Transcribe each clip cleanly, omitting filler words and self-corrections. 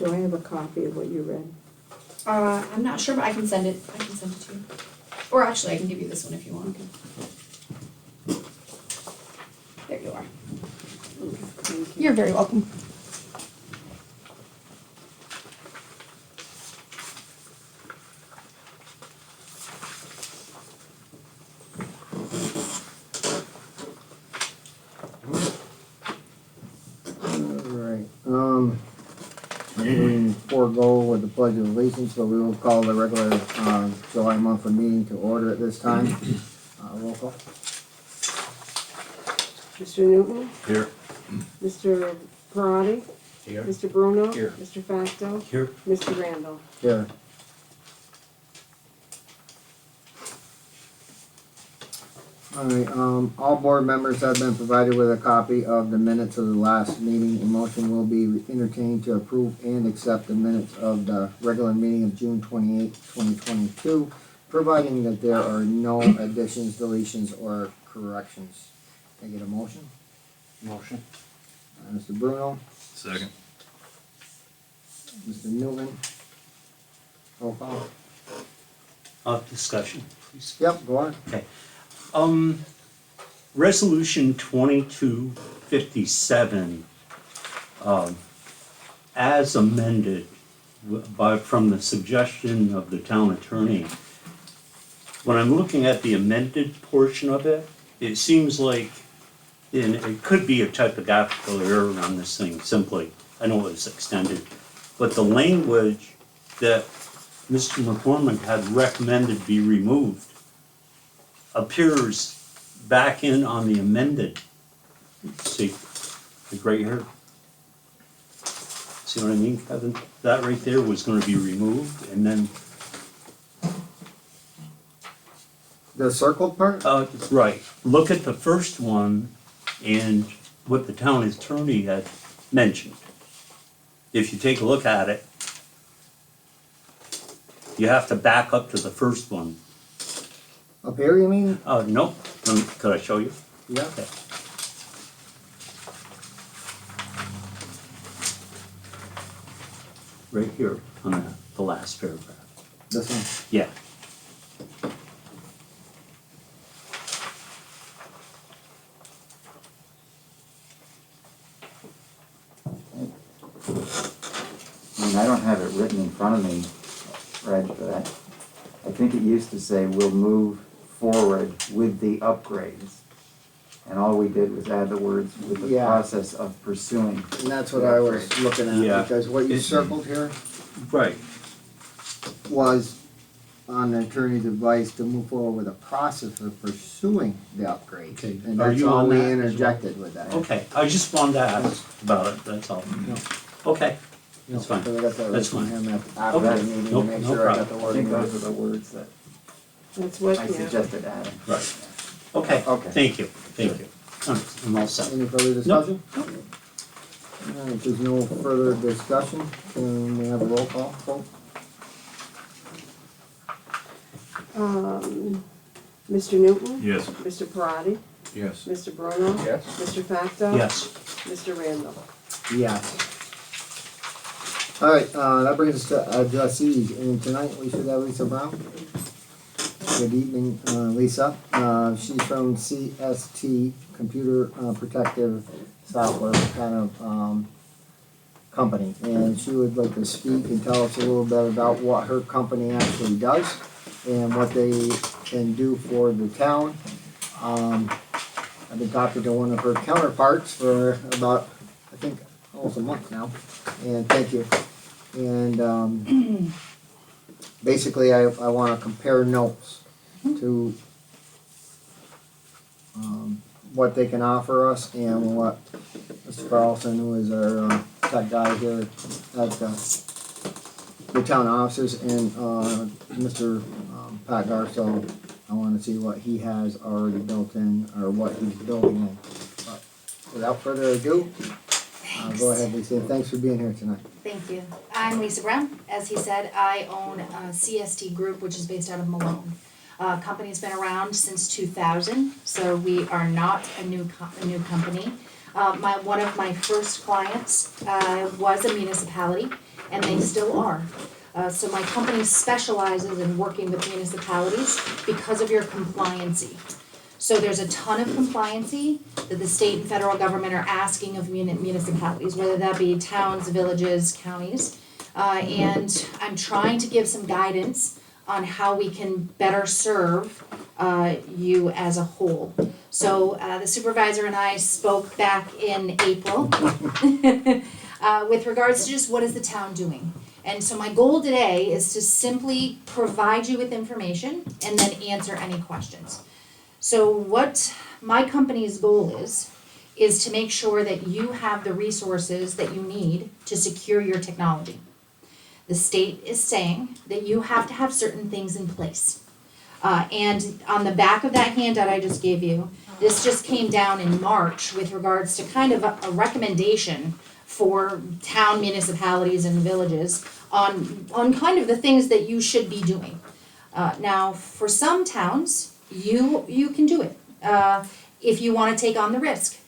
Do I have a copy of what you read? I'm not sure, but I can send it to you. Or actually, I can give you this one if you want. There you are. Thank you. You're very welcome. Alright, we forego with the pledge of allegiance, but we will call the regular, July monthly meeting to order at this time. Roll call. Mr. Newton? Here. Mr. Parati? Here. Mr. Bruno? Here. Mr. Facto? Here. Mr. Randall? Here. Alright, all board members have been provided with a copy of the minutes of the last meeting. A motion will be entertained to approve and accept the minutes of the regular meeting of June 28th, 2022, providing that there are no additions, deletions, or corrections. Can I get a motion? Motion. Mr. Bruno, Second. Mr. Newman. Roll call. Discussion, please. Yep, go on. Okay. Resolution 2257, as amended from the suggestion of the town attorney. When I'm looking at the amended portion of it, it seems like, and it could be a typographical error on this thing simply, I know it's extended, but the language that Mr. McCormick had recommended be removed appears back in on the amended. See, like right here. See what I mean, Kevin? That right there was gonna be removed, and then, The circled part? right, look at the first one and what the town attorney had mentioned. If you take a look at it, you have to back up to the first one. Up here, you mean? Nope, could I show you? Yeah. Okay. Right here on the last paragraph. This one? Yeah. I mean, I don't have it written in front of me, Reg, but I think it used to say we'll move forward with the upgrades. And all we did was add the words with the Yeah. process of pursuing. And that's what I was looking at, Yeah. because what you circled here Right. was on the attorney's advice to move forward with a process of pursuing the upgrades. Okay. And Are that's you all on we that as well? interjected with that. Okay, I just wanted to ask about it, that's all. Okay, No, that's fine. so we got that That's right from fine. him after Okay. the meeting, to Nope, make no sure I got the problem. I wording think right. those are the words that That's what, I yeah. suggested adding. Right. Okay, Okay. thank you. I'm all set. Any further discussion? Alright, if there's no further discussion, can we have a roll call, vote? Mr. Newton? Yes. Mr. Parati? Yes. Mr. Bruno? Yes. Mr. Facto? Yes. Mr. Randall? Yes. Alright, that brings us to addressees, and tonight we should have Lisa Brown. Good evening, Lisa. She's from CST, Computer Protective Software kind of company. And she would like to speak and tell us a little bit about what her company actually does and what they can do for the town. I've been talking to one of her counterparts for about, I think, almost a month now. And thank you. And basically, I want to compare notes to what they can offer us and what Mr. Carlson, who is our tech guy here at the town offices, and Mr. Pat Garso, I want to see what he has already built in or what he's building in. But without further ado, go ahead, Lisa. Thanks for being here tonight. Thank you. I'm Lisa Brown. As he said, I own CST Group, which is based out of Malone. Company's been around since 2000, so we are not a new company. One of my first clients was a municipality, and they still are. So my company specializes in working with municipalities because of your compliancy. So there's a ton of compliancy that the state and federal government are asking of municipalities, whether that be towns, villages, counties. And I'm trying to give some guidance on how we can better serve you as a whole. So the supervisor and I spoke back in April with regards to just what is the town doing. And so my goal today is to simply provide you with information and then answer any questions. So what my company's goal is to make sure that you have the resources that you need to secure your technology. The state is saying that you have to have certain things in place. And on the back of that handout I just gave you, this just came down in March with regards to kind of a recommendation for town municipalities and villages on kind of the things that you should be doing. Now, for some towns, you can do it if you want to take on the risk.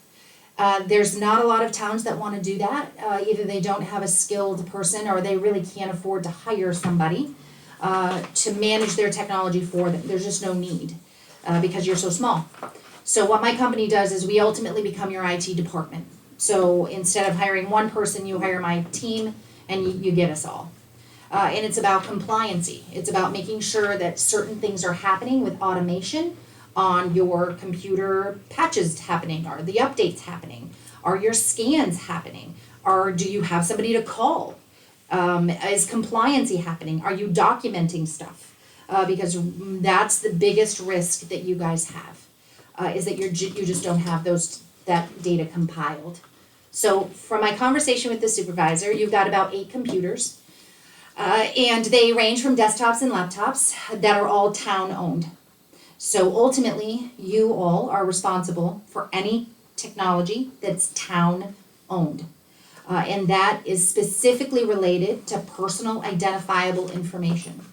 There's not a lot of towns that want to do that. Either they don't have a skilled person or they really can't afford to hire somebody to manage their technology for them. There's just no need because you're so small. So what my company does is we ultimately become your IT department. So instead of hiring one person, you hire my team and you get us all. And it's about compliancy. It's about making sure that certain things are happening with automation on your computer, patches happening, are the updates happening, are your scans happening, do you have somebody to call, is compliancy happening, are you documenting stuff, because that's the biggest risk that you guys have, is that you just don't have that data compiled. So from my conversation with the supervisor, you've got about 8 computers, and they range from desktops and laptops that are all town owned. So ultimately, you all are responsible for any technology that's town owned. And that is specifically related to personal identifiable information.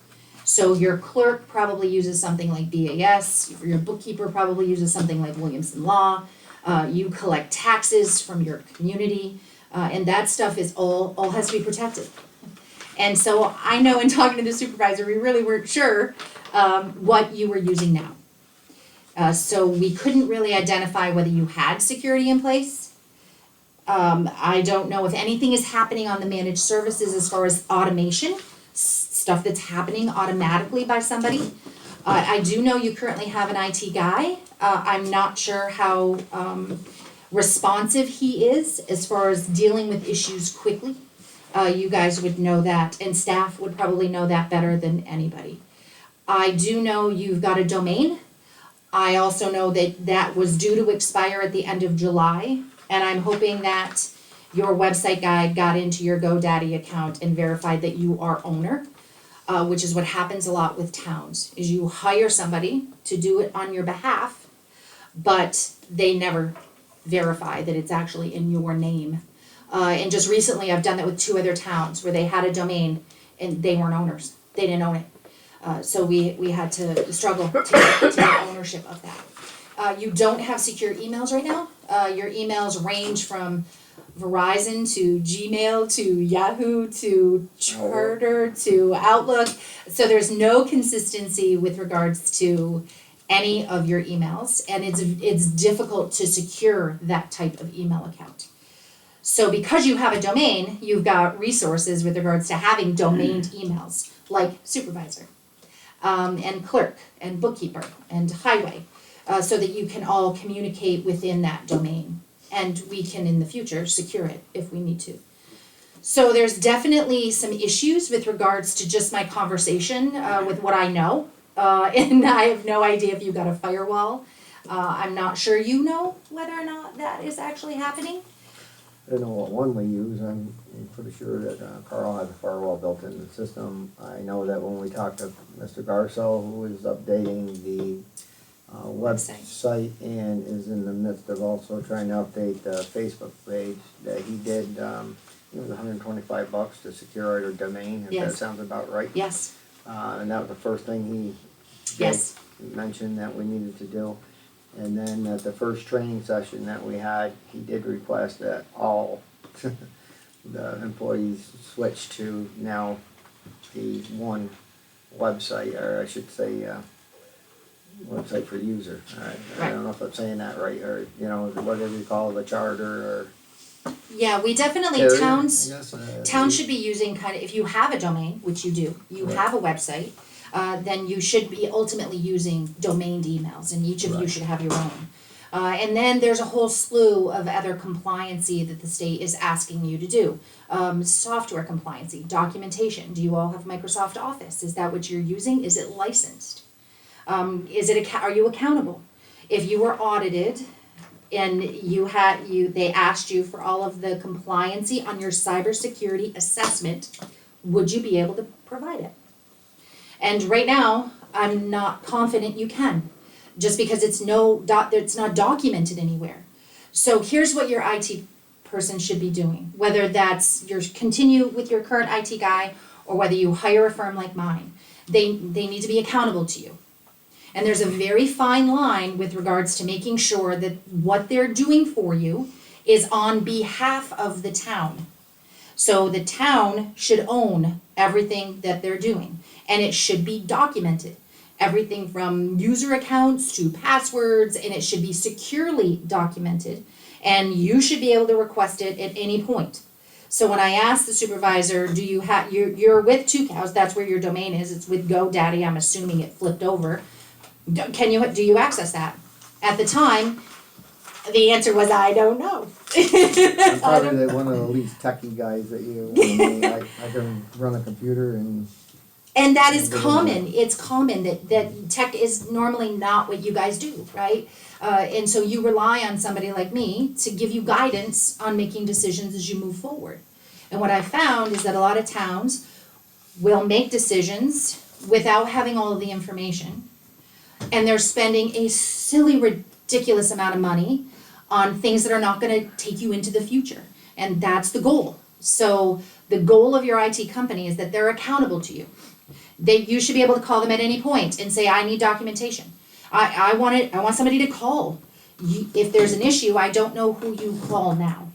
So your clerk probably uses something like BAS, your bookkeeper probably uses something like Williamson Law, you collect taxes from your community, and that stuff is all has to be protected. And so I know in talking to the supervisor, we really weren't sure what you were using now. So we couldn't really identify whether you had security in place. I don't know if anything is happening on the managed services as far as automation, stuff that's happening automatically by somebody. I do know you currently have an IT guy. I'm not sure how responsive he is as far as dealing with issues quickly. You guys would know that, and staff would probably know that better than anybody. I do know you've got a domain. I also know that was due to expire at the end of July, and I'm hoping that your website guy got into your GoDaddy account and verified that you are owner, which is what happens a lot with towns, is you hire somebody to do it on your behalf, but they never verify that it's actually in your name. And just recently, I've done that with 2 other towns where they had a domain and they weren't owners. They didn't own it. So we had to struggle to take ownership of that. You don't have secure emails right now. Your emails range from Verizon to Gmail to Yahoo to Charter to Outlook. So there's no consistency with regards to any of your emails, and it's difficult to secure that type of email account. So because you have a domain, you've got resources with regards to having domained emails, like supervisor, and clerk, and bookkeeper, and highway, so that you can all communicate within that domain. And we can, in the future, secure it if we need to. So there's definitely some issues with regards to just my conversation with what I know. And I have no idea if you got a firewall. I'm not sure you know whether or not that is actually happening. I don't know what one we use. I'm pretty sure that Carl has a firewall built in the system. I know that when we talked to Mr. Garso, who is updating the website and is in the midst of also trying to update the Facebook page, that he did, it was $125 to secure our domain, if Yes. that sounds about right. Yes, And that was the first thing he yes, mentioned that we needed to do. And then at the first training session that we had, he did request that all the employees switch to now the one website, or I should say, website for user. I don't know if I'm saying that right, or, you know, whatever you call it, a charter, or. Yeah, we definitely, area, towns, I guess, towns should be using kind of, if you have a domain, which you do, you Right. have a website, then you should be ultimately using domained emails, and each of you Right. should have your own. And then there's a whole slew of other compliancy that the state is asking you to do. Software compliancy, documentation. Do you all have Microsoft Office? Is that what you're using? Is it licensed? Are you accountable? If you were audited and they asked you for all of the compliancy on your cybersecurity assessment, would you be able to provide it? And right now, I'm not confident you can, just because it's not documented anywhere. So here's what your IT person should be doing, whether that's continue with your current IT guy or whether you hire a firm like mine. They need to be accountable to you. And there's a very fine line with regards to making sure that what they're doing for you is on behalf of the town. So the town should own everything that they're doing, and it should be documented. Everything from user accounts to passwords, and it should be securely documented, and you should be able to request it at any point. So when I asked the supervisor, do you have, you're with Two Cows, that's where your domain is, it's with GoDaddy, I'm assuming it flipped over. Do you access that? At the time, the answer was, I don't know. I'm probably one of the least techie guys that you, I can run a computer and. And that is common, it's common that tech is normally not what you guys do, right? And so you rely on somebody like me to give you guidance on making decisions as you move forward. And what I found is that a lot of towns will make decisions without having all of the information. And they're spending a silly, ridiculous amount of money on things that are not gonna take you into the future. And that's the goal. So the goal of your IT company is that they're accountable to you. You should be able to call them at any point and say, I need documentation. I want somebody to call. If there's an issue, I don't know who you call now.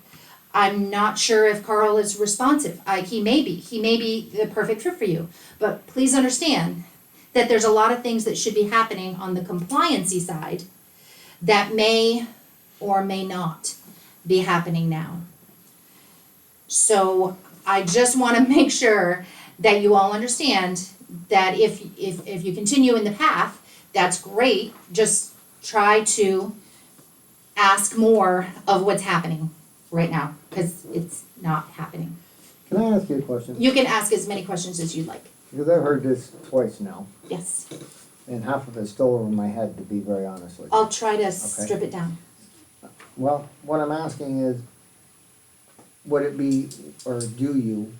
I'm not sure if Carl is responsive. He may be the perfect fit for you. But please understand that there's a lot of things that should be happening on the compliancy side that may or may not be happening now. So I just want to make sure that you all understand that if you continue in the path, that's great. Just try to ask more of what's happening right now, because it's not happening. Can I ask you a question? You can ask as many questions as you'd like. Because I've heard this twice now, Yes. and half of it's still over my head, to be very honest with you. I'll try to strip it down. Well, what I'm asking is, would it be, or do you,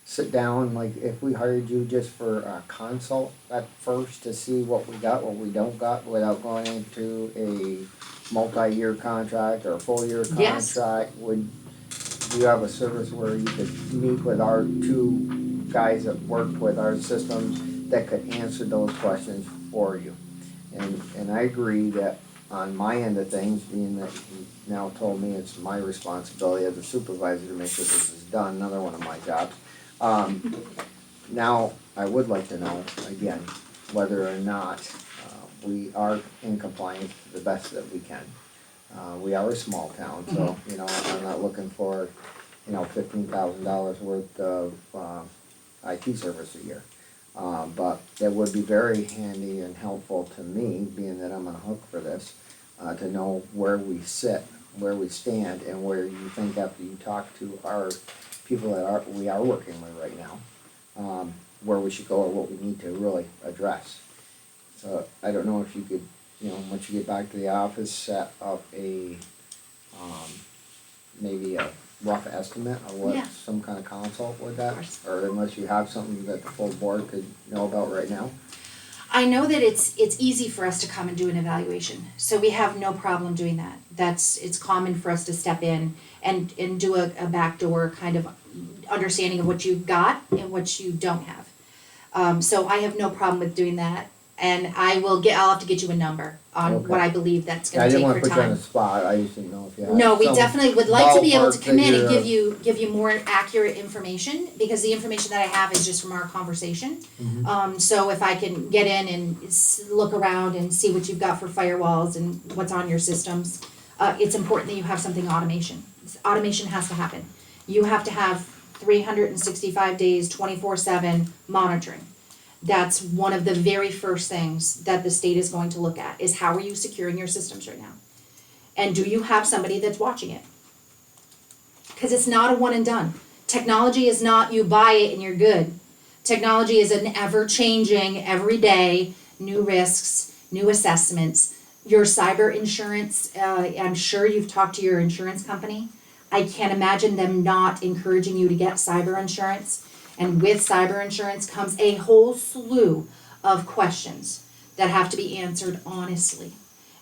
sit down, like, if we hired you just for a consult at first to see what we got, what we don't got, without going into a multi-year contract or a full-year Yes. contract? Would you have a service where you could meet with our two guys that work with our systems that could answer those questions for you? And I agree that on my end of things, being that you now told me it's my responsibility as a supervisor to make sure this is done, another one of my jobs. Now, I would like to know, again, whether or not we are in compliance to the best that we can. We are a small town, so, you know, I'm not looking for, you know, $15,000 worth of IT service a year. But it would be very handy and helpful to me, being that I'm on hook for this, to know where we sit, where we stand, and where you think after you talk to our people that we are working with right now, where we should go or what we need to really address. So I don't know if you could, you know, once you get back to the office, set up a, maybe a rough estimate of what Yeah. some kind of consult with that, course. or unless you have something that the full board could know about right now. I know that it's easy for us to come and do an evaluation, so we have no problem doing that. It's common for us to step in and do a backdoor kind of understanding of what you've got and what you don't have. So I have no problem with doing that, and I'll have to get you a number. on what Okay. I believe that's I gonna didn't take wanna for put you on time. the spot, I just didn't know if you had. No, we some definitely would like to be able to ballpark come in and figure give you more accurate information, because the information that I have is just from our conversation. Mhm. So if I can get in and look around and see what you've got for firewalls and what's on your systems, it's important that you have something automation. Automation has to happen. You have to have 365 days, 24/7 monitoring. That's one of the very first things that the state is going to look at, is how are you securing your systems right now? And do you have somebody that's watching it? Because it's not a one and done. Technology is not you buy it and you're good. Technology is an ever-changing, every day, new risks, new assessments. Your cyber insurance, I'm sure you've talked to your insurance company. I can't imagine them not encouraging you to get cyber insurance. And with cyber insurance comes a whole slew of questions that have to be answered honestly.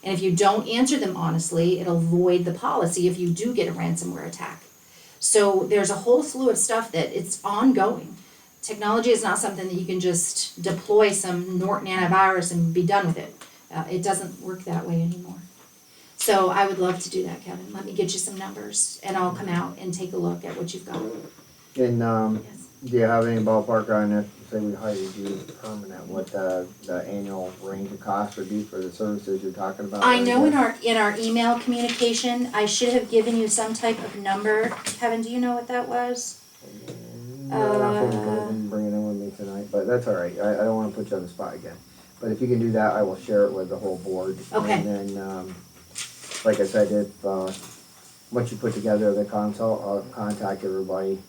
And if you don't answer them honestly, it'll void the policy if you do get a ransomware attack. So there's a whole slew of stuff that it's ongoing. Technology is not something that you can just deploy some Norton antivirus and be done with it. It doesn't work that way anymore. So I would love to do that, Kevin. Let me get you some numbers and I'll come out and take a look at what you've got. And, Yes. do you have any ballpark on it, say we hired you permanent, what the annual range of cost would be for the services you're talking about? I know in our email communication, I should have given you some type of number. Kevin, do you know what that was? No, I didn't bring it in with me tonight, but that's all right, I don't wanna put you on the spot again. But if you can do that, I will share it with the whole board. Okay. And then, like I said, if, once you put together the consult, I'll contact everybody,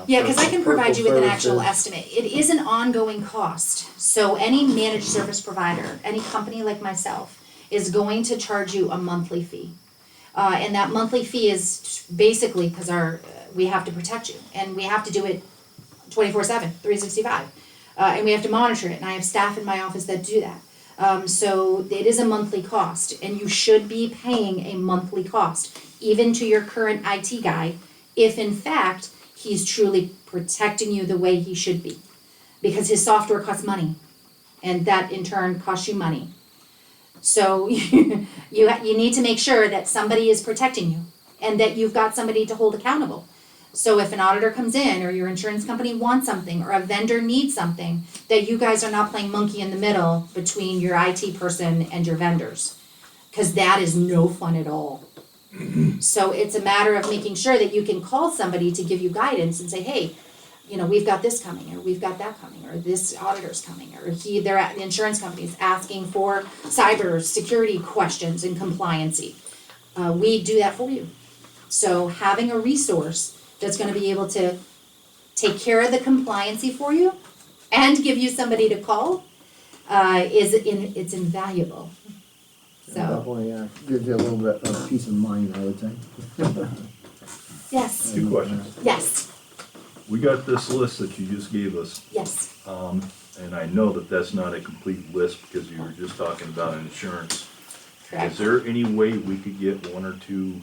Yeah, because I can provide you with an actual services. estimate. It is an ongoing cost. So any managed service provider, any company like myself, is going to charge you a monthly fee. And that monthly fee is basically because we have to protect you, and we have to do it 24/7, 365. And we have to monitor it, and I have staff in my office that do that. So it is a monthly cost, and you should be paying a monthly cost, even to your current IT guy, if in fact he's truly protecting you the way he should be. Because his software costs money, and that in turn costs you money. So you need to make sure that somebody is protecting you, and that you've got somebody to hold accountable. So if an auditor comes in, or your insurance company wants something, or a vendor needs something, that you guys are not playing monkey in the middle between your IT person and your vendors. Because that is no fun at all. So it's a matter of making sure that you can call somebody to give you guidance and say, hey, we've got this coming, or we've got that coming, or this auditor's coming, or the insurance company's asking for cyber security questions and compliancy. We do that for you. So having a resource that's gonna be able to take care of the compliancy for you and give you somebody to call, it's invaluable. So, Definitely, gives you a little bit of peace of mind, I would say. yes, Two questions. yes, We got this list that you just gave us, yes. and I know that that's not a complete list because you were just talking about insurance. Correct. Is there any way we could get one or two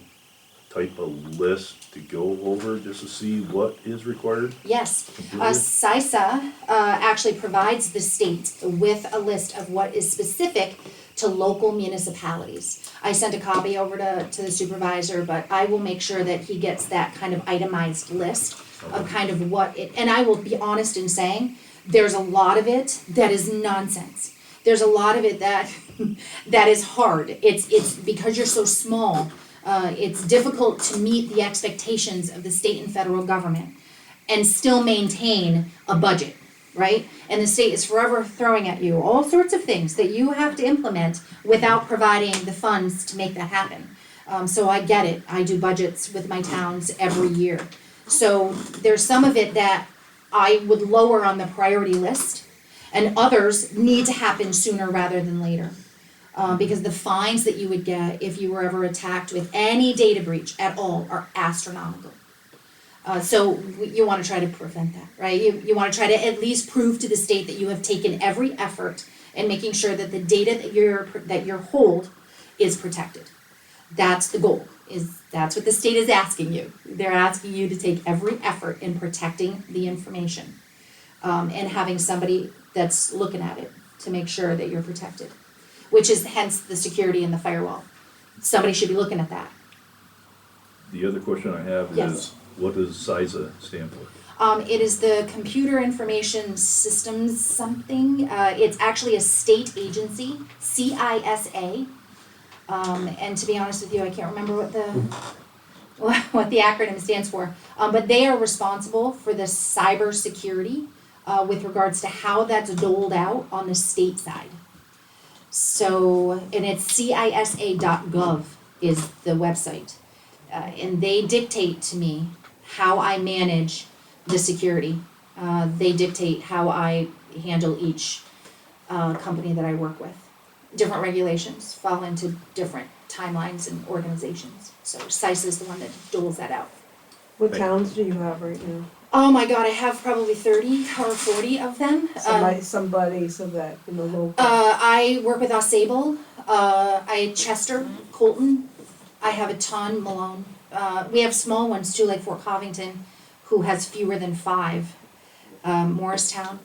type of list to go over just to see what is required Yes, completely? CISA actually provides the state with a list of what is specific to local municipalities. I sent a copy over to the supervisor, but I will make sure that he gets that kind of itemized list of kind of what it, and I will be honest in saying, there's a lot of it that is nonsense. There's a lot of it that that is hard. It's because you're so small. It's difficult to meet the expectations of the state and federal government and still maintain a budget, right? And the state is forever throwing at you all sorts of things that you have to implement without providing the funds to make that happen. So I get it. I do budgets with my towns every year. So there's some of it that I would lower on the priority list, and others need to happen sooner rather than later. Because the fines that you would get if you were ever attacked with any data breach at all are astronomical. So you want to try to prevent that, right? You want to try to at least prove to the state that you have taken every effort in making sure that the data that you hold is protected. That's the goal. That's what the state is asking you. They're asking you to take every effort in protecting the information, and having somebody that's looking at it to make sure that you're protected, which is hence the security and the firewall. Somebody should be looking at that. The other question I have Yes. is, what does CISA stand for? It is the Computer Information Systems something. It's actually a state agency, CISA. And to be honest with you, I can't remember what the acronym stands for. But they are responsible for the cybersecurity with regards to how that's doled out on the state side. So, and it's CISA.gov is the website. And they dictate to me how I manage the security. They dictate how I handle each company that I work with. Different regulations fall into different timelines and organizations. So CISA is the one that doles that out. What Thank you. towns do you have right now? Oh my God, I have probably 30 or 40 of them. Somebody so that, local. I work with Ausable, Chester, Colton. I have a ton, Malone. We have small ones too, like Fort Covington, who has fewer than 5. Morristown,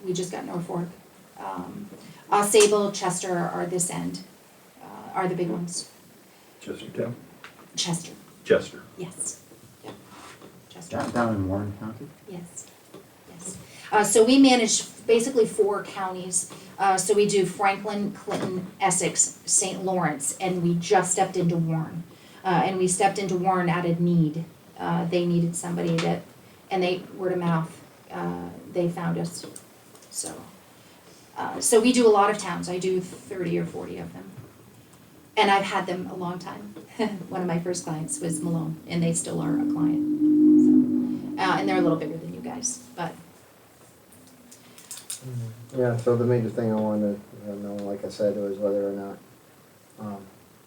we just got Norfolk. Ausable, Chester are this end, are the big ones. Chestertown? Chester, Chester. yes. Yep. Chester. Down in Warren County? Yes, yes. So we manage basically 4 counties. So we do Franklin, Clinton, Essex, St. Lawrence, and we just stepped into Warren. And we stepped into Warren out of need. They needed somebody that, and they, word of mouth, they found us. So we do a lot of towns. I do 30 or 40 of them. And I've had them a long time. One of my first clients was Malone, and they still are a client. So, and they're a little bigger than you guys, but Yeah, so the major thing I wanted to know, like I said, was whether or not,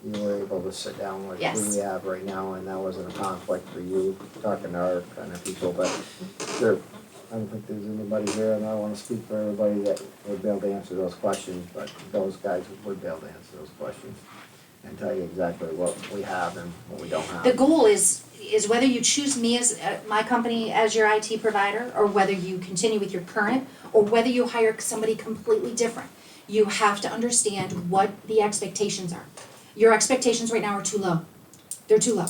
you were able to sit down with Yes. who we have right now, and that wasn't a conflict for you, talking to our kind of people, but there, I don't think there's anybody here, and I don't wanna speak for everybody that would be able to answer those questions, but those guys would be able to answer those questions and tell you exactly what we have and what we don't have. the goal is whether you choose me as my company as your IT provider, or whether you continue with your current, or whether you hire somebody completely different. You have to understand what the expectations are. Your expectations right now are too low. They're too low.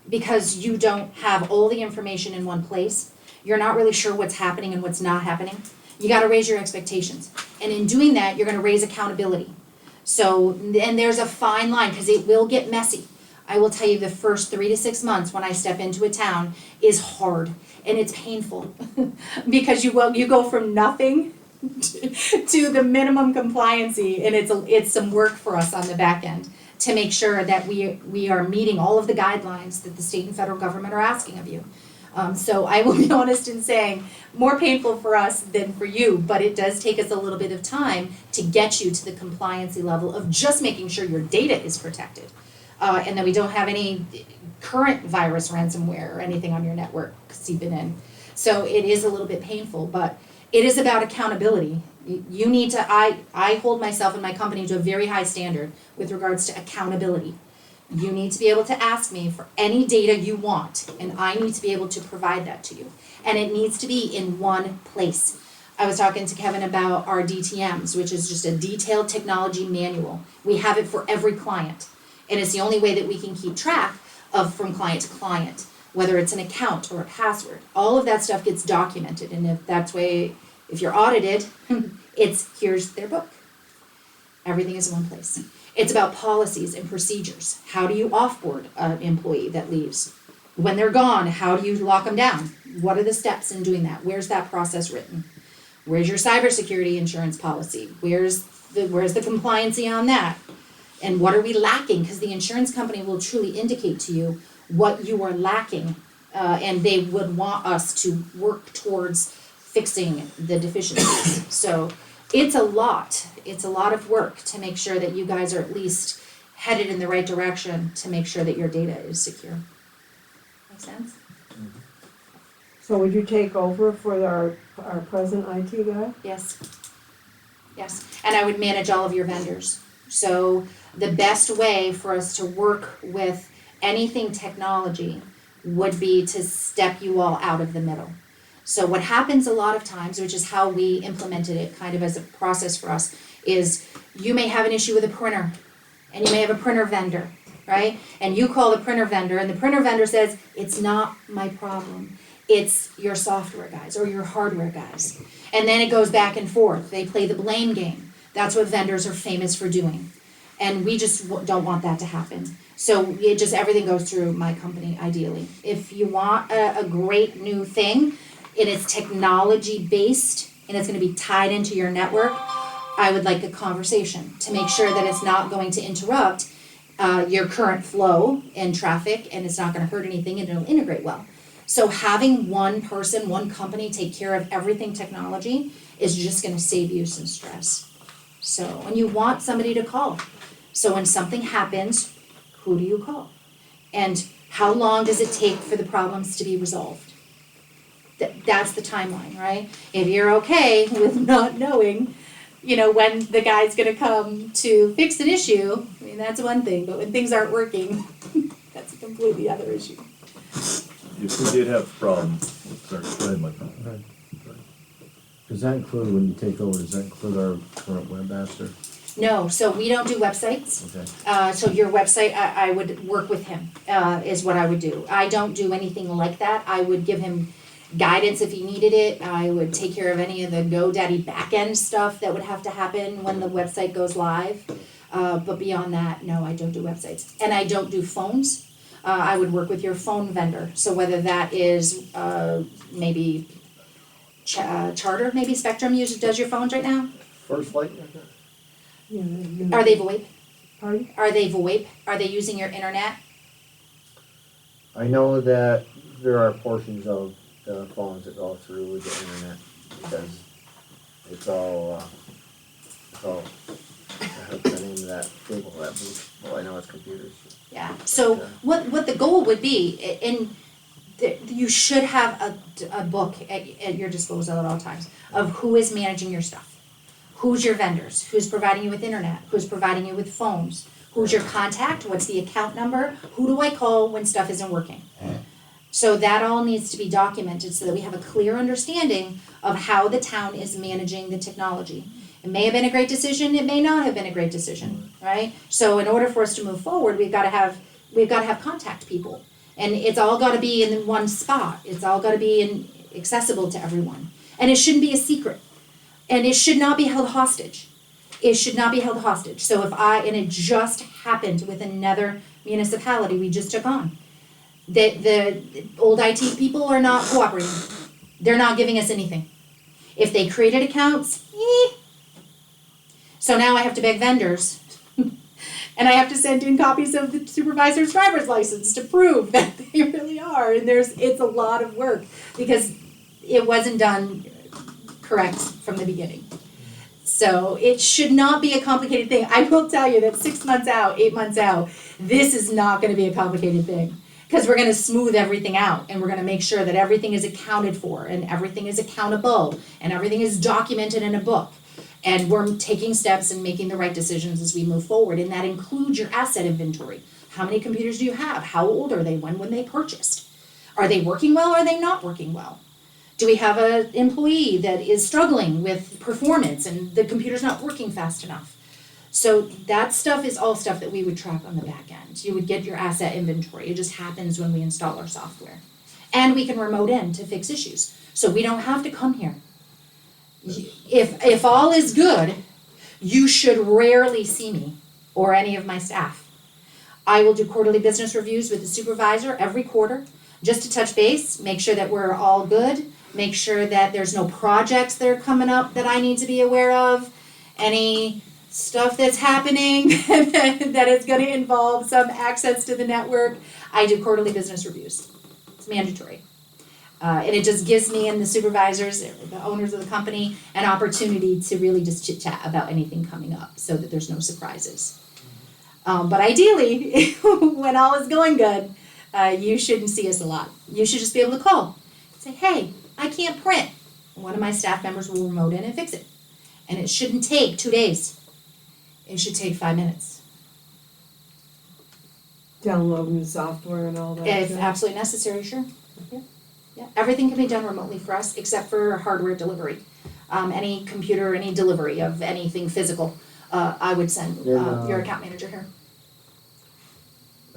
Because you don't have all the information in one place. You're not really sure what's happening and what's not happening. You gotta raise your expectations. And in doing that, you're gonna raise accountability. So, and there's a fine line, because it will get messy. I will tell you, the first 3 to 6 months when I step into a town is hard, and it's painful. Because you go from nothing to the minimum compliancy, and it's some work for us on the back end to make sure that we are meeting all of the guidelines that the state and federal government are asking of you. So I will be honest in saying, more painful for us than for you, but it does take us a little bit of time to get you to the compliancy level of just making sure your data is protected. And that we don't have any current virus ransomware or anything on your network seeping in. So it is a little bit painful, but it is about accountability. You need to, I hold myself and my company to a very high standard with regards to accountability. You need to be able to ask me for any data you want, and I need to be able to provide that to you. And it needs to be in one place. I was talking to Kevin about our DTMs, which is just a detailed technology manual. We have it for every client. And it's the only way that we can keep track of from client to client, whether it's an account or a password. All of that stuff gets documented, and if you're audited, here's their book. Everything is in one place. It's about policies and procedures. How do you offboard an employee that leaves? When they're gone, how do you lock them down? What are the steps in doing that? Where's that process written? Where's your cybersecurity insurance policy? Where's the compliancy on that? And what are we lacking? Because the insurance company will truly indicate to you what you are lacking, and they would want us to work towards fixing the deficiencies. So it's a lot of work to make sure that you guys are at least headed in the right direction to make sure that your data is secure. Make sense? So would you take over for our present IT guy? Yes. Yes, and I would manage all of your vendors. So the best way for us to work with anything technology would be to step you all out of the middle. So what happens a lot of times, which is how we implemented it kind of as a process for us, is you may have an issue with a printer, and you may have a printer vendor, right? And you call the printer vendor, and the printer vendor says, it's not my problem. It's your software guys or your hardware guys. And then it goes back and forth. They play the blame game. That's what vendors are famous for doing. And we just don't want that to happen. So it just, everything goes through my company ideally. If you want a great new thing, and it's technology based, and it's gonna be tied into your network, I would like a conversation to make sure that it's not going to interrupt your current flow and traffic, and it's not gonna hurt anything, and it'll integrate well. So having one person, one company take care of everything technology is just gonna save you some stress. So, and you want somebody to call. So when something happens, who do you call? And how long does it take for the problems to be resolved? That's the timeline, right? If you're okay with not knowing, when the guy's gonna come to fix an issue, I mean, that's one thing, but when things aren't working, that's a completely other issue. If we did have a problem, sorry, go ahead, Mike. Does that include, when you take over, does that include our current webmaster? No, so we don't do websites. Okay. So your website, I would work with him, is what I would do. I don't do anything like that. I would give him guidance if he needed it. I would take care of any of the GoDaddy backend stuff that would have to happen when the website goes live. But beyond that, no, I don't do websites. And I don't do phones. I would work with your phone vendor. So whether that is maybe Charter, maybe Spectrum does your phones right now? First Light? Yeah, Are they VoIP? Pardon? Are they VoIP? Are they using your internet? I know that there are portions of the phones that go through the internet because it's all, I hope the name of that cable that moves, well, I know it's computers. Yeah, so what the goal would be, you should have a book at your disposal at all times of who is managing your stuff. Who's your vendors, who's providing you with internet, who's providing you with phones, who's your contact, what's the account number, who do I call when stuff isn't working? So that all needs to be documented so that we have a clear understanding of how the town is managing the technology. It may have been a great decision, it may not have been a great decision, right? So in order for us to move forward, we've gotta have contact people. And it's all gotta be in one spot, it's all gotta be accessible to everyone. And it shouldn't be a secret. And it should not be held hostage. It should not be held hostage. So and it just happened with another municipality we just took on. The old IT people are not cooperating. They're not giving us anything. If they created accounts, So now I have to beg vendors. And I have to send in copies of the supervisor's driver's license to prove that they really are. And it's a lot of work because it wasn't done correct from the beginning. So it should not be a complicated thing. I will tell you that 6 months out, 8 months out, this is not gonna be a complicated thing. Because we're gonna smooth everything out and we're gonna make sure that everything is accounted for and everything is accountable and everything is documented in a book. And we're taking steps and making the right decisions as we move forward. And that includes your asset inventory. How many computers do you have? How old are they? When they purchased? Are they working well or are they not working well? Do we have an employee that is struggling with performance and the computer's not working fast enough? So that stuff is all stuff that we would track on the back end. You would get your asset inventory. It just happens when we install our software. And we can remote in to fix issues. So we don't have to come here. If all is good, you should rarely see me or any of my staff. I will do quarterly business reviews with the supervisor every quarter just to touch base, make sure that we're all good, make sure that there's no projects that are coming up that I need to be aware of, any stuff that's happening that is going to involve some access to the network. I do quarterly business reviews. It's mandatory. And it just gives me and the supervisors, the owners of the company, an opportunity to really just chit chat about anything coming up so that there's no surprises. But ideally, when all is going good, you shouldn't see us a lot. You should just be able to call. Say, hey, I can't print. One of my staff members will remote in and fix it. And it shouldn't take 2 days. It should take 5 minutes. Downloading the software and all that. If too? absolutely necessary, sure. Yeah. Yeah, everything can be done remotely for us, except for hardware delivery. Any computer, any delivery of anything physical, I would send Yeah. your account manager here.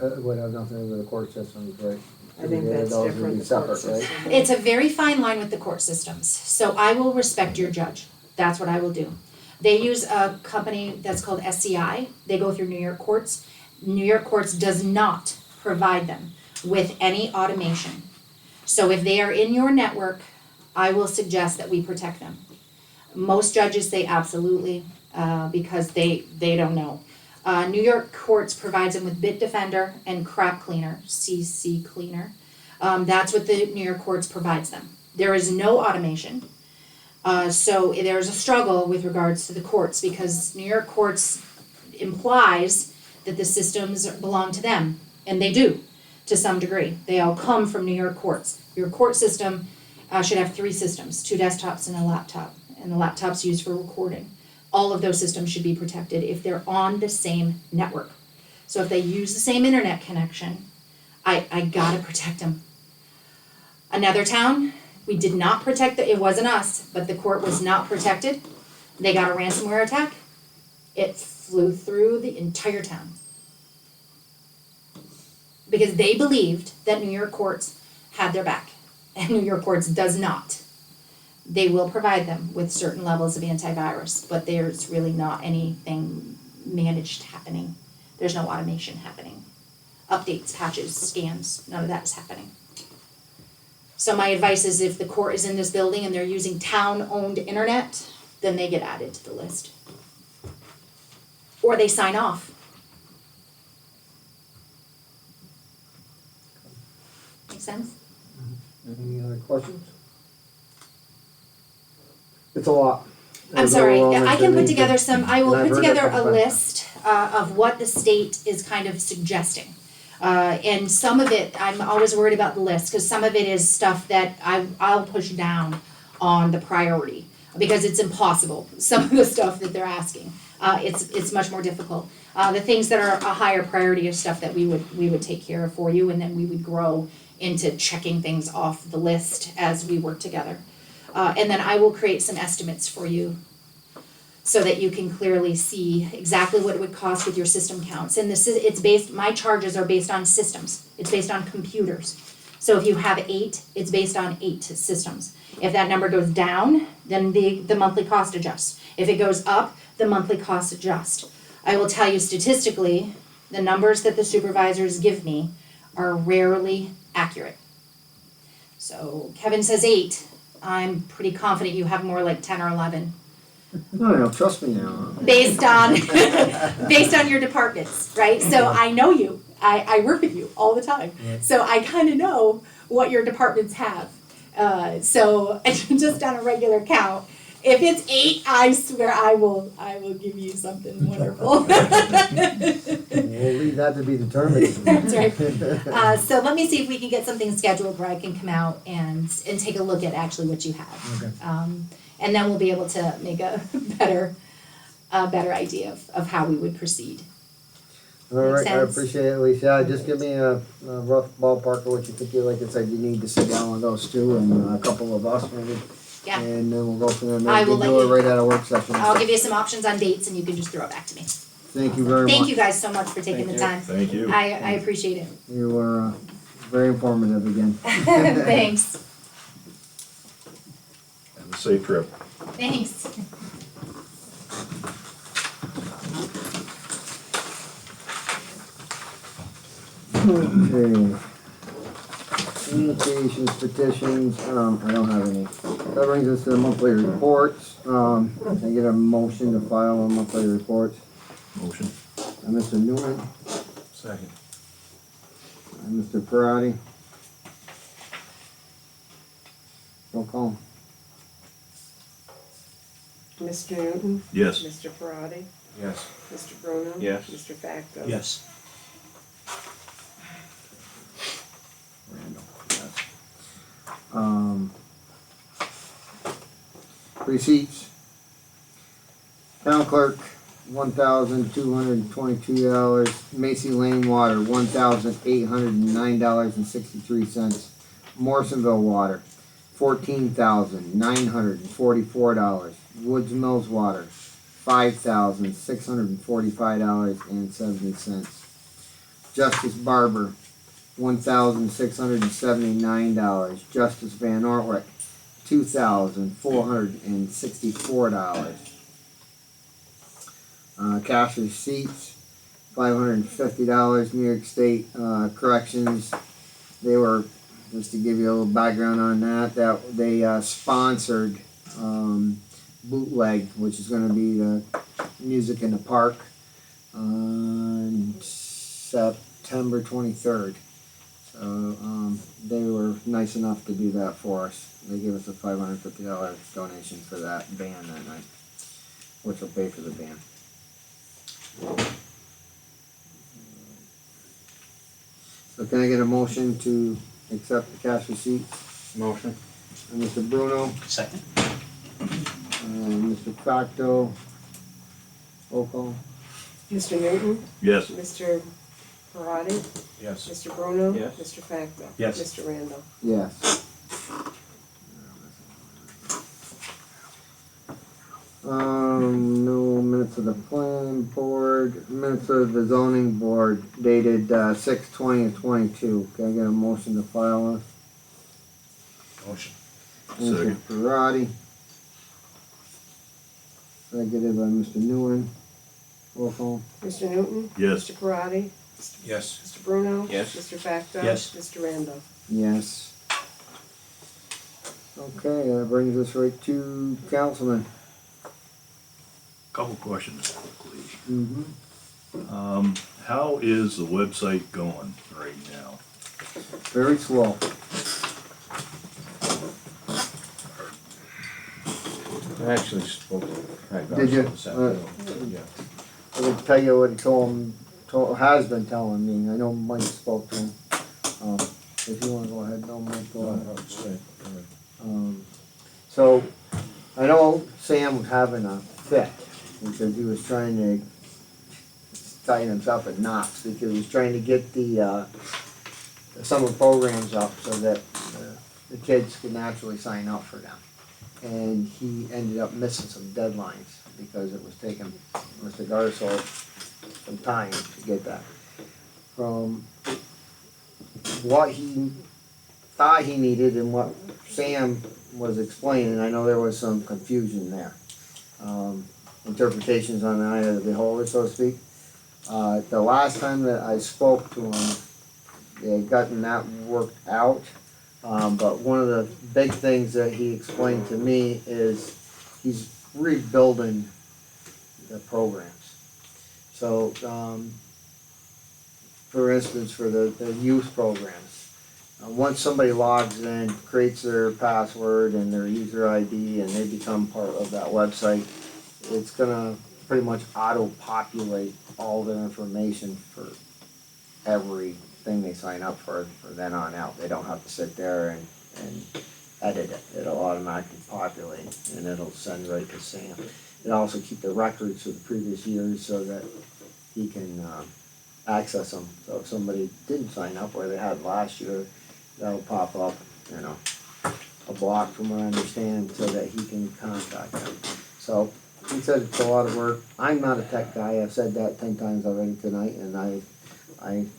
Would have nothing to do with the court systems, right? I think that's Those would different, be the court separate, right? system. It's a very fine line with the court systems, so I will respect your judge. That's what I will do. They use a company that's called SCI. They go through New York courts. New York courts does not provide them with any automation. So if they are in your network, I will suggest that we protect them. Most judges say absolutely, because they don't know. New York courts provides them with Bitdefender and Crap Cleaner, CC Cleaner. That's what the New York courts provides them. There is no automation. So there's a struggle with regards to the courts because New York courts implies that the systems belong to them, and they do to some degree. They all come from New York courts. Your court system should have 3 systems, 2 desktops and a laptop, and the laptop's used for recording. All of those systems should be protected if they're on the same network. So if they use the same internet connection, I gotta protect them. Another town, we did not protect, it wasn't us, but the court was not protected. They got a ransomware attack. It flew through the entire town. Because they believed that New York courts had their back, and New York courts does not. They will provide them with certain levels of antivirus, but there's really not anything managed happening. There's no automation happening. Updates, patches, scans, none of that is happening. So my advice is if the court is in this building and they're using town-owned internet, then they get added to the list. Or they sign off. Make sense? Any other questions? It's a lot. I'm It's sorry, overwhelming I to can me put together to- some, I will and I've put heard it together a couple times. list of what the state is kind of suggesting. And some of it, I'm always worried about the list, cause some of it is stuff that I'll push down on the priority, because it's impossible, some of the stuff that they're asking. It's much more difficult. The things that are a higher priority are stuff that we would take care of for you, and then we would grow into checking things off the list as we work together. And then I will create some estimates for you so that you can clearly see exactly what it would cost with your system counts. And my charges are based on systems. It's based on computers. So if you have 8, it's based on 8 systems. If that number goes down, then the monthly cost adjusts. If it goes up, the monthly cost adjusts. I will tell you statistically, the numbers that the supervisors give me are rarely accurate. So Kevin says 8. I'm pretty confident you have more like 10 or 11. No, trust me now. Based on your departments, right? So I know you. I work with you all the time. So I kind of know what your departments have. So just on a regular count, if it's 8, I swear I will give you something wonderful. We'll leave that to be determined. That's right. So let me see if we can get something scheduled where I can come out and take a look at actually what you have. Okay. And then we'll be able to make a better idea of how we would proceed. All right, I sense? appreciate it, Lisa. Just give me a rough ballpark of what you think you like. I said you need to sit down with those two and a couple of us maybe. Yeah. And then we'll go from there. I Maybe will do let it you- right at a work session. I'll give you some options on dates and you can just throw it back to me. Thank you very much. Thank you guys so much for taking the time. Thank you. I appreciate it. You were very informative again. Thanks. Have a safe trip. Thanks. Okay. Communications, petitions, I don't have any. That brings us to the monthly reports. Can I get a motion to file a monthly report? Motion. Mr. Newman Second. and Mr. Parati. Roll call. Mr. Newton? Yes. Mr. Parati? Yes. Mr. Bruno? Yes. Mr. Facto? Yes. Randall, yes. Receipts. Town clerk, $1,222. Macy Lane Water, $1,809.63. Morrisonville Water, $14,944. Woods Mills Water, $5,645.70. Justice Barber, $1,679. Justice Van Ortwick, $2,464. Cash receipts, $550. New York State Corrections, they were, just to give you a little background on that, that they sponsored Bootleg, which is going to be the music in the park on September 23rd. So they were nice enough to do that for us. They gave us a $550 donation for that band that night, which will pay for the band. So can I get a motion to accept the cash receipts? Motion. And Mr. Bruno Second? and Mr. Facto. Roll call. Mr. Newton, Yes. Mr. Parati, Yes. Mr. Bruno, Yes. Mr. Facto. Yes. Mr. Randall. Yes. No minutes of the planning board, minutes of the zoning board dated 6/20/22. Can I get a motion to file this? Motion. Mr. Second. Parati. Seconded by Mr. Nguyen. Roll call. Mr. Newton, Yes. Mr. Parati, Yes. Mr. Bruno. Yes. Mr. Facto. Yes. Mr. Randall. Yes. Okay, that brings us right to councilman. Couple questions, please. Mm-hmm. How is the website going right now? Very slow. I actually spoke to Pat Did you? Garson this afternoon. Yeah. I will tell you what he has been telling me. I know Mike spoke to him. If you wanna go ahead, no, Mike, go No, ahead. no, it's straight. All right. So, I know Sam was having a fit because he was trying to tie himself in knots because he was trying to get the summer programs up so that the kids could naturally sign up for them. And he ended up missing some deadlines because it was taking Mr. Garso some time to get that. From what he thought he needed and what Sam was explaining, I know there was some confusion there. Interpretations on the eye of the beholder, so to speak. The last time that I spoke to him, they had gotten that worked out. But one of the big things that he explained to me is he's rebuilding the programs. So, for instance, for the youth programs, once somebody logs in, creates their password and their user ID, and they become part of that website, it's gonna pretty much auto-populate all their information for everything they sign up for then on out. They don't have to sit there and edit it. It'll automatically populate and it'll send right to Sam. It'll also keep the records for the previous years so that he can access them. So if somebody didn't sign up where they had last year, that'll pop up, you know, a block from what I understand so that he can contact them. So he said it's a lot of work. I'm not a tech guy. I've said that 10 times already tonight, and I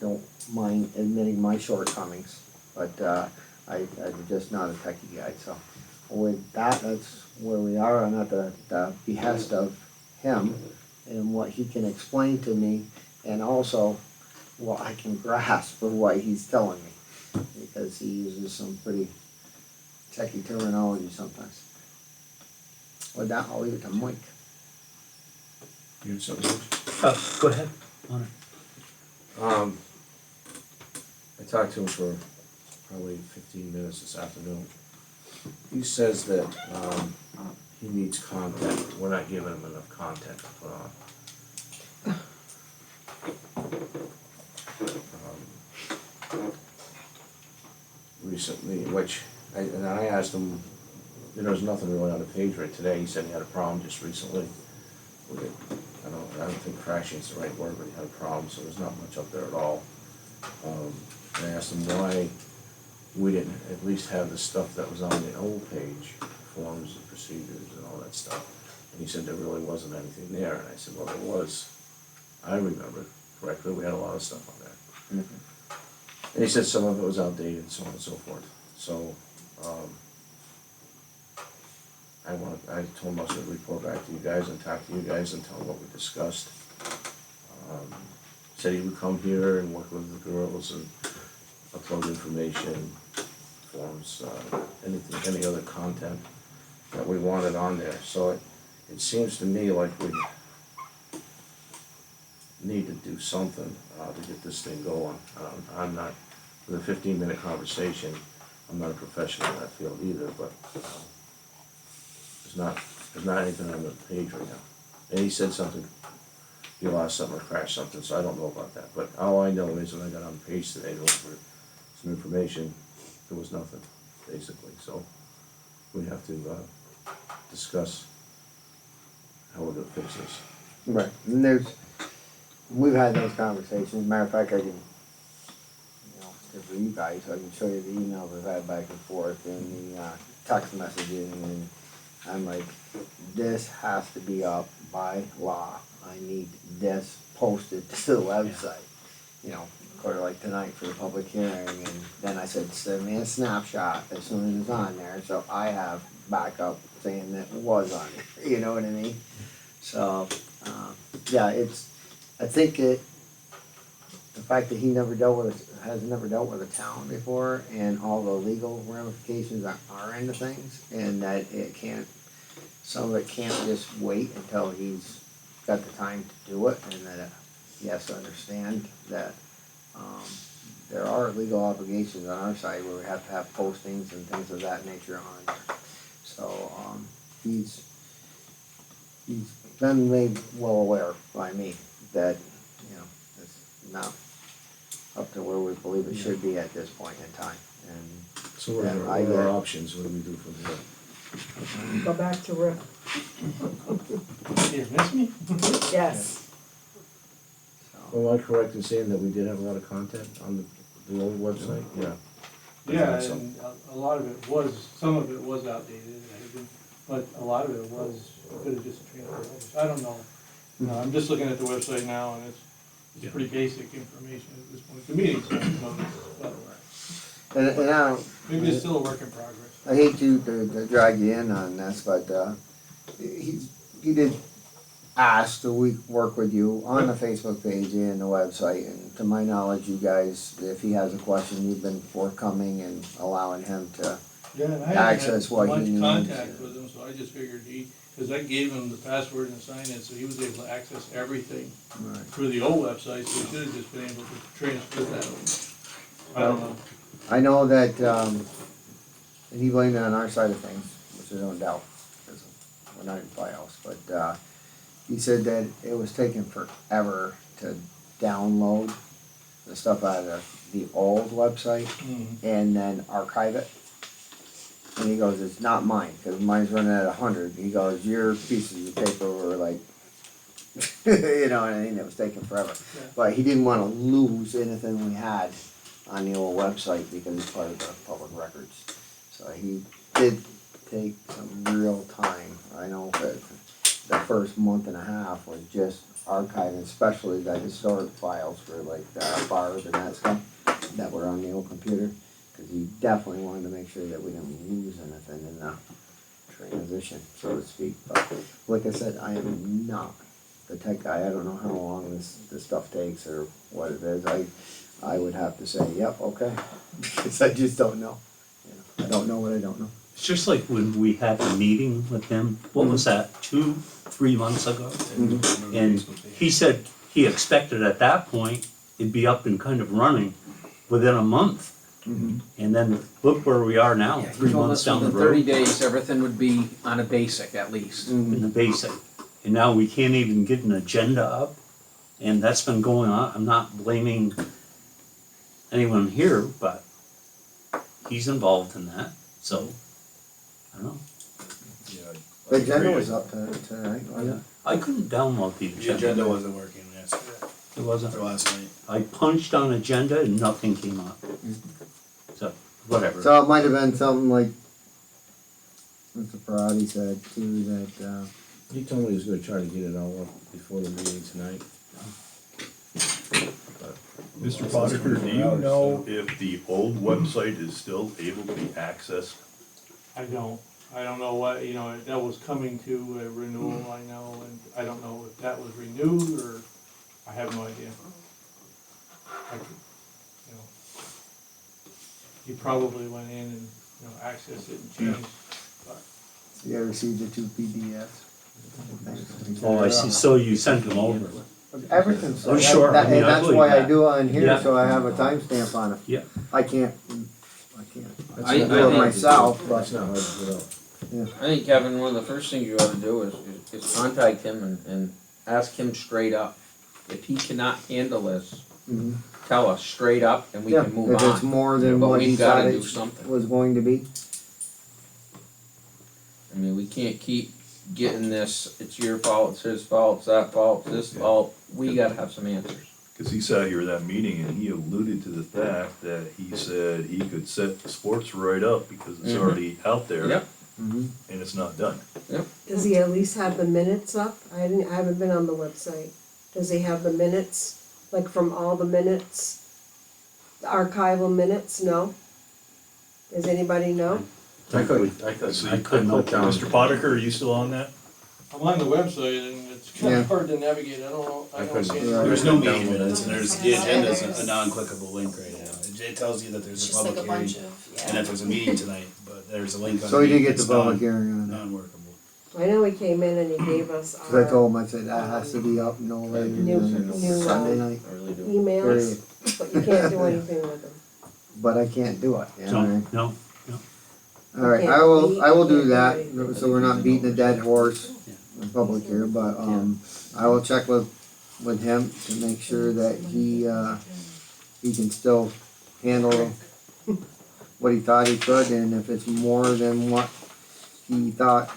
don't mind admitting my shortcomings, but I'm just not a techie guy. So with that, that's where we are. I'm at the behest of him and what he can explain to me, and also what I can grasp of what he's telling me, because he uses some pretty techie terminology sometimes. With that, I'll leave it to Mike. You had something? Go ahead. Honor. I talked to him for probably 15 minutes this afternoon. He says that, he needs content. We're not giving him enough content to put on. Recently, and I asked him, there was nothing really on the page right today. He said he had a problem just recently with it. I don't think crashing is the right word, but he had a problem, so there's not much up there at all. I asked him why we didn't at least have the stuff that was on the old page, forms and procedures and all that stuff. And he said there really wasn't anything there, and I said, well, there was, I remember correctly, we had a lot of stuff on there. And he said some of it was outdated, so on and so forth. So, I told him I should report back to you guys and talk to you guys and tell them what we discussed. Said he would come here and work with the girls and upload information, forms, anything, any other content that we wanted on there. So it seems to me like we need to do something to get this thing going. I'm not, with a 15-minute conversation, I'm not a professional in that field either, but there's not anything on the page right now. And he said something, he lost something or crashed something, so I don't know about that. But all I know is when I got on the page today to look for some information, there was nothing, basically. So we have to discuss how we're gonna fix this. Right, and we've had those conversations, matter of fact, I can, you know, for you guys, I can show you the emails we've had back and forth and the text messaging, and I'm like, this has to be up by law. I need this posted to the website, you know, or like tonight for the public hearing, and then I said, send me a snapshot as soon as it's on there, so I have backup saying that it was on there, you know what I mean? So, yeah, I think the fact that he has never dealt with a town before, and all the legal ramifications that are into things, and that some of it can't just wait until he's got the time to do it, and that he has to understand that, there are legal obligations on our side where we have to have postings and things of that nature on there. So, he's been made well aware by me that, you know, it's not up to where we believe it should be at this point in time, and So what Yeah, are our options? What do we do from here? Go back to Rick. You miss me? Yes. Am I correct in saying that we did have a lot of content on the old website? Yeah. Yeah, So- and a lot of it was, some of it was outdated, but a lot of it was, could have just transferred over. I don't know. No, I'm just looking at the website now, and it's pretty basic information at this point. The meeting's not noticed, but and I don't, maybe it's still a work in progress. I hate to drag you in on this, but, he did ask to work with you on the Facebook page and the website, and to my knowledge, you guys, if he has a question, you've been forthcoming and allowing him to, Yeah, and I haven't access had what he much needs. contact with him, so I just figured because I gave him the password and sign in, so he was able to access everything right. through the old website, so he should have just been able to transfer that over. I don't know. I know that, and he blamed it on our side of things, which I don't doubt, because we're not in files, but, he said that it was taking forever to download the stuff out of the old website and then archive it. And he goes, it's not mine, cause mine's running at 100. He goes, your pieces of paper were like, you know what I mean, it was taking forever. Yeah. But he didn't wanna lose anything we had on the old website because it's part of the public records. So he did take some real time. I know that the first month and a half was just archiving, especially the historic files for like Barb and that stuff that were on the old computer. Cause he definitely wanted to make sure that we didn't lose anything in the transition, so to speak. But like I said, I am not the tech guy. I don't know how long this stuff takes or what it is. I would have to say, yep, okay, because I just don't know. You know, I don't know what I don't know. It's just like when we had a meeting with him, what was that, 2-3 months ago? And he said he expected at that point it'd be up and kind of running within a month. And then look where we are now, Yeah, he 3 told months us down the within 30 road days, everything would be on a basic at least. in the basic. And now we can't even get an agenda up, and that's been going on. I'm not blaming anyone here, but he's involved in that, so, I don't know. The agenda was up tonight, wasn't it? I couldn't download the The agenda wasn't working, yes, It wasn't. for last night. I punched on agenda and nothing came up. So, Whatever. So it might have been something like Mr. Parati said too, that, He told me he was gonna try to get it all up before the meeting tonight. Mr. Potiker, do you know if the old website is still able to be accessed? I don't know what, you know, that was coming to a renewal, I know, and I don't know if that was renewed or, I have no idea. I could, you know, he probably went in and, you know, accessed it and changed, but. you ever received the 2 PDFs? Oh, I see, so you sent them over. Everything's. Oh, sure. I mean, And I that's believe why I that. do on here, Yeah. so I have a timestamp on it. Yeah. I can't That's I not do it hard to myself, do. but. That's not hard to do. I think, Kevin, one of the first things you ought to do is contact him and ask him straight up. If he cannot handle this, Mhm. tell us straight up and we Yeah, can move if it's on. more than But what he we've thought gotta do it something. was going to be. I mean, we can't keep getting this, it's your fault, it's his fault, it's that fault, it's this fault. We gotta have some answers. Cause he sat here at that meeting and he alluded to the fact that he said he could set the sports right up because it's Mhm. already out there. Yep. Mm-hmm. And it's not done. Does he at least have the minutes up? I haven't been on the website. Does he have the minutes, like from all the minutes, the archival minutes? No? Does anybody know? I could, So I could click on. Mr. Potiker, are you still on that? I'm on the website and it's kind Yeah. of hard to navigate, I don't know, I I don't couldn't- see Yeah. it. There's no meeting minutes, and there's, the agenda's a non-clickable link right now. It tells you that there's It's a just like public a hearing, bunch of, and that there's a meeting tonight, but there's a link on So he the did meeting get the that's public hearing on it. non-workable. I know he came in and he gave us Cause I our told him, I said, that has to be up no later New- than new, Sunday night. I really do. emails, Period. but you can't do anything with them. But I can't do it, you know what I mean? No, Alright, Can't I will beat, do can't that, do anything. so we're not beating a dead horse in public here, but, I will check with him to make sure that he can still handle what he thought he could, and if it's more than what he thought,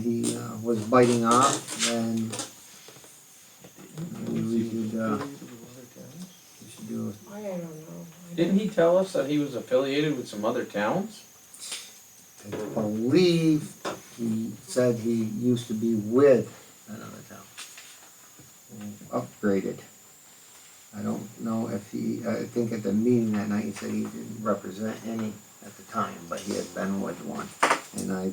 he, was biting off, then maybe we should do it. I don't know. Didn't he tell us that he was affiliated with some other towns? I believe he said he used to be with another town. Upgraded. I don't know if he, I think at the meeting that night, he said he didn't represent any at the time, but he had been with one. And I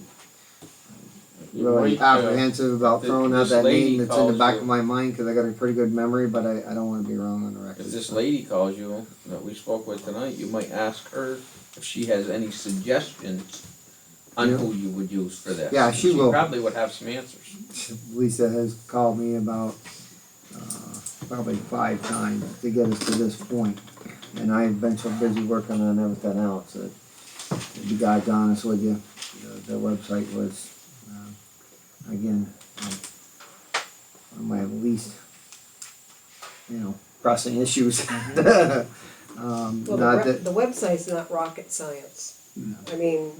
You really might, apprehensive about throwing out this that lady name that's in the calls back you. of my mind, cause I got a pretty good memory, but I don't wanna be wrong on the record. If this lady calls you, that we spoke with tonight, you might ask her if she has any suggestions on Yeah. who you would use for this. Yeah, she will. probably would have some answers. Lisa has called me about, probably 5 times to get us to this point. And I've been so busy working on everything else that, to be God's honest with you, the website was, again, one of my least, pressing issues. Well, Not that, the website's not rocket science. I mean,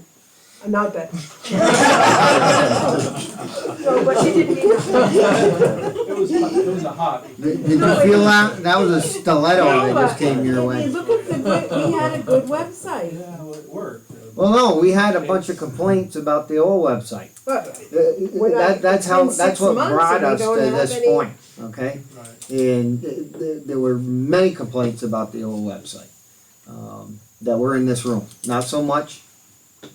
not that. No, but you didn't mean. It was a hobby. did you feel that? That was a stiletto that just came your way. Look at we had a good website. Yeah, well, it worked. Well, no, we had a bunch of complaints about the old website. But We're not- That's it's how, been that's 6 what months brought and we us to don't have this any- point, okay? Right. And there were many complaints about the old website, that were in this room. Not so much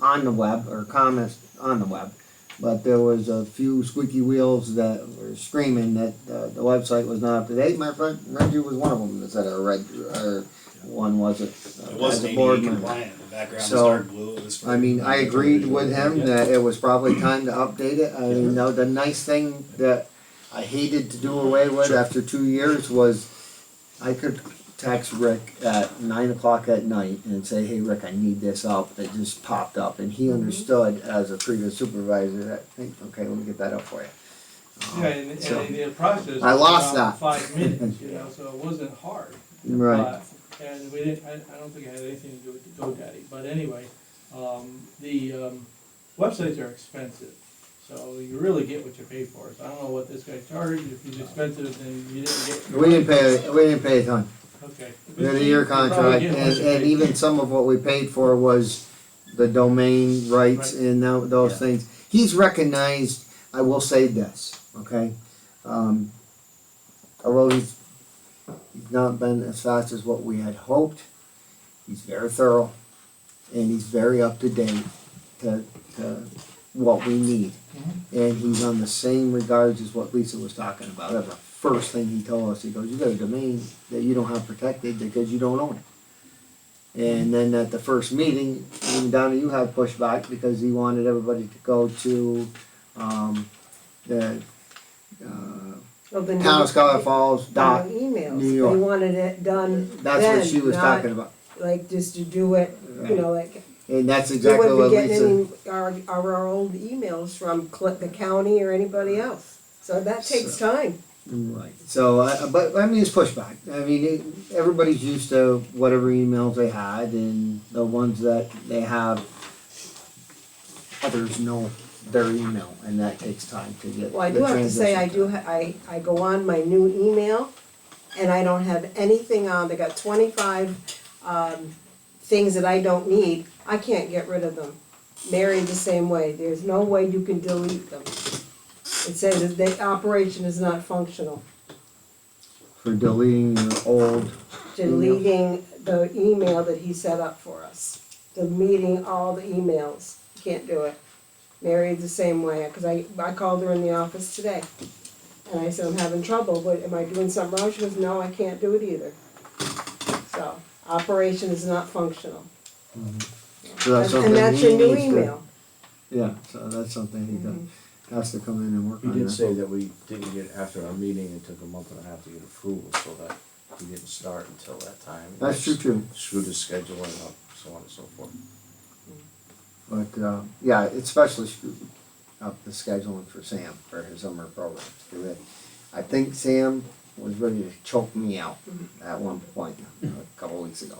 on the web, or comments on the web, but there was a few squeaky wheels that were screaming that the website was not up to date. My friend Reggie was one of them that said, or one was it? It wasn't as a board ADA member. compliant, the background was So, dark blue, it was. I mean, I agreed with him that it was probably time to update it. I mean, the nice thing that I hated to do away with after 2 years was I could text Rick at 9 o'clock at night and say, hey, Rick, I need this up. It just popped up, and he understood as a previous supervisor that, hey, okay, let me get that up for you. Yeah, and So- the process. I was lost around that. 5 minutes, so it wasn't hard. Right. And we didn't, I don't think it had anything to do with the GoDaddy, but anyway, the websites are expensive. So you really get what you pay for, so I don't know what this guy charged, if he's expensive, then you didn't get. We didn't pay a ton. Okay, We had a year contract, and even some of what we paid for was the domain rights Right. and those Yeah. things. He's recognized, I will say this, okay? Although he's not been as fast as what we had hoped, he's very thorough, and he's very up to date to what we need. And he's on the same regards as what Lisa was talking about. That's the first thing he told us. He goes, you got a domain that you don't have protected because you don't own it. And then at the first meeting, even Donna, you had pushback because he wanted everybody to go to the Well, the Town new- of Scholar Falls dot. emails. New York. They wanted it done That's what then, she was not talking about. like just to do it, you know, like, And that's you exactly wouldn't what be getting Lisa. any, our old emails from the county or anybody else. So that takes time. Right. So, but I mean, it's pushback. I mean, everybody's used to whatever emails they had, and the ones that they have, others know their email, and that takes time to get. Well, I the do have to say, I transition do, done. I go on my new email, and I don't have anything on, they got 25, things that I don't need, I can't get rid of them. Mary the same way, there's no way you can delete them. It says that the operation is not functional. For deleting your old. Deleting the email that he set up for us, deleting all the emails, can't do it. Mary's the same way, cause I called her in the office today, and I said, I'm having trouble, but am I doing something wrong? She goes, no, I can't do it either. So, operation is not functional. So that's And something that's he your new needs to- email. Yeah, so that's something he has to come in and work He on. did that. say that we didn't get, after our meeting, it took a month and a half to get approval, so that we didn't start until that time. That's true too. Screwed the scheduling up, so on and so forth. But, yeah, it especially screwed up the scheduling for Sam for his summer programs. I think Sam was ready to choke me out at one point, a couple weeks ago.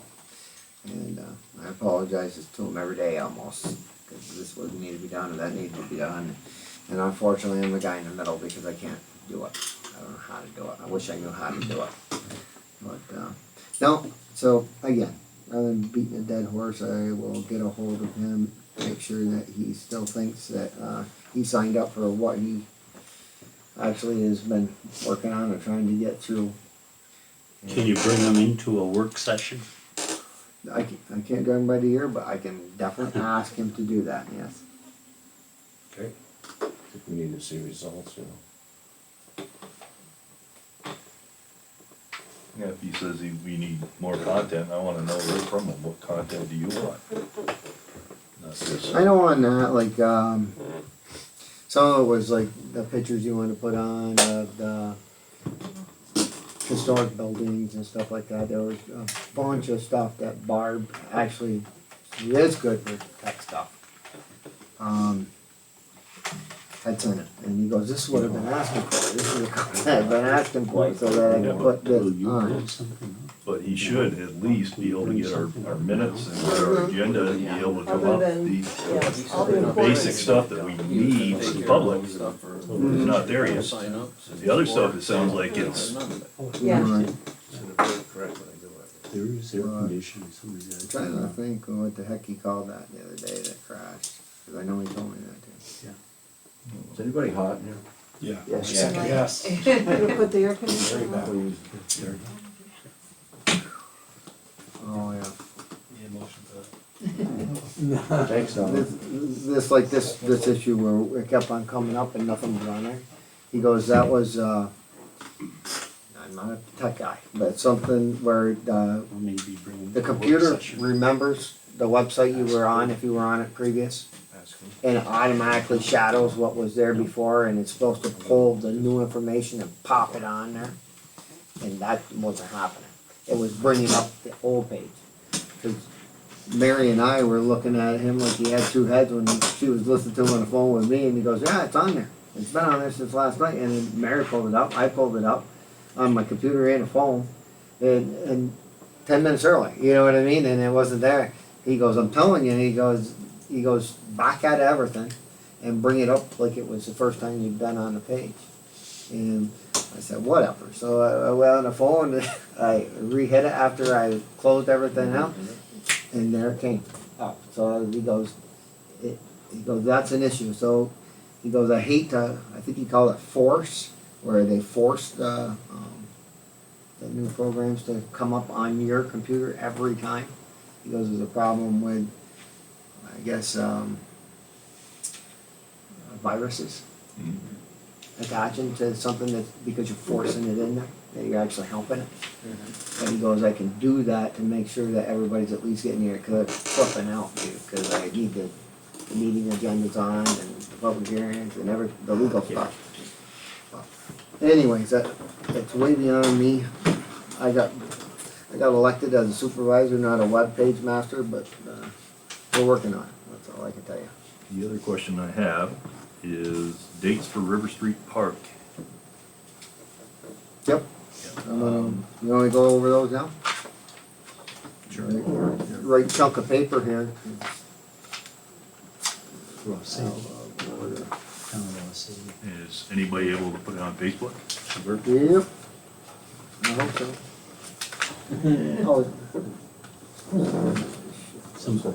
And, I apologize to him every day almost, because this would need to be done and that needs to be done. And unfortunately, I'm the guy in the middle because I can't do it. I don't know how to do it. I wish I knew how to do it. But, no, so again, rather than beating a dead horse, I will get a hold of him, make sure that he still thinks that, he signed up for what he actually has been working on or trying to get through. Can you bring them into a work session? I can't go him by the ear, but I can definitely ask him to do that, yes. Okay. I think we need to see results, you know. Yeah, if he says we need more content, I wanna know right from him, what content do you want? Not just, I know on that, like, some of it was like the pictures you wanted to put on of the historic buildings and stuff like that. There was a bunch of stuff that Barb actually is good for tech stuff. Had sent it, and he goes, this is what I've been asking for, this is the content I've been asking for, so that I can put Will this you on. bring something up? but he should at least be able to get our minutes and our agenda and be able to come Other up than, the yes, all the the important basic stuff that we need for the public is not there yet. Sign up. The other stuff, it sounds like it's, Yeah. Right. Should have been correct when I do it. There is air conditioning, somebody's got I'm to trying turn to it think what the heck he called that the other day that crashed, cause I know he told me that too. Is anybody hot in here? Yeah. Yes. Yes. You put the air conditioner on. Please. Oh, yeah. Yeah, motion for that. Thanks, Donna. This issue where it kept on coming up and nothing was on there. He goes, that was, I'm not a tech guy, but something where, Or maybe bring them the to a work computer session. remembers the website you were on, if you were on it previous, Ask him. and it automatically shadows what was there before, and it's supposed to pull the new information and pop it on there. And that wasn't happening. It was bringing up the old page. 'Cause Mary and I were looking at him like he had two heads when she was listening to him on the phone with me, and he goes, yeah, it's on there. It's been on there since last night, and then Mary pulled it up, I pulled it up on my computer and the phone, and 10 minutes early, you know what I mean, and it wasn't there. He goes, I'm telling you, he goes, back out of everything and bring it up like it was the first time you'd been on the page. And I said, whatever. So I went on the phone, and I re-hit it after I closed everything out, and there it came up. So he goes, that's an issue. So he goes, I think he called it force, where they force the new programs to come up on your computer every time. He goes, there's a problem with, I guess, viruses attaching to something that, because you're forcing it in there, that you're actually helping it. And he goes, I can do that to make sure that everybody's at least getting here, cause it's flipping out, dude, cause I need the meeting agendas on and the public hearings and the legal stuff. Anyways, it's way beyond me. I got elected as a supervisor, not a web page master, but we're working on it. That's all I can tell you. The other question I have is dates for River Street Park. Yep. You wanna go over those now? Sure. Right chunk of paper here. Ross City. Town of Ross City. Is anybody able to put it on Facebook? Yep. I hope so. Oh, Simple.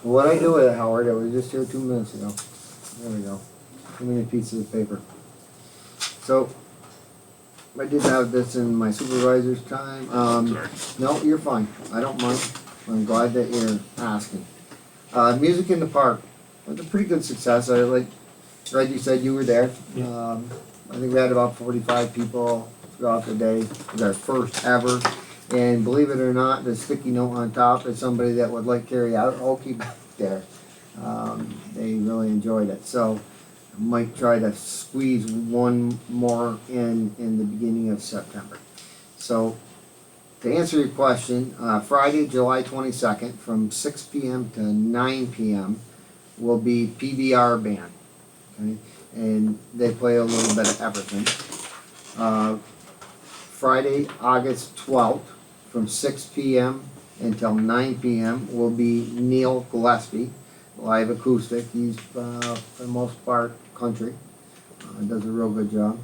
what I do with it, Howard, I was just here 2 minutes ago. There we go. Too many pieces of paper. So, I did have this in my supervisor's time. Sorry. No, you're fine. I don't mind. I'm glad that you're asking. Music in the Park was a pretty good success. Reggie said you were there. I think we had about 45 people throughout the day. It was our first ever. And believe it or not, the sticky note on top is somebody that would like karaoke back there. They really enjoyed it. So I might try to squeeze one more in the beginning of September. So to answer your question, Friday, July 22nd from 6 p.m. to 9 p.m. will be PBR band. Okay? And they play a little bit of everything. Friday, August 12th from 6 p.m. until 9 p.m. will be Neil Gillespie, live acoustic. He's for the most part country. Does a real good job.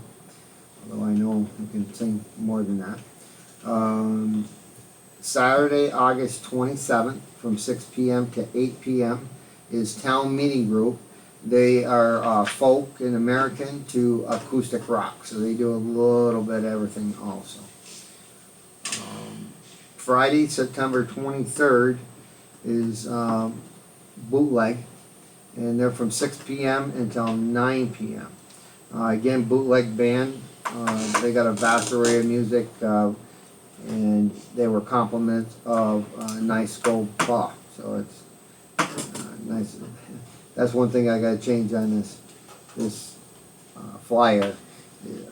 Although I know he can sing more than that. Saturday, August 27th from 6 p.m. to 8 p.m. is Town Meeting Group. They are folk and American to acoustic rock, so they do a little bit of everything also. Friday, September 23rd is Bootleg, and they're from 6 p.m. until 9 p.m. Again, Bootleg band. They got a vast array of music, and they were compliments of nice gold cloth. So it's nice. That's one thing I gotta change on this flyer.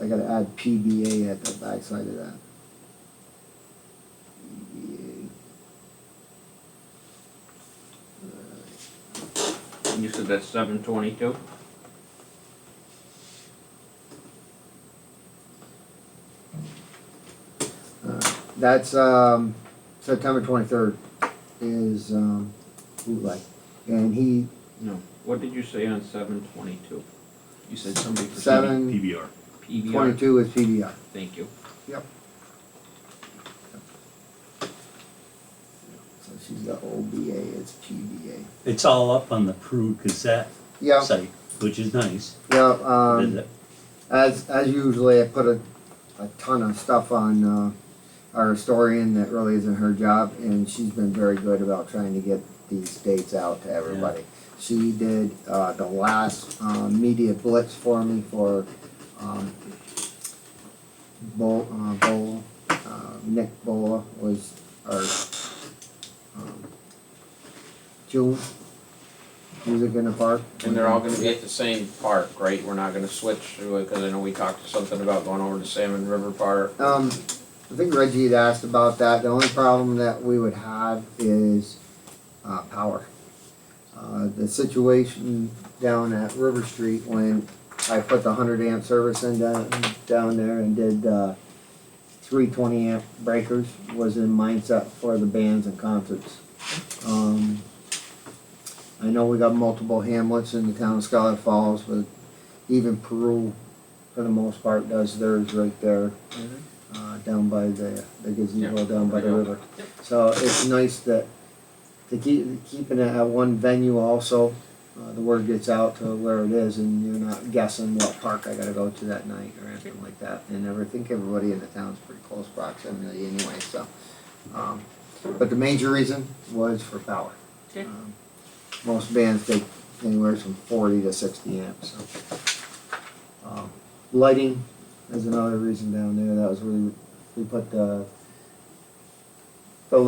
I gotta add PBA at the back side of that. PBA. You said that's 7/22? That's September 23rd is Bootleg, and he. No. What did you say on 7/22? You said somebody for Seven. PBR. PBR? 22 is PBR. Thank you. Yep. So she's got OBA, it's PBA. It's all up on the Peru Gazette Yeah, site, which is nice. yeah, Is it? as usually I put a ton of stuff on our historian that really isn't her job, and she's been very good about trying to get these dates out to everybody. She did the last media blitz for me for Nick Bola was our June Music in the Park. And they're all gonna be at the same park, right? We're not gonna switch, because I know we talked something about going over to Salmon River Park. I think Reggie had asked about that. The only problem that we would have is power. The situation down at River Street when I put the 100 amp service in down there and did 320 amp breakers was in mindset for the bands and concerts. I know we got multiple hamlets in the town of Scholar Falls, but even Peru, for the most part, does theirs right there, down by the gazebo, Yeah. down by the Yeah. river. So it's nice that, to keeping it at one venue also, the word gets out to where it is, and you're not guessing what park I gotta go to that night or anything like that. And I think everybody in the town's pretty close proximity anyway, so. But the major reason was for power. Okay. Most bands take anywhere from 40 to 60 amps, so. Lighting is another reason down there. That was where we put the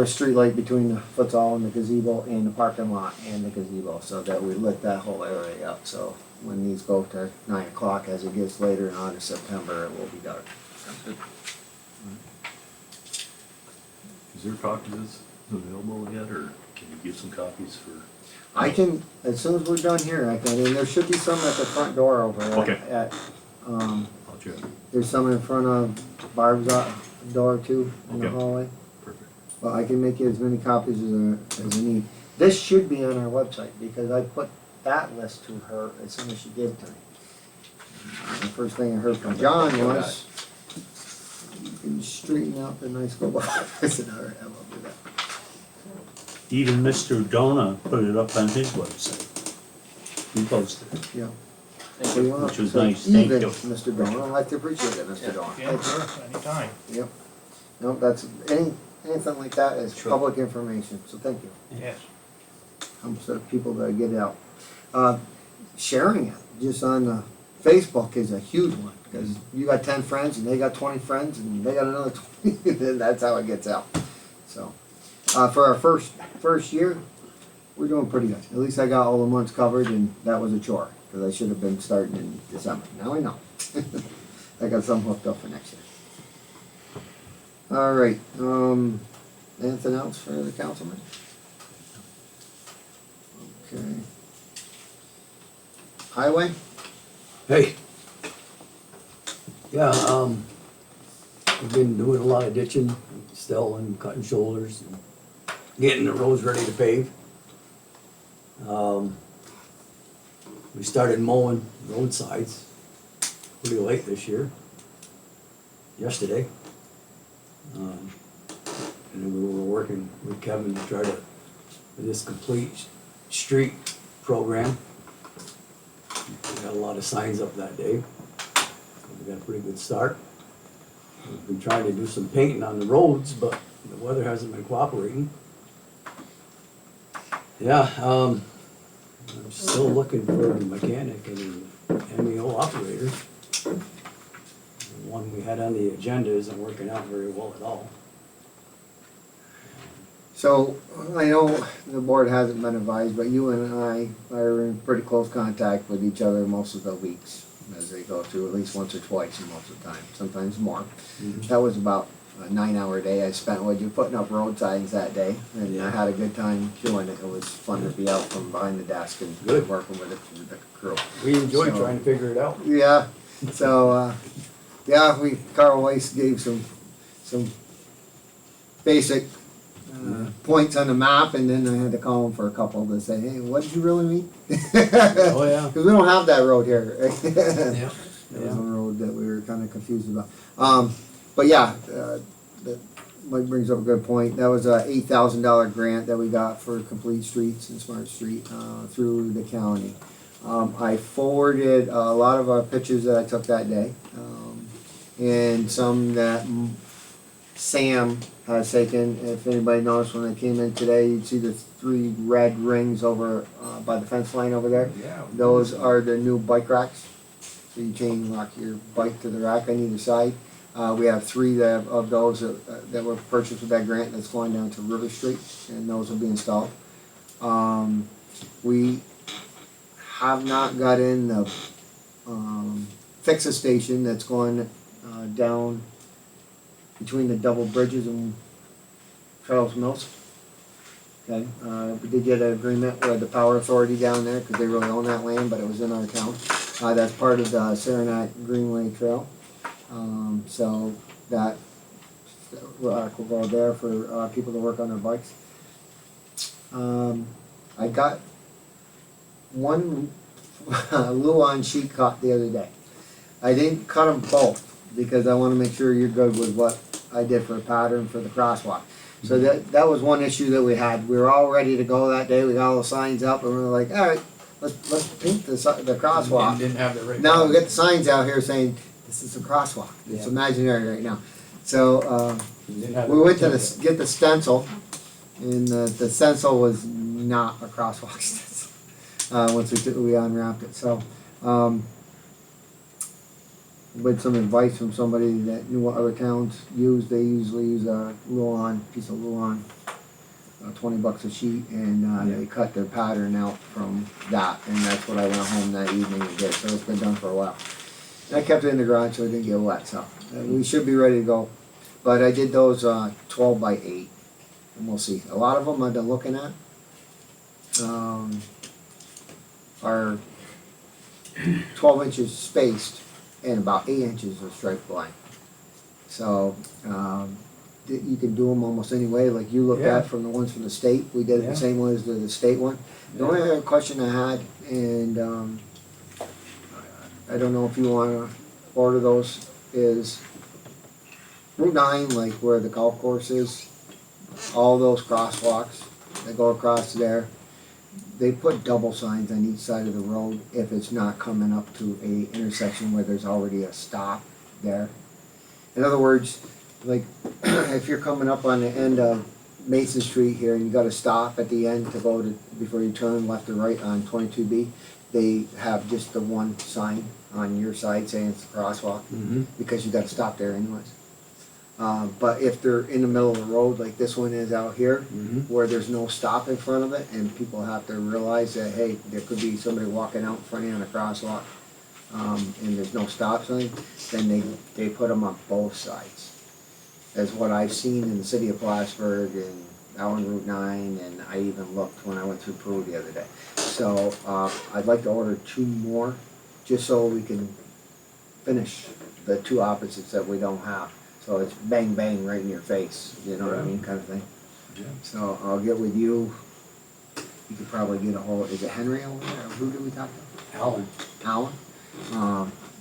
street light between the futsal and the gazebo and the parking lot and the gazebo, so that we lit that whole area up. So when these go to 9 o'clock, as it gets later in August, September, it will be dark. Is there copies available yet, or can you give some copies for? I can, as soon as we're done here, I can, and there should be some at the front door over Okay. I'll check. there's some in front of Barb's door too, in the Okay. hallway. Perfect. Well, I can make you as many copies as I need. This should be on our website, because I put that list to her as soon as she gave it to me. The first thing I heard from John was, you can straighten out the nice go. I said, all right, I will do that. Even Mr. Dona put it up on his website. He posted it. Yeah. Thank So you. you want Which was to nice, thank even, you. Mr. Don, I'd like to appreciate it, Mr. Don. Yeah, sure, anytime. Yep. No, that's, anything like that is Sure. public information, so thank you. Yes. So people that get it out. Sharing it just on Facebook is a huge one, because you got 10 friends and they got 20 friends and they got another 20, then that's how it gets out. So, for our first year, we're doing pretty good. At least I got all the months covered, and that was a chore, because I should have been starting in December. Now I know. I got some hooked up for next year. All right, anything else for the councilman? Okay. Highway? Hey. Yeah, we've been doing a lot of ditching still and cutting shoulders and getting the roads ready to pave. We started mowing roadsides pretty late this year, yesterday. And then we were working with Kevin to try to, with this complete street program. We got a lot of signs up that day. We got a pretty good start. We've been trying to do some painting on the roads, but the weather hasn't been cooperating. Yeah, I'm still looking for a mechanic and an MEO operator. The one we had on the agenda isn't working out very well at all. So, I know the board hasn't been advised, but you and I are in pretty close contact with each other most of the weeks as they go through, at least once or twice most of the time, sometimes more. That was about a 9-hour day I spent with you putting up road signs that day, and I had a good time doing it. It was fun to be out from behind the desk and Good. working with the crew. We enjoyed So- trying to figure it out. Yeah, so, yeah, Carl Weiss gave some basic points on the map, and then I had to call him for a couple to say, hey, what did you really mean? Oh, yeah. Because we don't have that road here. Yeah. That was a road that we were kind of confused about. But yeah, Mike brings up a good point. That was a $8,000 grant that we got for Complete Streets and Smart Street through the county. I forwarded a lot of our pictures that I took that day, and some that Sam has taken. If anybody noticed when I came in today, you'd see the 3 red rings over by the fence line over there. Yeah. Those are the new bike racks. So you chain lock your bike to the rack on either side. We have 3 of those that were purchased with that grant that's going down to River Street, and those will be installed. We have not got in the fix-a station that's going down between the double bridges and Charles Mills. Okay, we did get an agreement with the Power Authority down there, because they really own that land, but it was in our town. That's part of the Saranac Greenway Trail. So that will go there for people to work on their bikes. I got one Luan sheet cut the other day. I didn't cut them both because I wanna make sure you're good with what I did for a pattern for the crosswalk. So that was one issue that we had. We were all ready to go that day. We got all the signs up and we were like, all right, let's paint the crosswalk. Didn't have the right. Now we got the signs out here saying, this is a crosswalk. It's Yeah. imaginary right now. So, Didn't have the we went to template. get the stencil, and the stencil was not a crosswalk stencil, once we unwrapped it, so, with some advice from somebody that knew what other towns use, they usually use a piece of Luan, $20 a sheet, and, they cut their pattern out from that, and that's what I went home that evening and did, so it's been done for a while. And I kept it in the garage so it didn't get wet, so, we should be ready to go. But I did those 12 by 8, and we'll see. A lot of them I've been looking at are 12 inches spaced and about 8 inches of striped line. So you can do them almost any way, like you looked Yeah. at from the ones from the state. We did it Yeah. the same way as the state one. The only other question I had, and I don't know if you want to order those, is Route 9, like where the golf course is, all those crosswalks that go across there, they put double signs on each side of the road if it's not coming up to a intersection where there's already a stop there. In other words, like if you're coming up on the end of Mason Street here and you gotta stop at the end to go to, before you turn left or right on 22B, they have just the one sign on your side saying it's a crosswalk, because you gotta stop there anyways. But if they're in the middle of the road, like this one is out here, where there's no stop in front of it, and people have to realize that, hey, there could be somebody walking out in front of you on a crosswalk, and there's no stop sign, then they put them on both sides. That's what I've seen in the city of Plattsburgh and out on Route 9, and I even looked when I went through Peru the other day. So, I'd like to order 2 more, just so we can finish the 2 opposites that we don't have. So it's bang, bang right in your face, you know what I mean, kind of thing. Yeah. So I'll get with you. You could probably get a hold, is it Henry over there? Who did we talk to? Alan. Alan?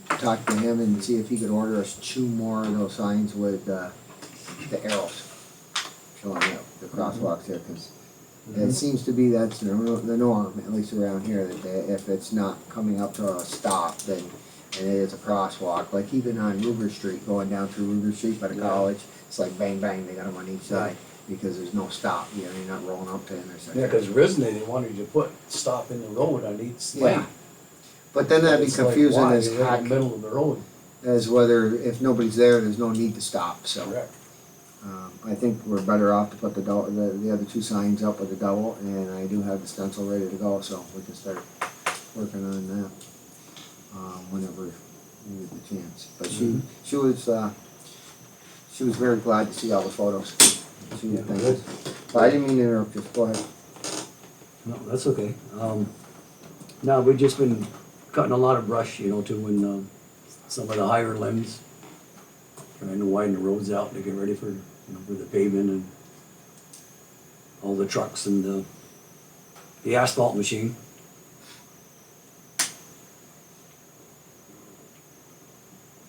Talk to him and see if he could order us 2 more of those signs with, the arrows. Showing the crosswalks there, cause it seems to be that's the norm, at least around here, that if it's not coming up to a stop, then and it is a crosswalk, like even on Ruger Street, going down through Ruger Street by the college, it's like bang, bang, they got them on each side, because there's no stop, you know, you're not rolling up to the intersection. Yeah, because originally they wanted you to put stop in the road on each lane. Yeah. But then that'd be It's like, confusing why? as You're in heck, the middle of the road. as whether, if nobody's there, there's no need to stop, so. Correct. I think we're better off to put the other 2 signs up with the double, and I do have the stencil ready to go, so we can start working on that, whenever we get the chance. But she was very glad to see all the photos. She was thanking us. But I didn't mean to interrupt you, go ahead. No, that's okay. No, we've just been cutting a lot of brush, you know, too, in some of the higher limbs, trying to widen the roads out to get ready for, you know, for the pavement and all the trucks and the asphalt machine.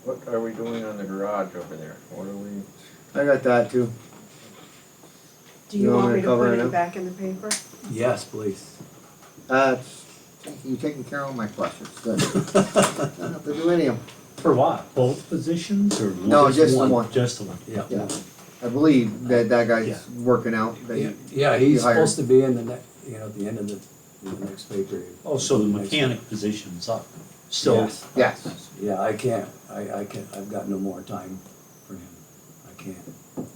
What are we doing on the garage over there? What are we? I got that too. Do you want me to cover put it it up? back in the paper? Yes, please. You taking care of all my questions, good. Don't have to do any of them. For what? Both positions or? No, just the one. Just the one. Yeah. Yeah. I believe that guy's Yeah. working out. that Yeah, he- yeah, he's you hired. supposed to be in the next, you know, at the end of the next pay period. Oh, so the mechanic position's up, still? Yes. Yes. Yeah, I can't, I've got no more time for him. I can't,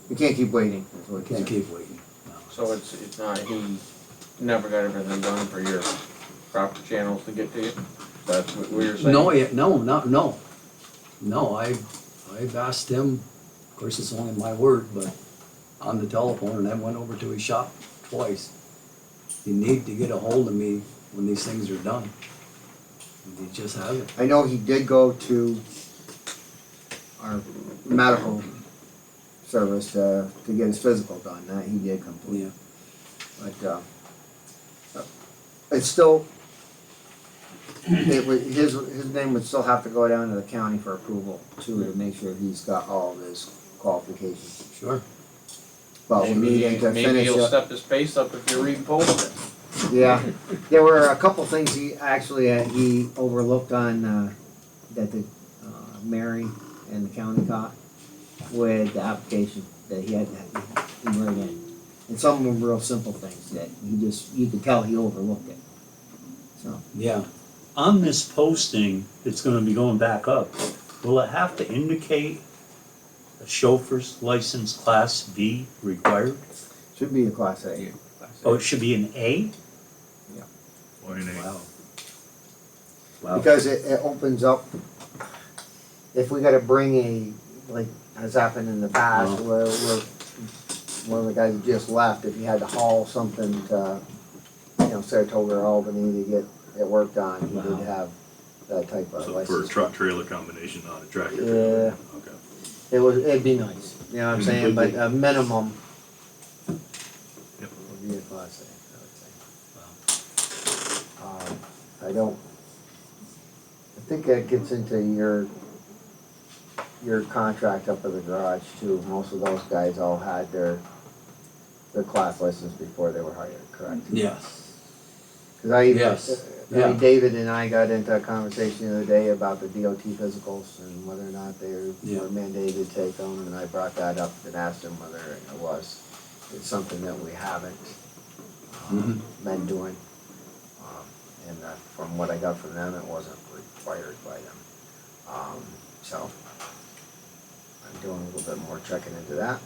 You can't keep waiting. That's what I he can't said. keep waiting. No. So it's not, he never got everything done for your proper channels to get to you? That's what you're saying? No, no, I've asked him, of course, it's only my word, but on the telephone, and then went over to his shop twice. You need to get a hold of me when these things are done. And he just hasn't. I know he did go to our medical service to get his physical done. That he did complete. Yeah. But it's still, his name would still have to go down to the county for approval too, to make sure he's got all of his qualifications. Sure. But we need him to Maybe finish he'll up. step his pace up if you repost it. Yeah, there were a couple things he actually, he overlooked on, that the, Mary and the county caught with the application that he had, he wrote in. And some of them were real simple things that you could tell he overlooked it. So, Yeah. On this posting, it's gonna be going back up. Will it have to indicate a chauffeur's license class B required? should be a class A. Oh, it should be an A? Why an A? Wow. Wow. Because it opens up, if we gotta bring a, like, has happened in the past, where one of the guys who just left, if you had to haul something to, Saratoga or Albany to get it worked on, he did have that type of So license. for a truck trailer combination, not a tractor Yeah. trailer? Okay. It'd be nice, you know what I'm saying, but a minimum Yep. would be a class A, I would say. I think that gets into your contract up at the garage too. Most of those guys all had their class license before they were hired, correct? Yes. Cause I Yes. Yeah. David and I got into a conversation the other day about the DOT physicals and whether or not they Yeah. were mandated to take them, and I brought that up and asked him whether it was. It's something that we haven't been doing. And from what I got from them, it wasn't required by them. So I'm doing a little bit more checking into that.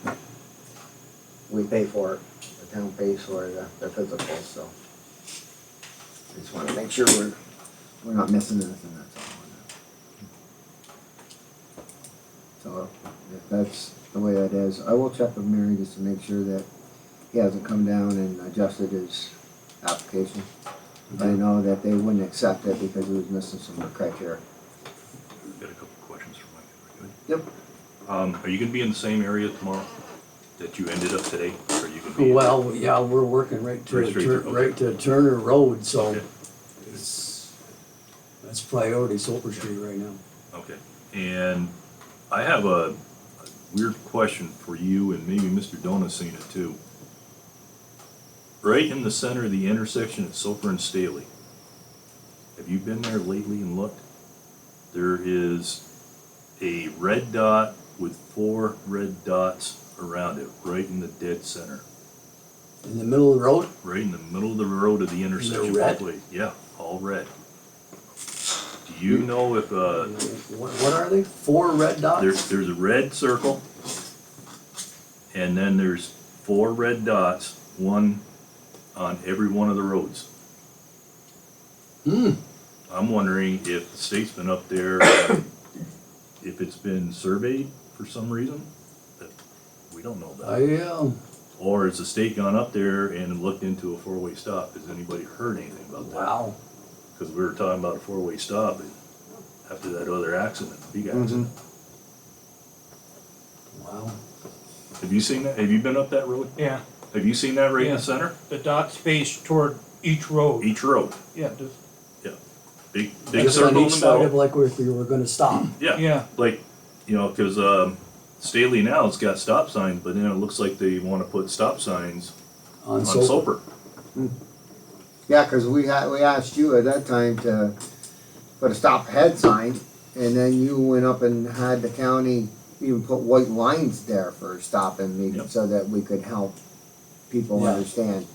We pay for it, the town pays for the physicals, so. I just wanna make sure we're not missing anything, that's all. So if that's the way that is, I will check with Mary just to make sure that he hasn't come down and adjusted his application. I know that they wouldn't accept it because he was missing some criteria. Got a couple questions for Mike, if I could. Yep. Are you gonna be in the same area tomorrow that you ended up today? Or are you gonna be? Well, yeah, we're working right Right straight through, okay. right to Turner Road, so Okay. that's priority Soper Street right now. Okay, and I have a weird question for you, and maybe Mr. Dona's seen it too. Right in the center of the intersection at Soper and Staley, have you been there lately and looked? There is a red dot with 4 red dots around it, right in the dead center. In the middle of the road? Right in the middle of the road of the intersection. red? both ways. Yeah, all red. Do you know if, What are they? 4 red dots? there's a red circle, and then there's 4 red dots, one on every one of the roads. I'm wondering if the state's been up there, if it's been surveyed for some reason that we don't know about. Or has the state gone up there and looked into a 4-way stop? Has anybody heard anything about that? Wow. Because we were talking about a 4-way stop after that other accident, big accident. Wow. Have you seen that? Have you been up that road? Yeah, Have you seen that right in Yeah. the center? the dot's faced toward each road. Each road, Yeah, just, big Just on circle in each the side of middle. like where we were gonna stop. Yeah, yeah, like, because Staley now it's got stop signs, but then it looks like they want to put stop signs On on Soper. Soper. Yeah, cause we asked you at that time to put a stop ahead sign, and then you went up and had the county even put white lines there for stopping, maybe, Yep. so that we could help people Yeah. understand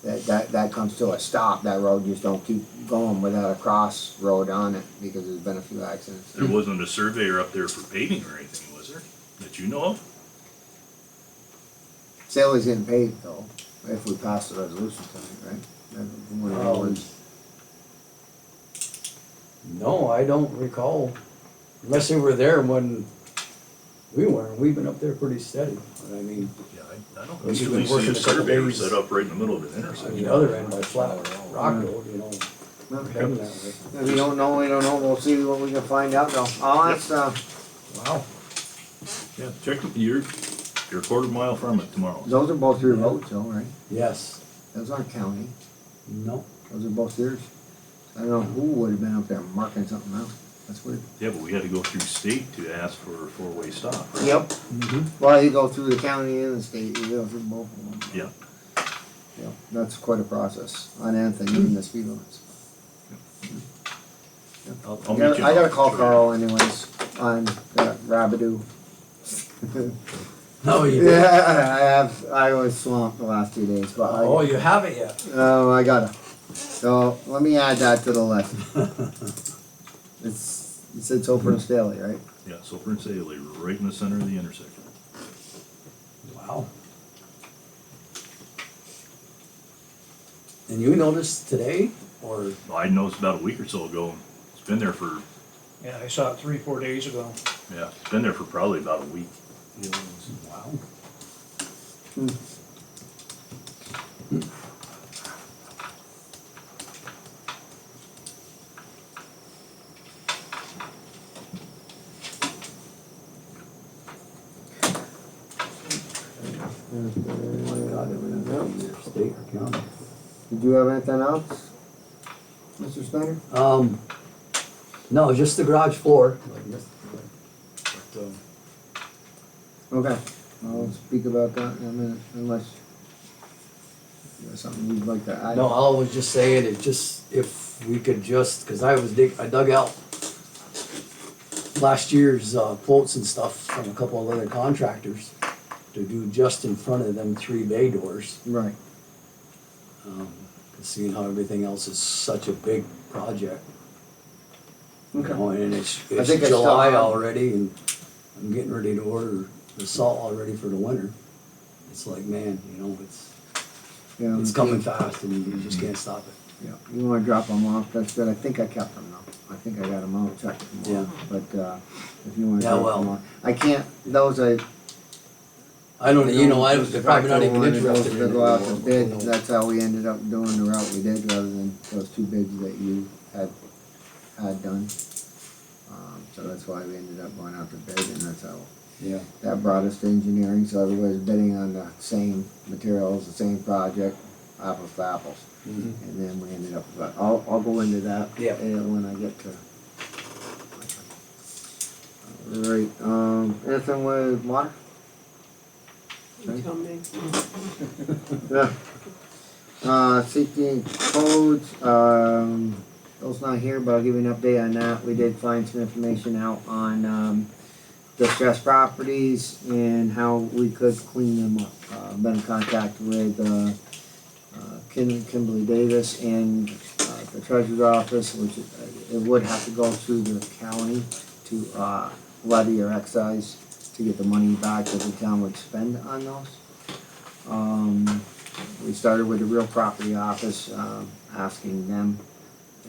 that comes to a stop, that road just don't keep going without a crossroad on it, because there's been a few accidents. There wasn't a surveyor up there for paving or anything, was there? That you know of? Sally's getting paid though, if we pass the resolution tonight, right? That- one of the ones. No, I don't recall, unless they were there when we weren't. We've been up there pretty steady. But I mean, Yeah, I don't Well, you've usually been working see a a couple surveyor days. set up right in the middle of an on intersection. the other end by Flat Rock Road, heading that way. If we don't know, we don't know, we'll see what we can find out though. I'll ask, Wow. Yeah, check, you're a quarter mile from it tomorrow. those are both your roads though, right? Yes. Those aren't county. No. Those are both yours? I don't know who would have been up there marking something out. That's weird. Yeah, but we had to go through state to ask for a four-way stop, right? Yep. Well, you go through the county and the state, you go through both of them. Yeah. Yep, that's quite a process on anything, even the speed limits. I'll meet you. I gotta call Carl anyways on that Rabidoo. No, you Yeah, didn't. I was swamped the last 2 days, but Oh, you haven't yet. oh, I gotta. So let me add that to the list. It's Soper and Staley, right? Yeah, Soper and Saley, right in the center of the intersection. Wow. And you noticed today, or? I noticed about a week or so ago. It's been there for, Yeah, I saw it 3-4 days ago. yeah, it's been there for probably about a week. Wow. Oh my God, everything's out there, state or county. Did you have anything else, Mr. Snyder? No, just the garage floor. But, Okay, I'll speak about that in a minute, unless there's something you'd like to add. no, I was just saying, it just, if we could just, cause I dug out last year's quotes and stuff from a couple of other contractors to do just in front of them 3 bay doors. Right. Seeing how everything else is such a big project. You Okay. know, and it's I think it's July still on. already, and I'm getting ready to order the salt already for the winter. It's like, man, you know, Yeah, it's coming fast, and you just can't stop it. Yeah, you wanna drop them off, that's good, I think I kept them though, I think I got them out, checked them Yeah. all, but, if you wanna Yeah, drop well. them off. I can't, those I don't, you know, just they're the probably not fact that even we wanted interested those in to go out to it. bid, that's how we ended up doing the route we did, rather than those 2 bids that you had done. So that's why we ended up going out to bid, and that's how, Yeah. that brought us to engineering, so everybody's bidding on the same materials, the same project, apples to apples. Mhm. And then we ended up, but I'll go into that Yeah. when I get to. Alright, anything with water? You tell me. Yeah. Safety and codes, Bill's not here, but I'll give you an update on that. We did find some information out on, distressed properties and how we could clean them up. Been in contact with, Kimberly Davis and, the treasurer's office, which it would have to go through the county to, levy or excise to get the money back that the town would spend on those. We started with the real property office, asking them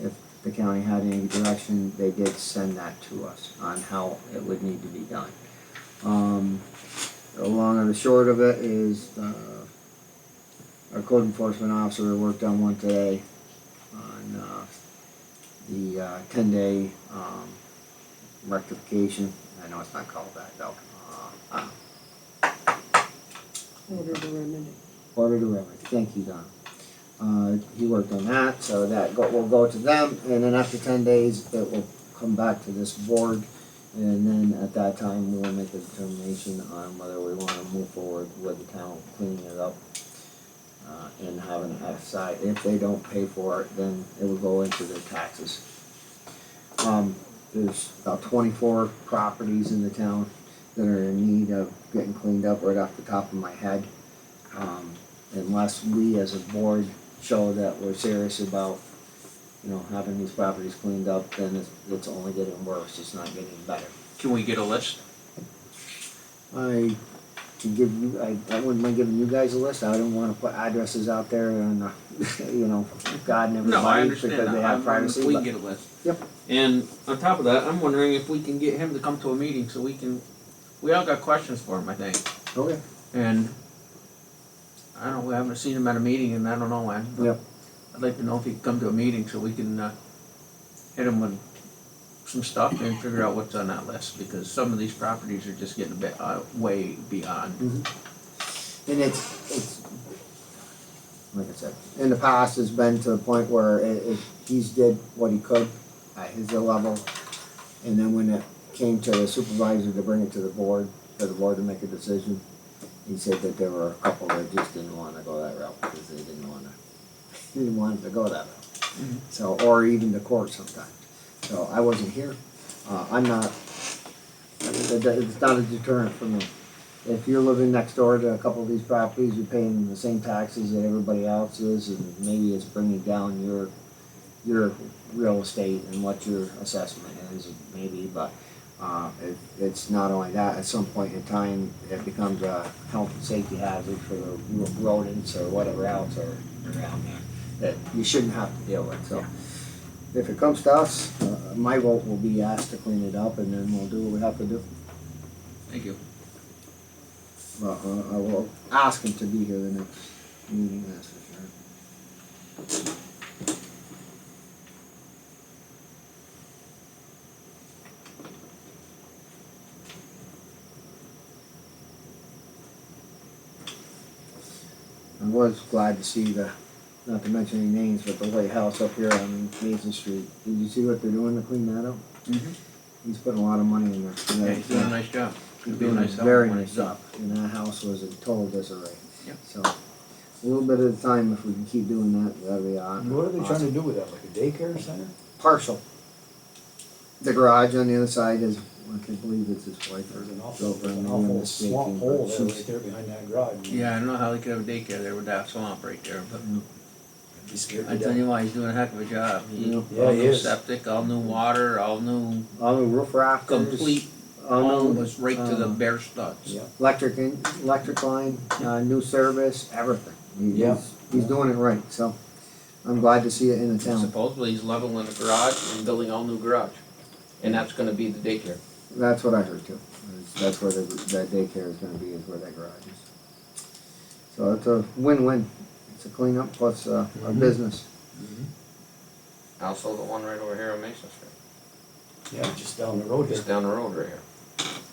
if the county had any direction. They did send that to us on how it would need to be done. The long and the short of it is, our code enforcement officer worked on one today on, the, 10-day, rectification. I know it's not called that though. Order the remedy. Order to remedy, thank you, Don. He worked on that, so that will go to them, and then after 10 days, it will come back to this board. And then at that time, we'll make a determination on whether we wanna move forward with the town cleaning it up. And having it aside, if they don't pay for it, then it will go into their taxes. There's about 24 properties in the town that are in need of getting cleaned up right off the top of my head. Unless we as a board show that we're serious about, you know, having these properties cleaned up, then it's only getting worse, it's not getting better. Can we get a list? I can give you, I wouldn't mind giving you guys a list, I don't wanna put addresses out there and, you know, God and No, I everybody, understand because that. they have I'm wondering if privacy, we but. can get a list. Yep. And on top of that, I'm wondering if we can get him to come to a meeting so we all got questions for him, I think. Okay. And I don't know, we haven't seen him at a meeting and I don't know when. But Yep. I'd like to know if he can come to a meeting so we can, hit him with some stuff and figure out what's on that list, because some of these properties are just getting a bit, way beyond. And it's, like I said, in the past has been to the point where he's did what he could at his level, and then when it came to the supervisor to bring it to the board, for the board to make a decision, he said that there were a couple that just didn't wanna go that route, because they didn't want it to go that route. So, or even the court sometimes. So I wasn't here, I'm not, it's not a deterrent for me. If you're living next door to a couple of these properties, you're paying the same taxes that everybody else is, and maybe it's bringing down your real estate and what your assessment is, maybe, but it's not only that, at some point in time, it becomes a health and safety hazard for the rodents or whatever else are around there that you shouldn't have to deal with, so. If it comes to us, my vote will be asked to clean it up, and then we'll do what we have to do. Thank you. Well, I will ask him to be here the next meeting, that's for sure. I was glad to see not to mention any names, but the White House up here on Mason Street. Did you see what they're doing to clean that up? Mm-hmm. He's putting a lot of money in there. Yeah, he's doing a nice job. He's It'd be a doing a nice help very when nice it's done. job, and that house was in total disarray. Yep. So, a little bit at a time, if we can keep doing that, that'll be awesome. What are they trying to do with that, like a daycare center? Partial. The garage on the other side is, I can believe it's his wife or There's an awful, girlfriend. an maybe I'm awful mistaken, swamp but hole there, she's- right there behind that garage. Yeah, I don't know how they could have a daycare there with that swamp right there, but I'd be scared to I tell death. you why, he's doing a heck of a job. Yeah. Yeah, All he new is. septic, all new water, all new, All the roof rafters. complete, all home new, was right to the bare studs. Yeah. electric line, new service, everything. Yeah. He's doing it right, so I'm glad to see it in the town. Supposedly he's leveling the garage and building all new garage, and that's gonna be the daycare. That's what I heard too. That's where that daycare is gonna be, is where that garage is. So it's a win-win. It's a cleanup plus a business. Also the one right over here on Mason Street, Yeah, just down the road here. just down the road right here.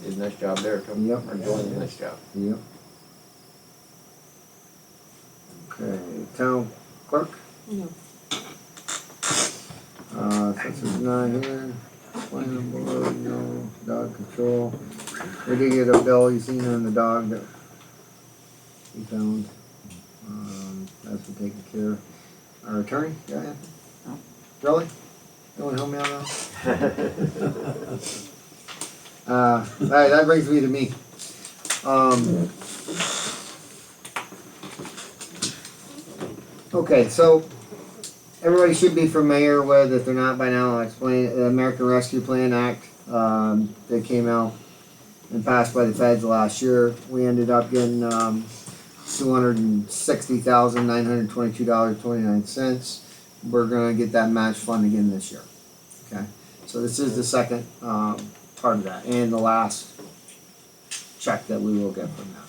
Did a nice job there too. Yep. Or doing a nice job. Yep. Okay, town clerk? No. Since it's not here, planning board, no, dog control. We did get a bill, you seen on the dog that he found. That's been taken care of. Our attorney, go ahead. No. Really? You wanna help me out now? Alright, that brings me to me. Okay, so everybody should be familiar with, if they're not by now, I'll explain, the American Rescue Plan Act, that came out and passed by the feds last year. We ended up getting, $260,922.29. We're gonna get that match fund again this year, okay? So this is the second, part of that, and the last check that we will get from that.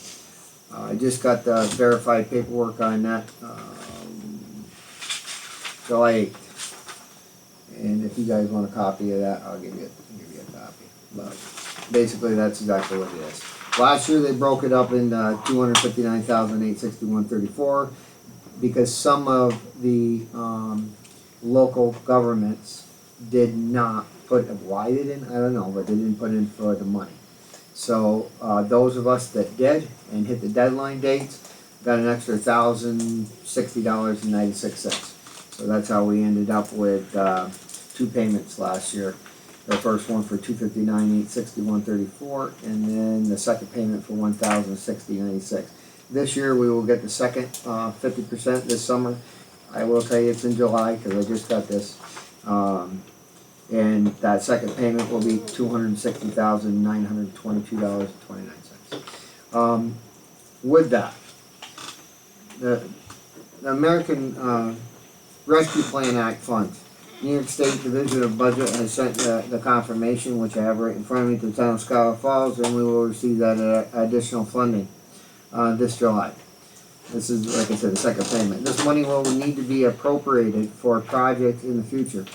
I just got the verified paperwork on that, July 8th. And if you guys want a copy of that, I'll give you a copy. But basically, that's exactly what it is. Last year, they broke it up in $259,861.34 because some of the local governments did not put, why they didn't, I don't know, but they didn't put in for the money. So those of us that did and hit the deadline dates got an extra $1,060.96. So that's how we ended up with two payments last year. The first one for $259,861.34, and then the second payment for $1,060.96. This year we will get the second 50% this summer. I will tell you it's in July because I just got this. And that second payment will be $260,922.29. With that, the American Rescue Plan Act funds. New York State Division of Budget has sent the confirmation, which I have right in front of me, to the town of Schuyler Falls, and we will receive that additional funding this July. This is, like I said, the second payment. This money will need to be appropriated for projects in the future,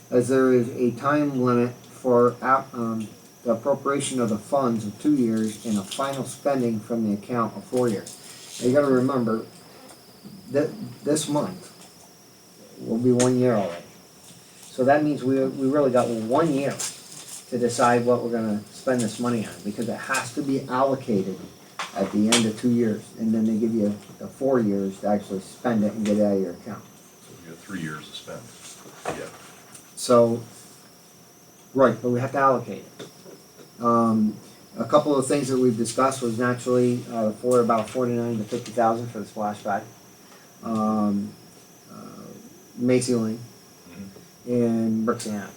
as there is a time limit for the appropriation of the funds of 2 years and a final spending from the account of 4 years. Now you gotta remember, this month will be 1 year already. So that means we really got 1 year to decide what we're gonna spend this money on, because it has to be allocated at the end of 2 years, and then they give you the 4 years to actually spend it and get it out of your account. So we got 3 years to spend. Yeah. So, right, but we have to allocate it. A couple of things that we've discussed was naturally, for about 49 to 50,000 for the splash pad. Macy Lane and Brixton Ave.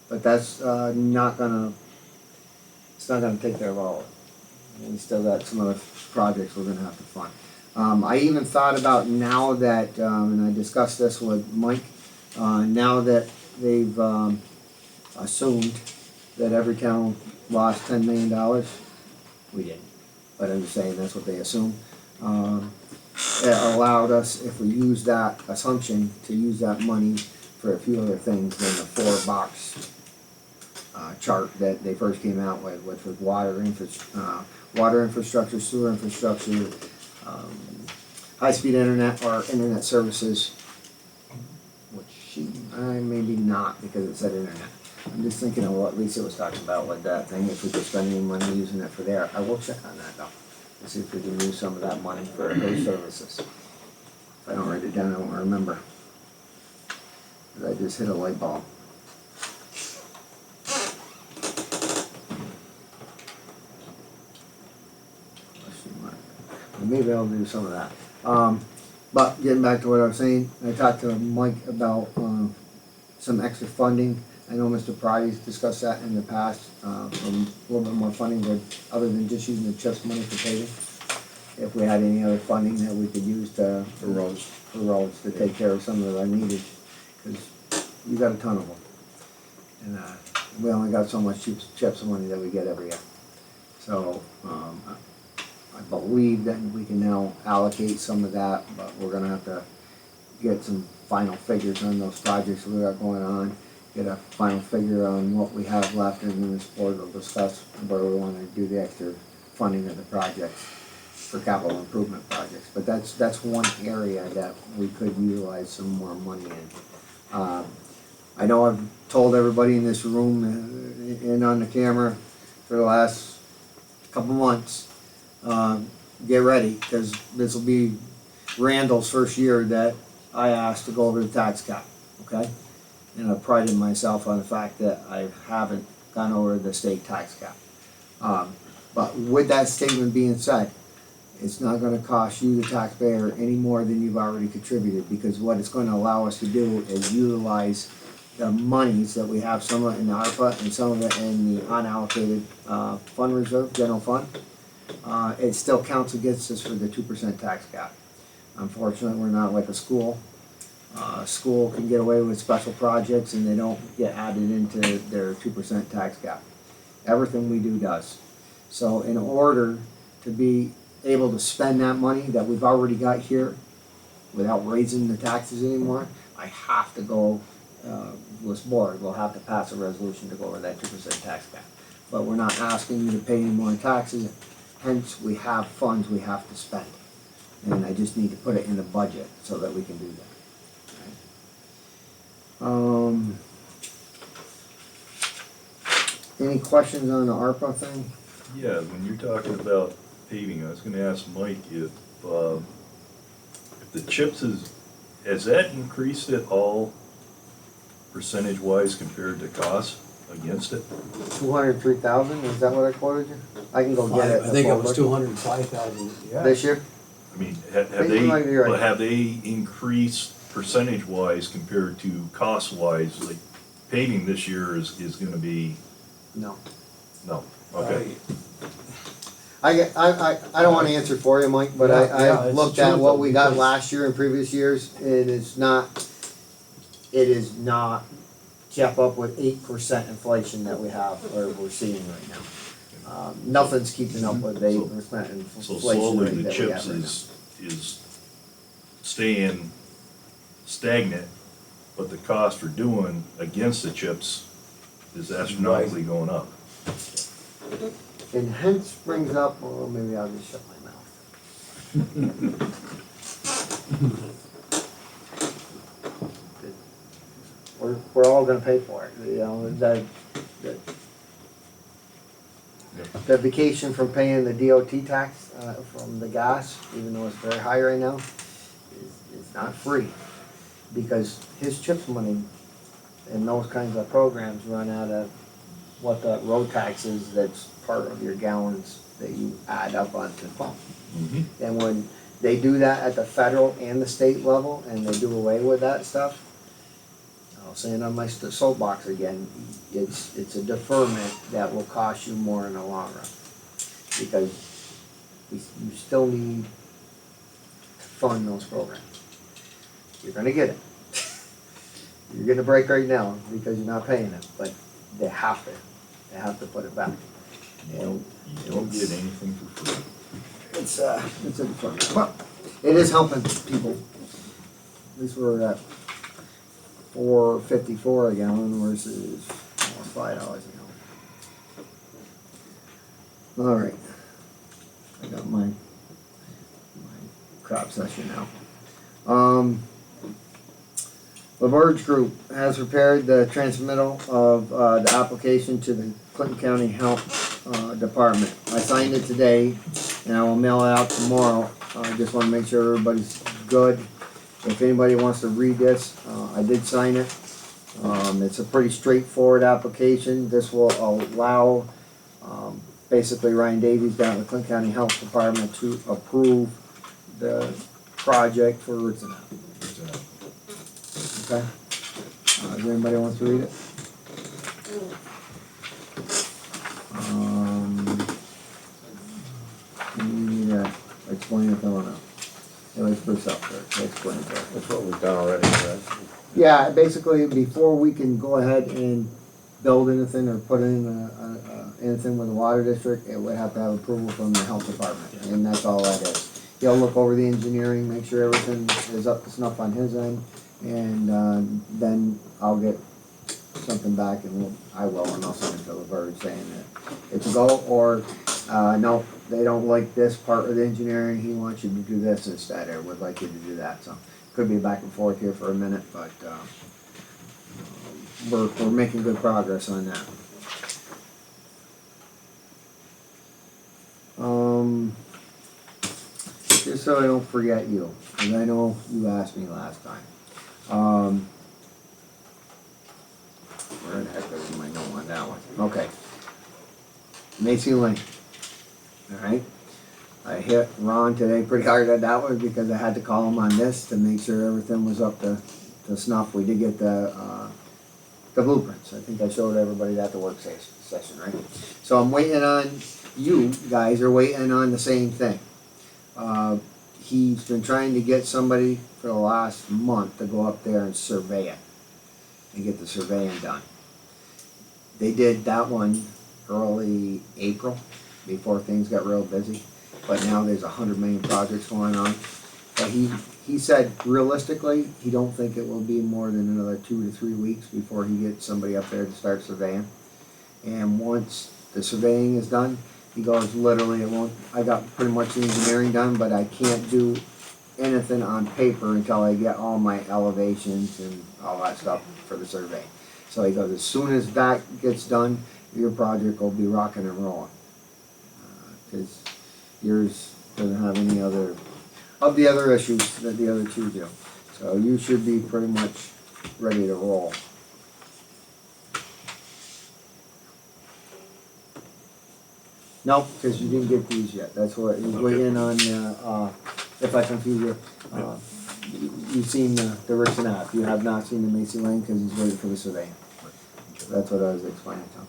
But that's, not gonna, it's not gonna take care of all of it. We still got some other projects we're gonna have to fund. I even thought about now that, and I discussed this with Mike, now that they've, assumed that every town lost $10 million, we didn't. But I'm just saying, that's what they assumed. It allowed us, if we use that assumption, to use that money for a few other things than the 4-box chart that they first came out with, which was water infrastructure, sewer infrastructure, high-speed internet or internet services, which maybe not, because it said internet. I'm just thinking of what Lisa was talking about with that thing, if we could spend any money using it for there. I will check on that though, and see if we can use some of that money for those services. If I don't write it down, I won't remember. 'Cause I just hit a light bulb. Maybe I'll do some of that. But getting back to what I was saying, I talked to Mike about some extra funding. I know Mr. Pride's discussed that in the past, from a little bit more funding, but other than just using the CHIPS money for paving. If we had any other funding that we could use to. For roads. For roads, to take care of some of our needed, because you got a ton of them. And, we only got so much CHIPS money that we get every year. So, I believe that we can now allocate some of that, but we're gonna have to get some final figures on those projects we got going on, get a final figure on what we have left, and then this board will discuss where we wanna do the extra funding of the projects for capital improvement projects. But that's one area that we could utilize some more money in. I know I've told everybody in this room and on the camera for the last couple months, get ready, because this will be Randall's first year that I asked to go over the tax cap, okay? And I prided myself on the fact that I haven't gone over the state tax cap. But with that statement being said, it's not gonna cost you, the taxpayer, any more than you've already contributed, because what it's gonna allow us to do is utilize the monies that we have, some of it in the ARPA and some of it in the unallocated, fund reserve, general fund. It still counts against us for the 2% tax cap. Unfortunately, we're not like a school. School can get away with special projects and they don't get added into their 2% tax cap. Everything we do does. So in order to be able to spend that money that we've already got here without raising the taxes anymore, I have to go, this board will have to pass a resolution to go over that 2% tax cap. But we're not asking you to pay any more taxes, hence we have funds we have to spend. And I just need to put it in the budget so that we can do that. Any questions on the ARPA thing? Yeah, when you're talking about paving, I was gonna ask Mike if the CHIPS has that increased at all percentage-wise compared to cost against it? 203,000, is that what I quoted you? I can go get it. I think it was 205,000, yeah. This year? I mean, have I think you might be right. but have they increased percentage-wise compared to cost-wise? Like paving this year is gonna be, No. no, okay. I don't wanna answer for you, Mike, but Yeah, I it's looked true, at what we got because- last year and previous years, and it is not kept up with 8% inflation that we have, or we're seeing right now. Nothing's keeping up with 8% So inflation slowly rate the that we CHIPS have right now. is staying stagnant, but the cost for doing against the CHIPS is astronomically going up. And hence brings up, well, maybe I'll just shut my mouth. We're all gonna pay for it, you know, the vacation from paying the DOT tax, from the gas, even though it's very high right now, is not free. Because his CHIPS money and those kinds of programs run out of what the road tax is, that's part of your gallons that you add up onto the pump. And when they do that at the federal and the state level, and they do away with that stuff, I'll say it on my soapbox again, it's a deferment that will cost you more in the long run. Because you still need to fund those programs. You're gonna get it. You're getting a break right now because you're not paying it, but they have to put it back. You don't get anything for free. It's a deferment. Well, it is helping people. At least we're at $4.54 a gallon versus almost $5 a gallon. All right, I got my crop session now. LaBerge Group has prepared the transmittal of the application to the Clinton County Health Department. I signed it today, and I will mail it out tomorrow. I just want to make sure everybody's good. If anybody wants to read this, I did sign it. It's a pretty straightforward application. This will allow, basically Ryan Davies down at the Clinton County Health Department to approve the project for roots and out. Okay? Does anybody want to read it? You need to explain it or not? Let's put this up there, explain it there. That's what we've done already, right? Yeah, basically, before we can go ahead and build anything or put in anything with the water district, it would have to have approval from the health department, and that's all that is. He'll look over the engineering, make sure everything is up to snuff on his end, and then I'll get something back, and and I'll send it to LaBerge saying that it's a go, or, no, they don't like this part of the engineering, he wants you to do this instead, or would like you to do that, so. Could be back and forth here for a minute, but, we're making good progress on that. Just so I don't forget you, because I know you asked me last time. Where the heck is my note on that one? Okay. Macy Lane. Alright. I hit Ron today pretty hard on that one because I had to call him on this to make sure everything was up to snuff. We did get the blueprints. I think I showed everybody at the work session, right? So I'm waiting on, you guys are waiting on the same thing. He's been trying to get somebody for the last month to go up there and survey it and get the surveying done. They did that one early April before things got real busy. But now there's 100 million projects going on. But he said realistically, he don't think it will be more than another 2 to 3 weeks before he gets somebody up there to start surveying. And once the surveying is done, he goes, literally, I got pretty much the engineering done, but I can't do anything on paper until I get all my elevations and all that stuff for the survey. So he goes, as soon as that gets done, your project will be rocking and rolling. Because yours doesn't have any other of the other issues that the other two do. So you should be pretty much ready to roll. Nope, because you didn't get these yet. That's what he's waiting on. If I confuse you, you've seen the Ricks and Ave. You have not seen the Macy Lane because he's waiting for the survey. That's what I was explaining to him.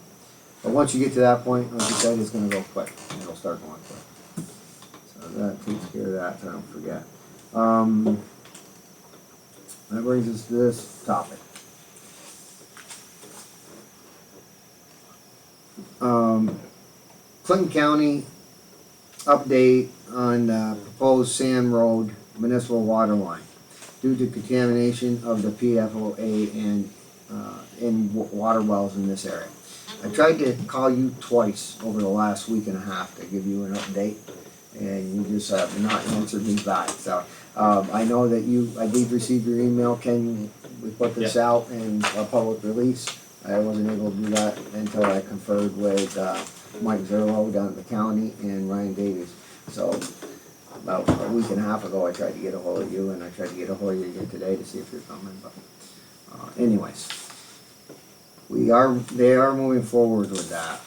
But once you get to that point, like you said, it's going to go quick. It'll start going quick. So that takes care of that, so I don't forget. That brings us to this topic. Clinton County update on the proposed Sand Road municipal water line due to contamination of the PFOA and in water wells in this area. I tried to call you twice over the last week and a half to give you an update, and you just have not answered me back. So I know that I did receive your email, Ken, we put this out in a public release. I wasn't able to do that until I conferred with, Mike Zerlo down at the county and Ryan Davies. So, about a week and a half ago, I tried to get a hold of you, and I tried to get a hold of you again today to see if you're coming, but, anyways. They are moving forward with that.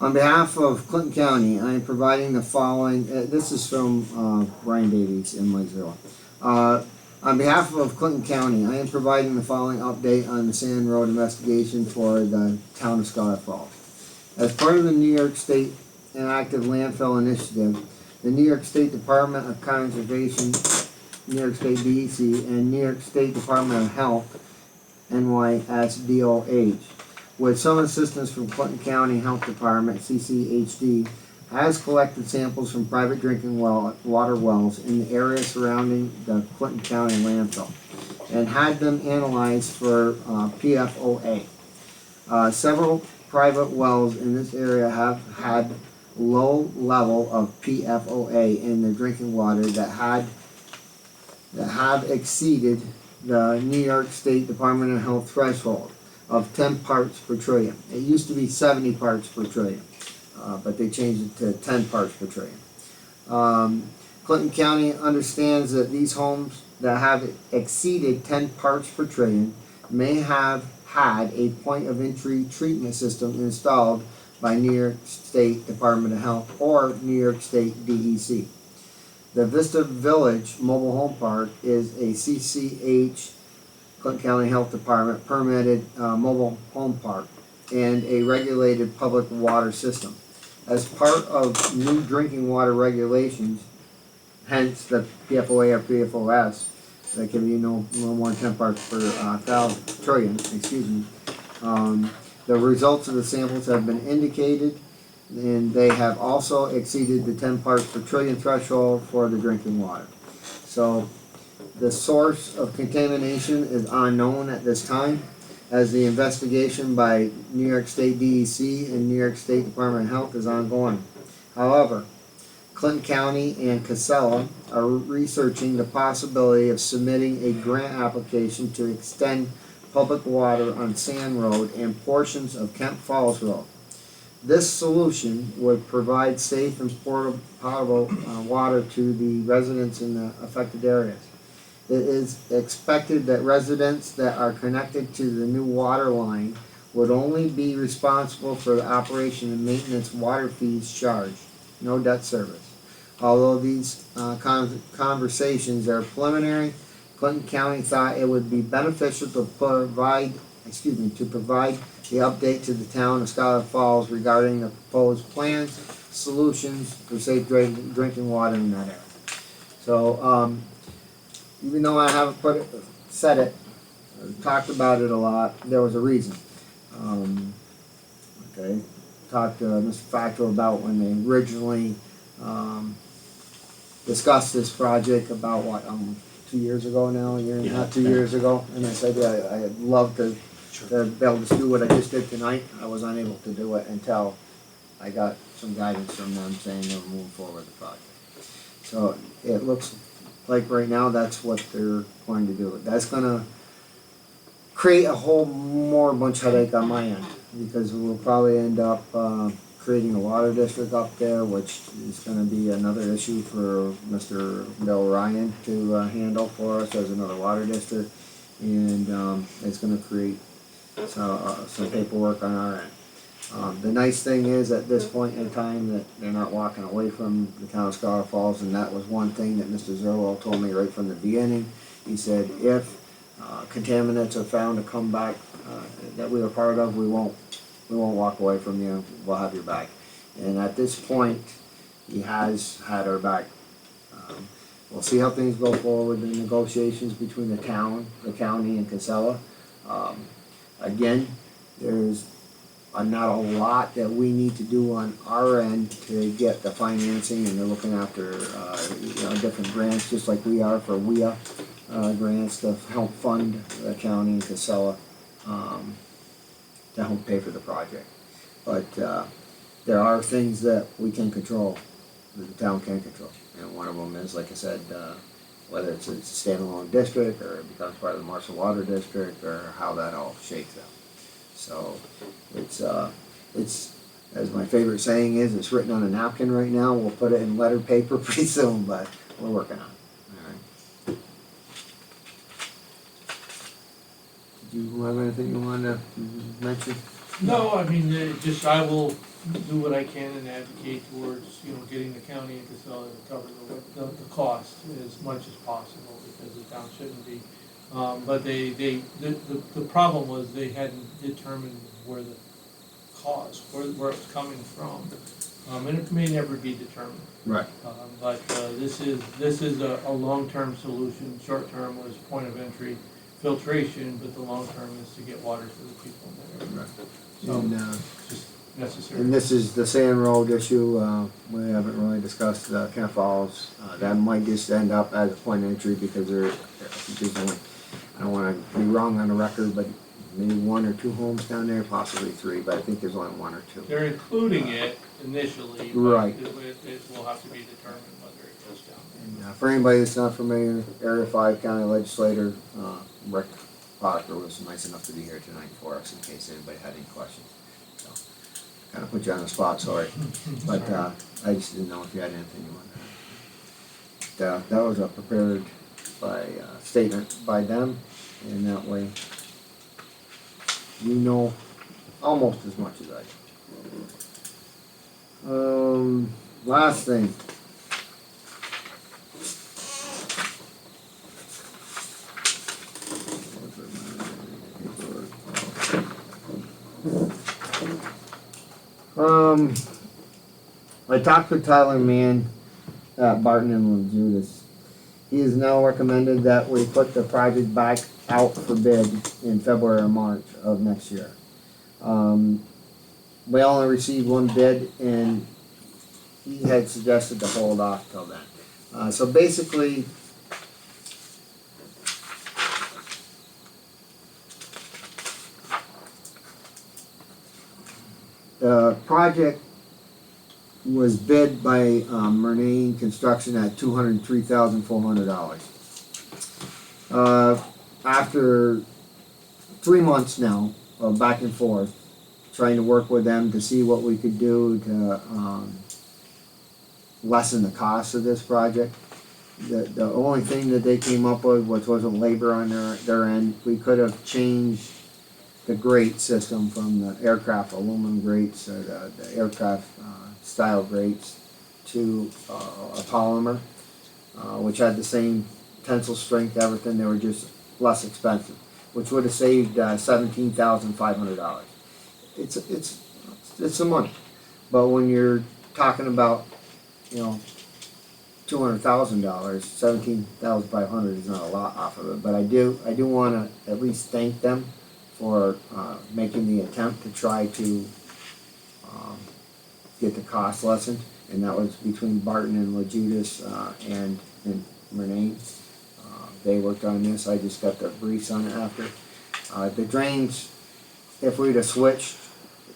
On behalf of Clinton County, I am providing the following, this is from Brian Davies and Mike Zerlo. On behalf of Clinton County, I am providing the following update on the Sand Road investigation for the town of Scholar Falls. As part of the New York State Inactive Landfill Initiative, the New York State Department of Conservation, New York State DEC, and New York State Department of Health, NYSDOH, with some assistance from Clinton County Health Department, CCHD, has collected samples from private drinking water wells in the area surrounding the Clinton County landfill and had them analyzed for PFOA. Several private wells in this area have had low level of PFOA in their drinking water that have exceeded the New York State Department of Health threshold of 10 parts per trillion. It used to be 70 parts per trillion, but they changed it to 10 parts per trillion. Clinton County understands that these homes that have exceeded 10 parts per trillion may have had a point of entry treatment system installed by New York State Department of Health or New York State DEC. The Vista Village Mobile Home Park is a CCH, Clinton County Health Department, permitted mobile home park and a regulated public water system. As part of new drinking water regulations, hence the PFOA or PFOS, that can be no more than 10 parts per trillion, the results of the samples have been indicated, and they have also exceeded the 10 parts per trillion threshold for the drinking water. So the source of contamination is unknown at this time, as the investigation by New York State DEC and New York State Department of Health is ongoing. However, Clinton County and Casella are researching the possibility of submitting a grant application to extend public water on Sand Road and portions of Kent Falls Road. This solution would provide safe and potable water to the residents in the affected areas. It is expected that residents that are connected to the new water line would only be responsible for the operation and maintenance water fees charged, no debt service. Although these conversations are preliminary, Clinton County thought it would be beneficial to provide the update to the town of Scholar Falls regarding the proposed plans, solutions for safe drinking water in that area. So, even though I haven't said it, or talked about it a lot, there was a reason. Okay, talked to Mr. Facto about when they originally discussed this project about 2 years ago now, a year and a half, 2 years ago, and I said, yeah, I'd love to be able to do what I just did tonight. I was unable to do it until I got some guidance from them saying they were moving forward with the project. So it looks like right now that's what they're going to do. That's gonna create a whole bunch of headache on my end, because we'll probably end up creating a water district up there, which is gonna be another issue for Mr. Bill Ryan to handle for us as another water district, and it's gonna create some paperwork on our end. The nice thing is, at this point in time, that they're not walking away from the town of Scholar Falls, and that was one thing that Mr. Zerwell told me right from the beginning. He said, if contaminants are found to come back that we were part of, we won't walk away from you. We'll have your back. And at this point, he has had our back. We'll see how things go forward in negotiations between the town, the county, and Casella. Again, there's not a lot that we need to do on our end to get the financing, and they're looking after different grants, just like we are for WIA grants to help fund the county and Casella to help pay for the project. But there are things that we can control, that the town can control. And one of them is, like I said, whether it's a standalone district or it becomes part of the Marshall Water District or how that all shakes out. So it's, as my favorite saying is, it's written on a napkin right now. We'll put it in lettered paper pretty soon, but we're working on it. All right. Did you have anything you wanted to mention? No, I mean, I will do what I can and advocate towards, getting the county and Casella to cover the cost as much as possible, because the town shouldn't be. But the problem was they hadn't determined where the cause, where it's coming from. And it may never be determined. Right. But this is a long-term solution. Short-term was point of entry filtration, but the long-term is to get water to the people in that area. Right. So, And, just necessary. and this is the Sand Road issue. We haven't really discussed Kent Falls. That might just end up as a point of entry because there's only, I don't want to be wrong on the record, but maybe 1 or 2 homes down there, possibly 3, but I think there's only 1 or 2. They're including it initially, but Right. it will have to be determined whether it goes down there. And, for anybody that's not familiar, Area 5 County Legislator Rick Potter was nice enough to be here tonight for us in case anybody had any questions. So, kind of put you on the spot, sorry. But I just didn't know if you had anything you wanted to add. That was a prepared statement by them, and that way you know almost as much as I do. Last thing. I talked with Tyler Mann at Barton and Judas. He has now recommended that we put the project back out for bid in February or March of next year. We only received 1 bid, and he had suggested to hold off till then. So basically, the project was bid by Murnane Construction at $203,400. After 3 months now of back and forth, trying to work with them to see what we could do to lessen the cost of this project, the only thing that they came up with, which wasn't labor on their end, we could have changed the grate system from the aircraft aluminum grates or the aircraft style grates to a polymer, which had the same tensile strength, everything. They were just less expensive, which would have saved $17,500. It's some money, but when you're talking about $200,000, 17,500 is not a lot off of it. But I do want to at least thank them for making the attempt to try to get the cost lessened, and that was between Barton and LaJudas and Murnane. They worked on this. I just got the briefs on it after. The drains, if we'd have switched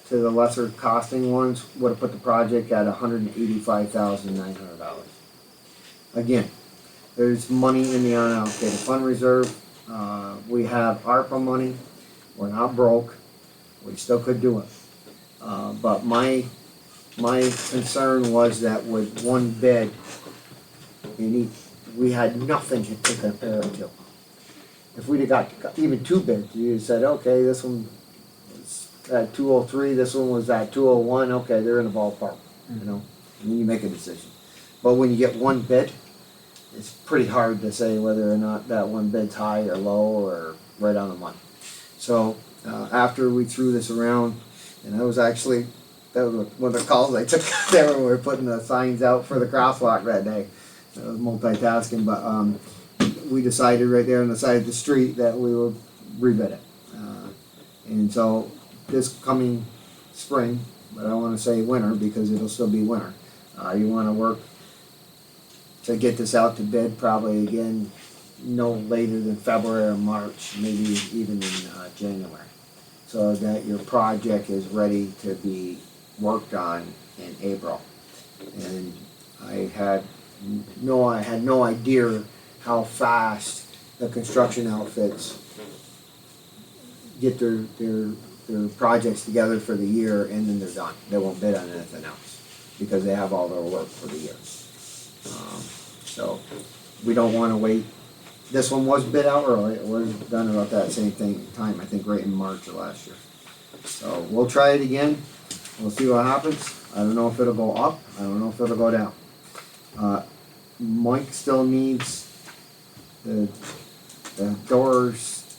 to the lesser costing ones, would have put the project at $185,900. Again, there's money in the unallocated fund reserve. We have ARPA money. We're not broke. We still could do it. But my concern was that with 1 bid, we had nothing to compare it to. If we'd have got even 2 bids, you said, okay, this one was at 203, this one was at 201, okay, they're in the ballpark, and then you make a decision. But when you get 1 bid, it's pretty hard to say whether or not that 1 bid's high or low or right on the money. So after we threw this around, and that was one of the calls I took there when we were putting the signs out for the crosswalk that day. I was multitasking, but we decided right there on the side of the street that we would rebid it. And so this coming spring, but I don't want to say winter because it'll still be winter, you want to work to get this out to bid probably again no later than February or March, maybe even in January, so that your project is ready to be worked on in April. And I had no idea how fast the construction outfits get their projects together for the year and then they're done. They won't bid on anything else because they have all their work for the year. So we don't wanna wait. This one was bid out early. It was done about that same time, I think right in March of last year. So we'll try it again. We'll see what happens. I don't know if it'll go up. I don't know if it'll go down. Mike still needs the doors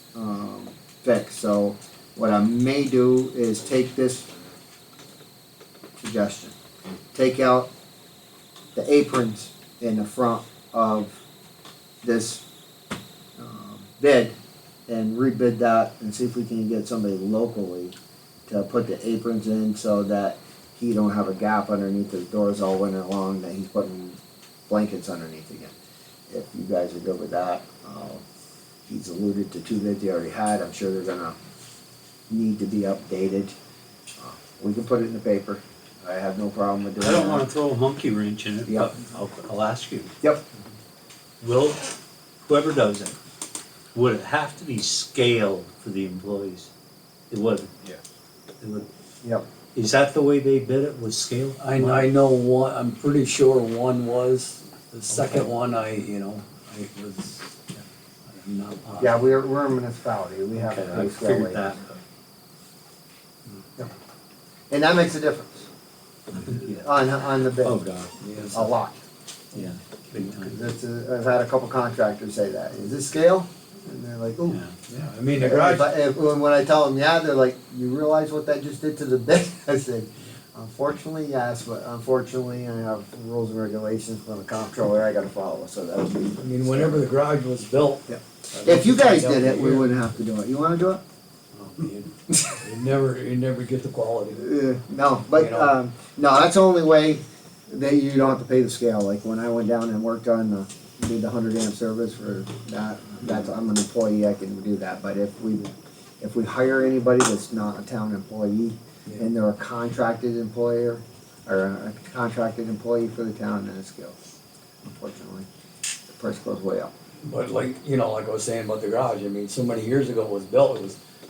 fixed. So what I may do is take this suggestion, take out the aprons in the front of this bid and rebid that and see if we can get somebody locally to put the aprons in so that he don't have a gap underneath his doors all winter long that he's putting blankets underneath again. If you guys are good with that, he's alluded to 2 bids he already had. I'm sure they're gonna need to be updated. We can put it in the paper. I have no problem with doing I that. don't wanna throw a monkey wrench in it, Yep. but I'll ask you. Yep. Will, whoever does it, would it have to be scaled for the employees? It wouldn't. Yeah. It would. Yep. Is that the way they bid it, was scaled? I know one, I'm pretty sure one was, the second one I was, I'm not positive. Yeah, we're a municipality. We have Okay, to I pay scale figured rate. that. And that makes a difference Yeah. on the bid. Oh, God, Yes. A lot. yeah, big time. I've had a couple contractors say that. Is this scale? And they're like, ooh. Yeah. Yeah, I mean, the garage, When I tell them, yeah, they're like, you realize what that just did to the bid? I said, unfortunately, yes, but unfortunately, I have rules and regulations from the comptroller I gotta follow, so that would be. I mean, whenever the garage was built. Yeah. I'd like If you to guys find out did it, the we year. wouldn't have to do it. You wanna do it? Oh, man. You never get the quality. No, but, You know. no, that's the only way that you don't have to pay the scale. Like when I went down and worked on did the 100 amp service for that's, I'm an employee, I can do that. But if we hire anybody that's not a town employee and they're a contracted employer or a contracted employee for the town, then it's scale. Unfortunately, the price goes way up. But like I was saying about the garage, I mean, so many years ago it was built, it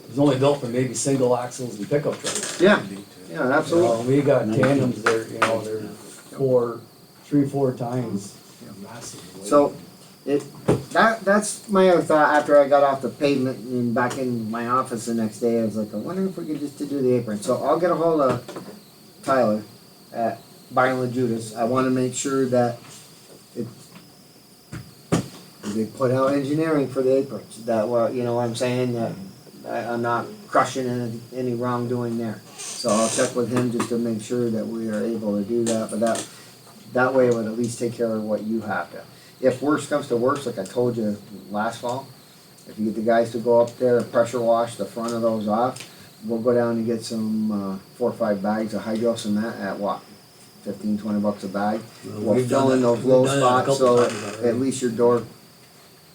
was only built for maybe single axles and pickup trucks. Yeah, yeah, absolutely. We got tandems there, they're 3-4 times massive. So, that's my other thought after I got off the pavement and back in my office the next day. I was like, I wonder if we could just do the apron. So I'll get a hold of Tyler at Byron Judas. I want to make sure that they put out engineering for the aprons. That, well, you know what I'm saying? That I'm not crushing any wrongdoing there. So I'll check with him just to make sure that we are able to do that. But that way it would at least take care of what you have to. If worse comes to worse, like I told you last fall, if you get the guys to go up there and pressure wash the front of those off, we'll go down and get some 4 or 5 bags of hydro cement at what? 15, 20 bucks a bag. We'll we've fill done in that- those we've low done that a spots couple so times already. at least your door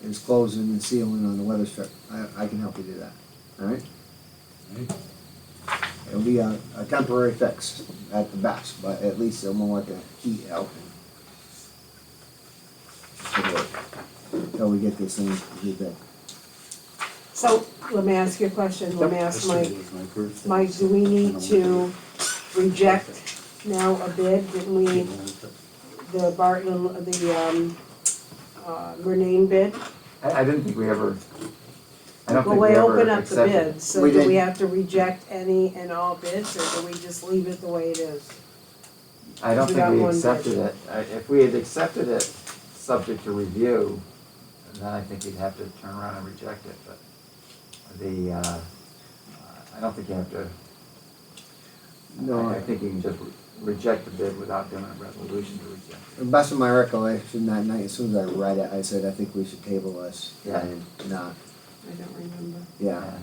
is closing and sealing on the weather strip. I can help you do that, alright? It'll be a temporary fix at the best, but at least it'll let the heat out. Until we get this thing rebuilt. So, let me ask you a question, let me ask Mike. Yesterday was my birthday, Mike, do we need to reject now a bid? Didn't we, the Barton, the Grenade bid? I didn't think we ever, I don't Well, think we we ever open up the accepted. bids, so We do we did. have to reject any and all bids, or do we just leave it the way it is? I don't We think got we one accepted bid. it. If we had accepted it, subject to review, then I think you'd have to turn around and reject it, but I don't think you have to. No, I think you can just reject the bid without doing a resolution to reject it. the best of my recollection that night, as soon as I read it, I said, I think we should table this. Yeah. And not, I don't remember. yeah. Yeah.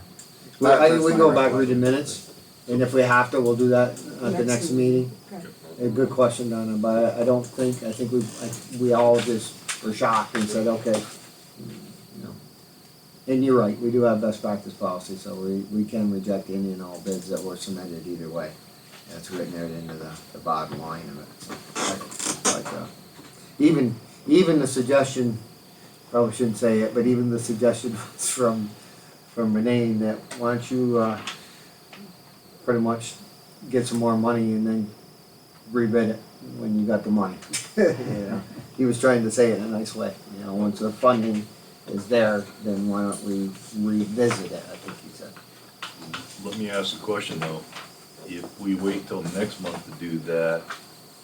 Well, I think That's we can my go back, read the recollection. minutes, and if we have to, we'll do that at the Next next meeting. meeting. Okay. A good question, Donna, but I think we all just were shocked and said, okay. You know. And you're right, we do have best practice policy, so we can reject any and all bids that were submitted either way. That's written there into the bottom line of it, so I like even the suggestion, probably shouldn't say it, but even the suggestion was from Renee that why don't you, pretty much get some more money and then rebid it when you got the money. You know, he was trying to say it in a nice way, you know, once the funding is there, then why don't we revisit it, I think he said. Let me ask a question though. If we wait till next month to do that,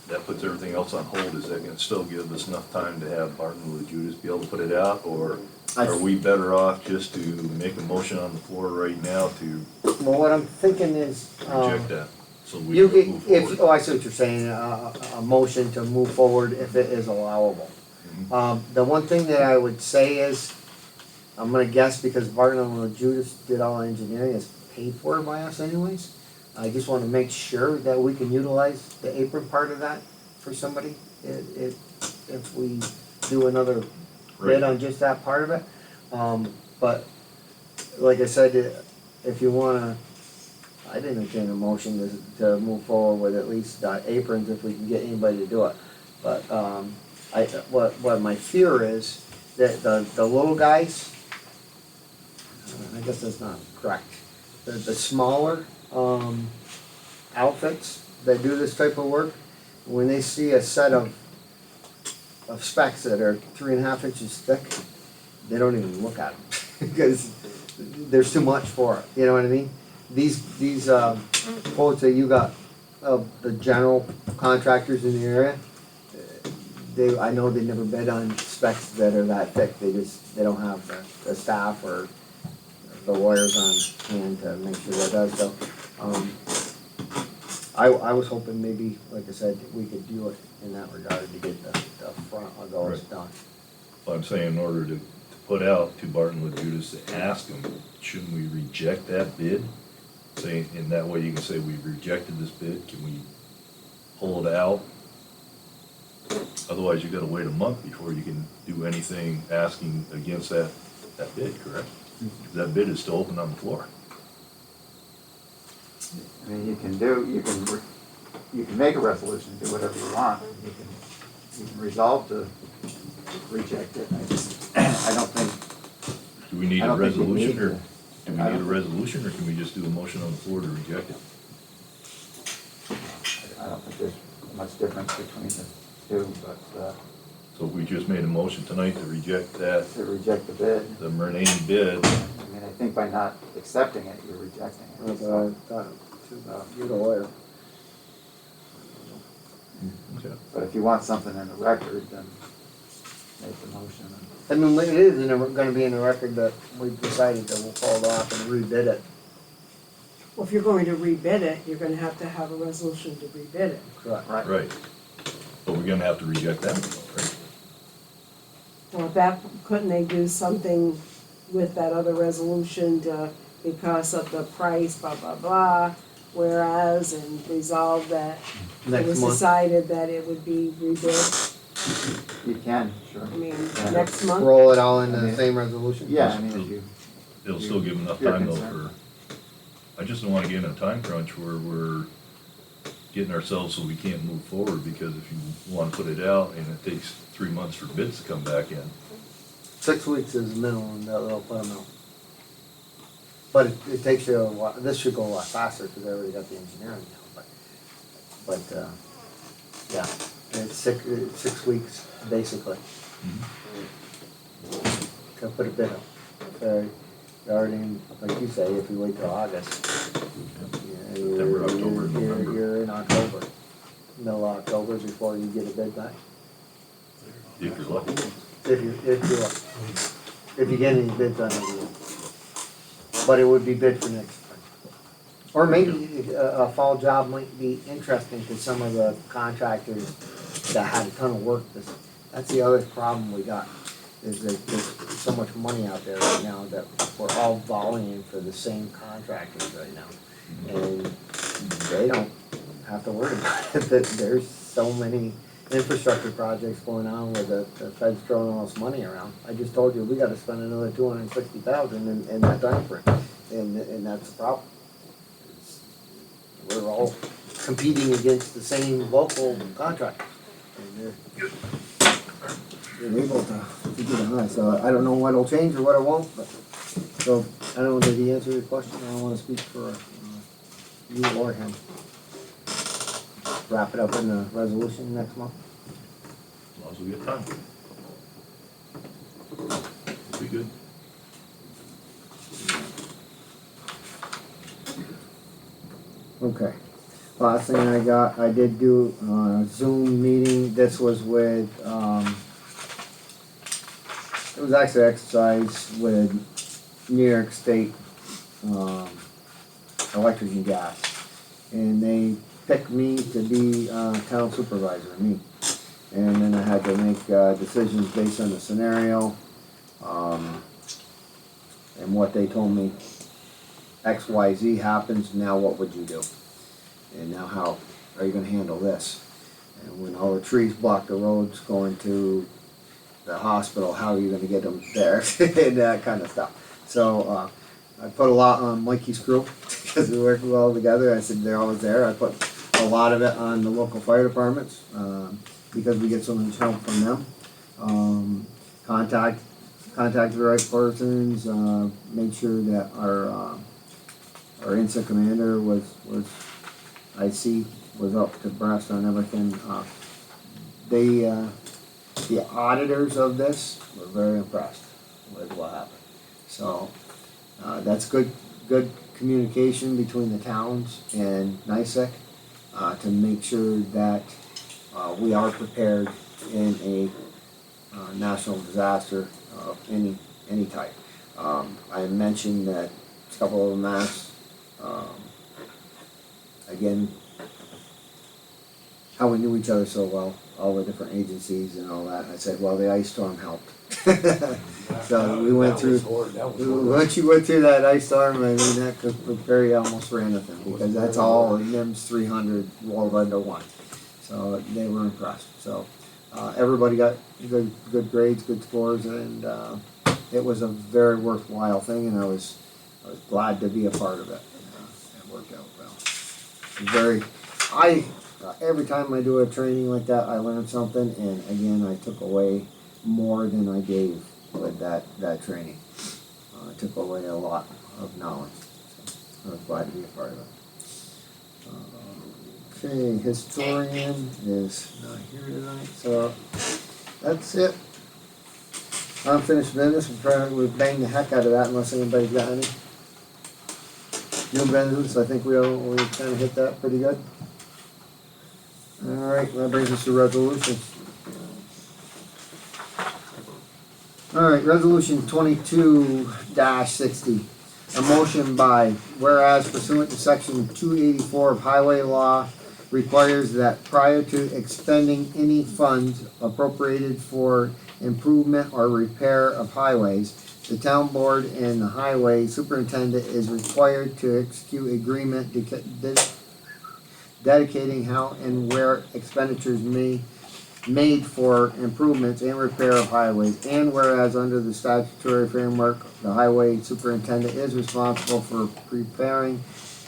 that puts everything else on hold. Is that gonna still give us enough time to have Barton with Judas be able to put it out? Or are we better off just to make a motion on the floor right now to Well, what I'm thinking is, reject that? So we you can move get, forward. I see what you're saying, a motion to move forward if it is allowable. The one thing that I would say is, I'm gonna guess because Barton and Judas did all the engineering, is paid for by us anyways. I just wanna make sure that we can utilize the apron part of that for somebody, if we do another bid Right. on just that part of it. But, like I said, if you wanna, I'd entertain a motion to move forward with at least aprons if we can get anybody to do it. But, what my fear is, that the little guys, I guess that's not correct. The smaller, outfits that do this type of work, when they see a set of specs that are 3.5 inches thick, they don't even look at them, because there's too much for it, you know what I mean? These quotes that you got of the general contractors in the area, I know they never bid on specs that are that thick, they don't have the staff or the lawyers on hand to make sure that does, so, I was hoping maybe, like I said, we could do it in that regard to get the front of those Right. done. Well, I'm saying in order to put out to Barton with Judas to ask them, shouldn't we reject that bid? Say, in that way you can say we rejected this bid, can we pull it out? Otherwise you gotta wait a month before you can do anything asking against that bid, correct? That bid is still open on the floor. I mean, you can make a resolution, do whatever you want. You can resolve to reject it. I don't think, Do we need I a don't think we resolution need or, to. do we need a resolution or can we just do a motion on the floor to reject it? I don't think there's much difference between the two, but, So if we just made a motion tonight to reject that, to reject the bid, the Murnane bid, I mean, I think by not accepting it, you're rejecting it. That's So, what I thought, you're the lawyer. okay. but if you want something in the record, then make the motion. I mean, it is gonna be in the record that we've decided that we'll call it off and rebid it. Well, if you're going to rebid it, you're gonna have to have a resolution to rebid it. Correct. Right. But we're gonna have to reject that one, right? Well, couldn't they do something with that other resolution because of the price, blah, blah, blah, whereas, and resolve that it Next was month, decided that it would be rebid, You can, sure. I mean, Yeah. next month? roll it all in I the mean, same resolution? Yeah, I mean, if you, It'll still give enough Your time though concern. I just don't wanna get in a time crunch where we're getting ourselves so we can't move forward, because if you wanna put it out and it takes 3 months for bids to come back in, 6 weeks is the minimum that they'll put them out. But it takes you a while, this should go a lot faster because I already got the engineering now, but, yeah, it's 6 weeks, basically. Can put a bid out. Already, like you say, if you wait till August, yeah, September, October, November. you're in October. Middle of October before you get a bid back. if you're lucky. If you get any bids on it. But it would be bid for next spring. Or maybe a fall job might be interesting to some of the contractors that had a ton of work. That's the other problem we got, is that there's so much money out there right now that we're all volleying for the same contractors right now. And they don't have to worry about it, that there's so many infrastructure projects going on where the Fed's throwing all this money around. I just told you, we gotta spend another $260,000 in that timeframe, and that's the problem. We're all competing against the same local contractors. And they're able to get it high, so I don't know what'll change or what it won't, but, so, I don't know, did he answer your question? I don't wanna speak for, you or him. Wrap it up in the resolution next month. As long as we get time. It'll be good. Okay. Last thing I did do a Zoom meeting, this was with, it was actually exercise with New York State, Electric and Gas. And they picked me to be, town supervisor, me. And then I had to make, decisions based on the scenario, and what they told me. X, Y, Z happens, now what would you do? And now how are you gonna handle this? And when all the trees block the roads going to the hospital, how are you gonna get them there? And that kind of stuff. So, I put a lot on Mikey's crew, because we work well together. I said they're always there. I put a lot of it on the local fire departments, because we get so much help from them. Contact the right persons, make sure that our incident commander was IC was up to breast on everything. The auditors of this were very impressed with what happened. So, that's good communication between the towns and NICEC, to make sure that, we are prepared in a, national disaster of any type. I mentioned that a couple of masks, again, how we knew each other so well, all the different agencies and all that. I said, well, the ice storm helped. So we went through, once you went through that ice storm, I mean, that could prepare you almost for anything, because that's all NIMS 300 rolled into one. So they were impressed. So everybody got good grades, good scores, and it was a very worthwhile thing, and I was glad to be a part of it. It worked out well. Every time I do a training like that, I learn something, and again, I took away more than I gave with that training. I took away a lot of knowledge, so I was glad to be a part of it. Okay, historian is not here tonight, so that's it. Unfinished business, we've banged the heck out of that unless anybody's got any. New business, I think we kind of hit that pretty good. Alright, that brings us to resolutions. Alright, resolution 22-60. A motion by, whereas pursuant to section 284 of highway law requires that prior to expending any funds appropriated for improvement or repair of highways, the town board and the highway superintendent is required to execute agreement dedicating how and where expenditures made for improvements and repair of highways, and whereas under the statutory framework, the highway superintendent is responsible for preparing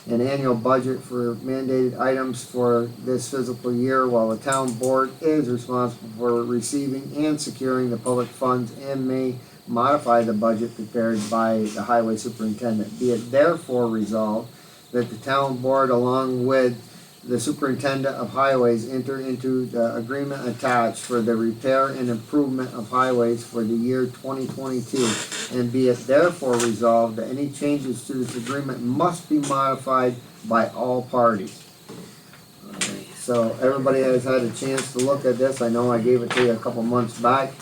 an annual budget for mandated items for this fiscal year, while the town board is responsible for receiving and securing the public funds and may modify the budget prepared by the highway superintendent. Be it therefore resolved that the town board, along with the superintendent of highways, enter into the agreement attached for the repair and improvement of highways for the year 2022. And be it therefore resolved that any changes to this agreement must be modified by all parties. Alright, so everybody has had a chance to look at this. I know I gave it to you a couple months back.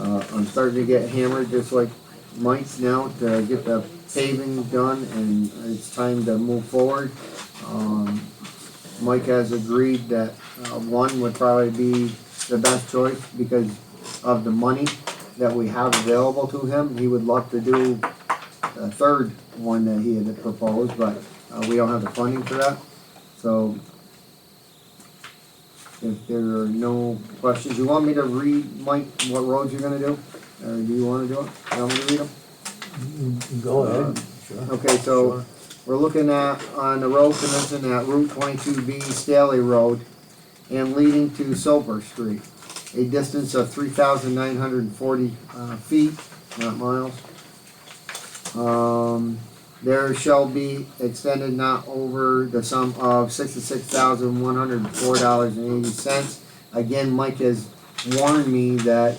I'm starting to get hammered just like Mike's now to get the paving done, and it's time to move forward. Mike has agreed that one would probably be the best choice because of the money that we have available to him. He would love to do a third one that he had proposed, but we don't have the funding for that. So if there are no questions, you want me to read, Mike, what roads you're gonna do? Or do you wanna do it? You want me to read them? Go ahead. Sure. Okay, so we're looking at, on the road commission at Route 22B Staley Road. and leading to Soper Street, a distance of 3,940 feet, not miles. There shall be extended not over the sum of $66,104.80. Again, Mike has warned me that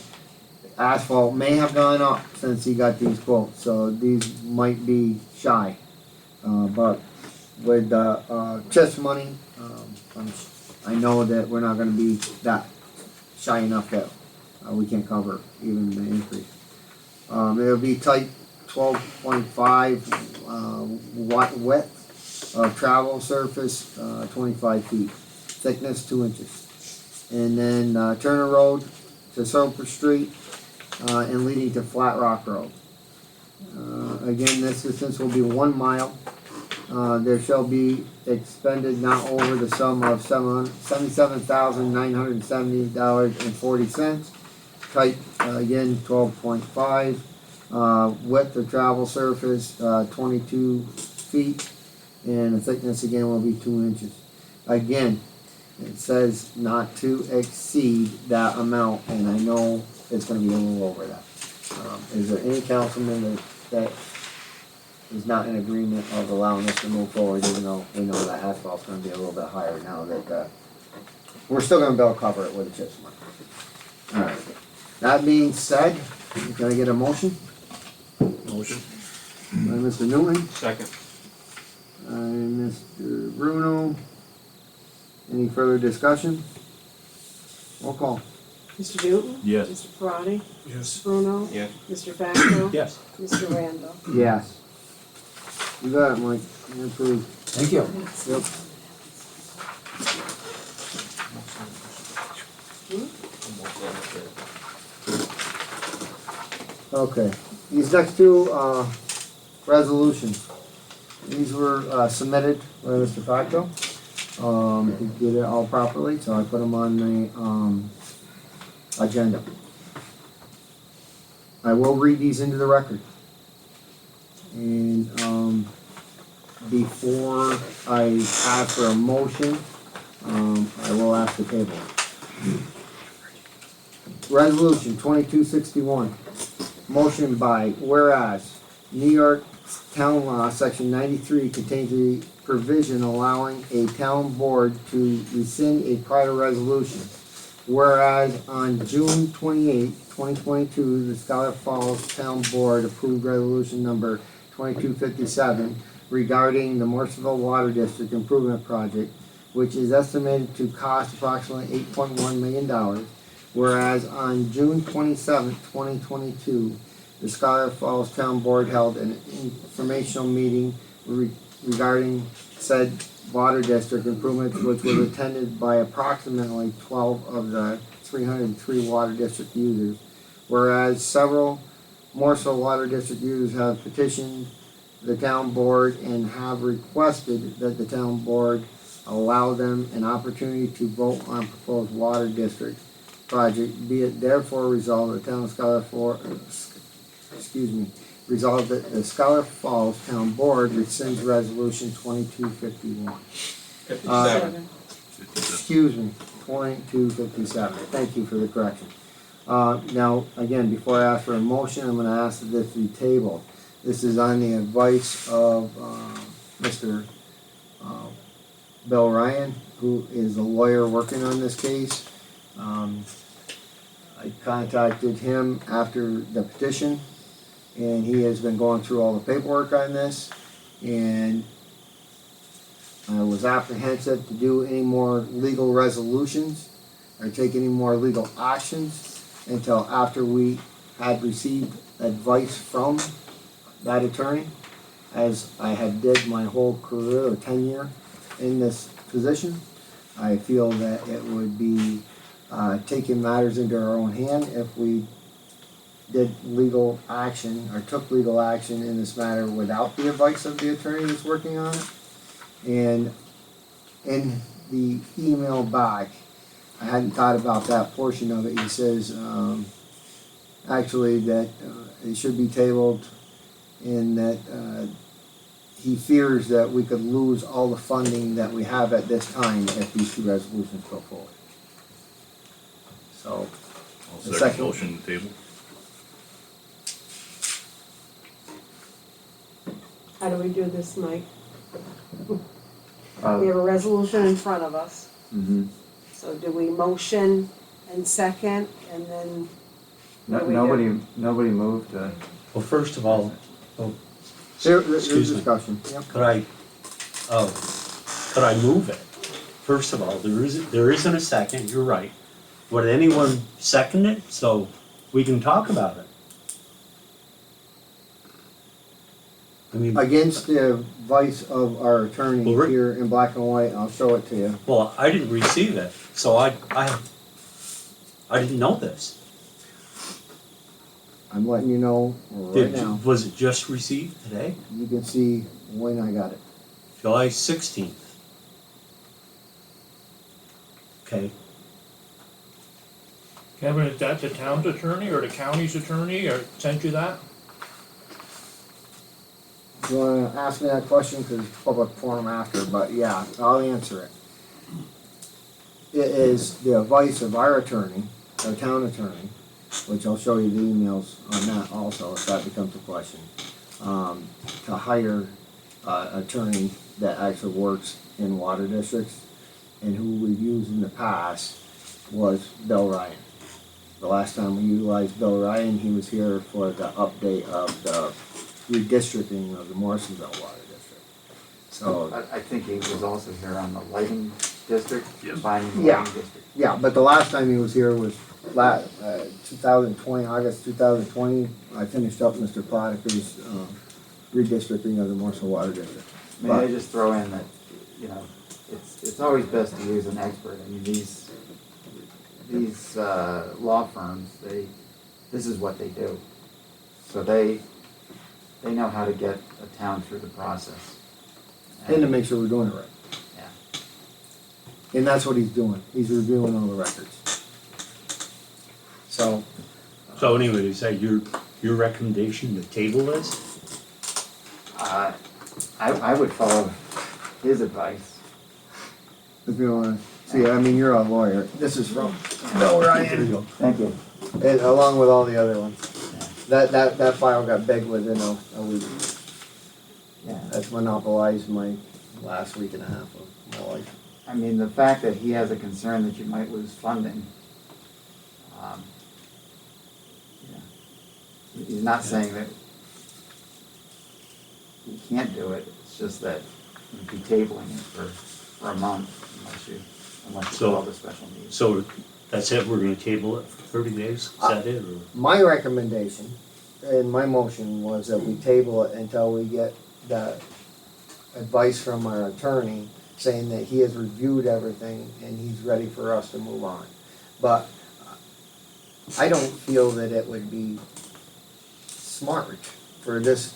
asphalt may have gone up since he got these quotes, so these might be shy. But with the CHIPS money, I know that we're not gonna be that shy enough that we can cover even the increase. It'll be type 12.5 width of travel surface, 25 feet, thickness 2 inches. And then Turner Road to Soper Street and leading to Flat Rock Road. Again, this distance will be 1 mile. There shall be expended not over the sum of $77,970.40. Type, again, 12.5. Width of travel surface, 22 feet. And the thickness again will be 2 inches. Again, it says not to exceed that amount, and I know it's gonna be a little over that. Is there any councilman that is not in agreement of allowing us to move forward, even though we know that asphalt's gonna be a little bit higher now that, we're still gonna be able to cover it with the CHIPS money. Alright, that being said, can I get a motion? Motion. By Mr. Newton, Second. and Mr. Bruno. Any further discussion? Roll call. Mr. Newton? Yes. Mr. Parati? Yes. Bruno? Yes. Mr. Facto? Yes. Mr. Randall? Yes. You got it, Mike, you're approved. Thank you. Yep. Okay, these next two, resolutions, these were, submitted by Mr. Facto. He did it all properly, so I put them on the, agenda. I will read these into the record. And, before I ask for a motion, I will ask the table. Resolution 2261. Motion by, whereas New York Town Law, Section 93 contains a provision allowing a town board to rescind a prior resolution. Whereas on June 28, 2022, the Schuyler Falls Town Board approved resolution number 2257 regarding the Morrisville Water District Improvement Project, which is estimated to cost approximately $8.1 million. Whereas on June 27, 2022, the Schuyler Falls Town Board held an informational meeting regarding said water district improvements, which was attended by approximately 12 of the 303 water district users. Whereas several Morrisville Water District users have petitioned the town board and have requested that the town board allow them an opportunity to vote on proposed water district project, be it therefore resolved the town of Schuyler resolved that the Schuyler Falls Town Board rescinds resolution 2251. 57. Excuse me, 2257. Thank you for the correction. Now, again, before I ask for a motion, I'm gonna ask that this be tabled. This is on the advice of, Mr. Bill Ryan, who is a lawyer working on this case. I contacted him after the petition, and he has been going through all the paperwork on this, and I was apprehensive to do any more legal resolutions or take any more legal actions until after we had received advice from that attorney, as I had did my whole career or tenure in this position. I feel that it would be taking matters into our own hand if we did legal action or took legal action in this matter without the advice of the attorney that's working on it. And in the email back, I hadn't thought about that portion of it. He says actually that it should be tabled, and that he fears that we could lose all the funding that we have at this time if these two resolutions go forward. So, I'll The second second. motion to table. How do we do this, Mike? We Uh, have a resolution in front of us, mhm. so do we motion and second, and then, No, What do we nobody moved, Well, first of all, there's Excuse me. discussion, yep. could I move it? First of all, there isn't a second, you're right. Would anyone second it, so we can talk about it? I mean, Against the advice of our attorney Well, Rick- here in black and white, I'll show it to you. well, I didn't receive it, so I didn't know this. I'm letting you know right Did, now. was it just received today? You can see when I got it. July 16th. Okay, Kevin, is that the town's attorney or the county's attorney or sent you that? You wanna ask me that question, cause it's public forum after, but yeah, I'll answer it. It is the advice of our attorney, our town attorney, which I'll show you the emails on that also, if that becomes a question. To hire attorney that actually works in water districts, and who we've used in the past was Bill Ryan. The last time we utilized Bill Ryan, he was here for the update of the redistricting of the Morrisonville Water District. So, I think he was also here on the lighting district, Yes. combining the Yeah. lighting district. yeah, but the last time he was here was 2020, August 2020. I finished up Mr. Podiker's redistricting of the Morrisonville Water District. May I just throw in that, you know, it's always best to use an expert. I mean, these law firms, this is what they do. So they know how to get a town through the process. And to make sure we're doing it right. Yeah. And that's what he's doing. He's reviewing all the records. So, so anyway, is that your recommendation to table this? I would follow his advice. if you wanna see, I mean, you're a lawyer. This is from Bill There you Ryan, go. Thank you. and along with all the other ones. That file got big within a week. Yeah. That's monopolized my last week and a half of my life. I mean, the fact that he has a concern that you might lose funding, he's not saying that you can't do it, it's just that you'd be tabling it for a month unless you So- call the special meeting. So that's it, we're gonna table it for 30 days, is that it, or? My recommendation and my motion was that we table it until we get the advice from our attorney saying that he has reviewed everything and he's ready for us to move on. But I don't feel that it would be smart for this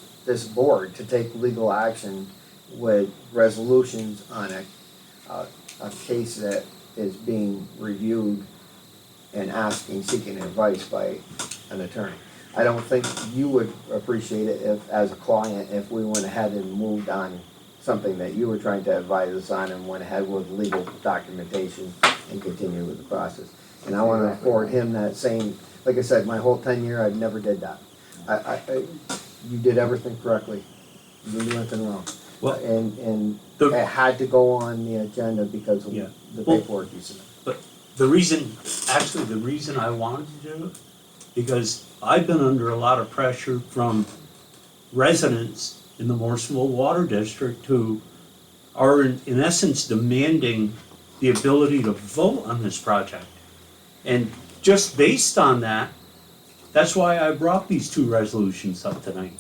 board to take legal action with resolutions on a case that is being reviewed and seeking advice by an attorney. I don't think you would appreciate it if, as a client, if we went ahead and moved on something that you were trying to advise us on and went ahead with legal documentation and continued with the process. And I wanna afford him that same, like I said, my whole tenure, I never did that. You did everything correctly. You didn't do anything wrong. Well, And the- it had to go on the agenda because of Yeah. the Well- paperwork you submitted. The reason I wanted to do it, because I've been under a lot of pressure from residents in the Morrisonville Water District who are in essence demanding the ability to vote on this project. And just based on that, that's why I brought these two resolutions up tonight.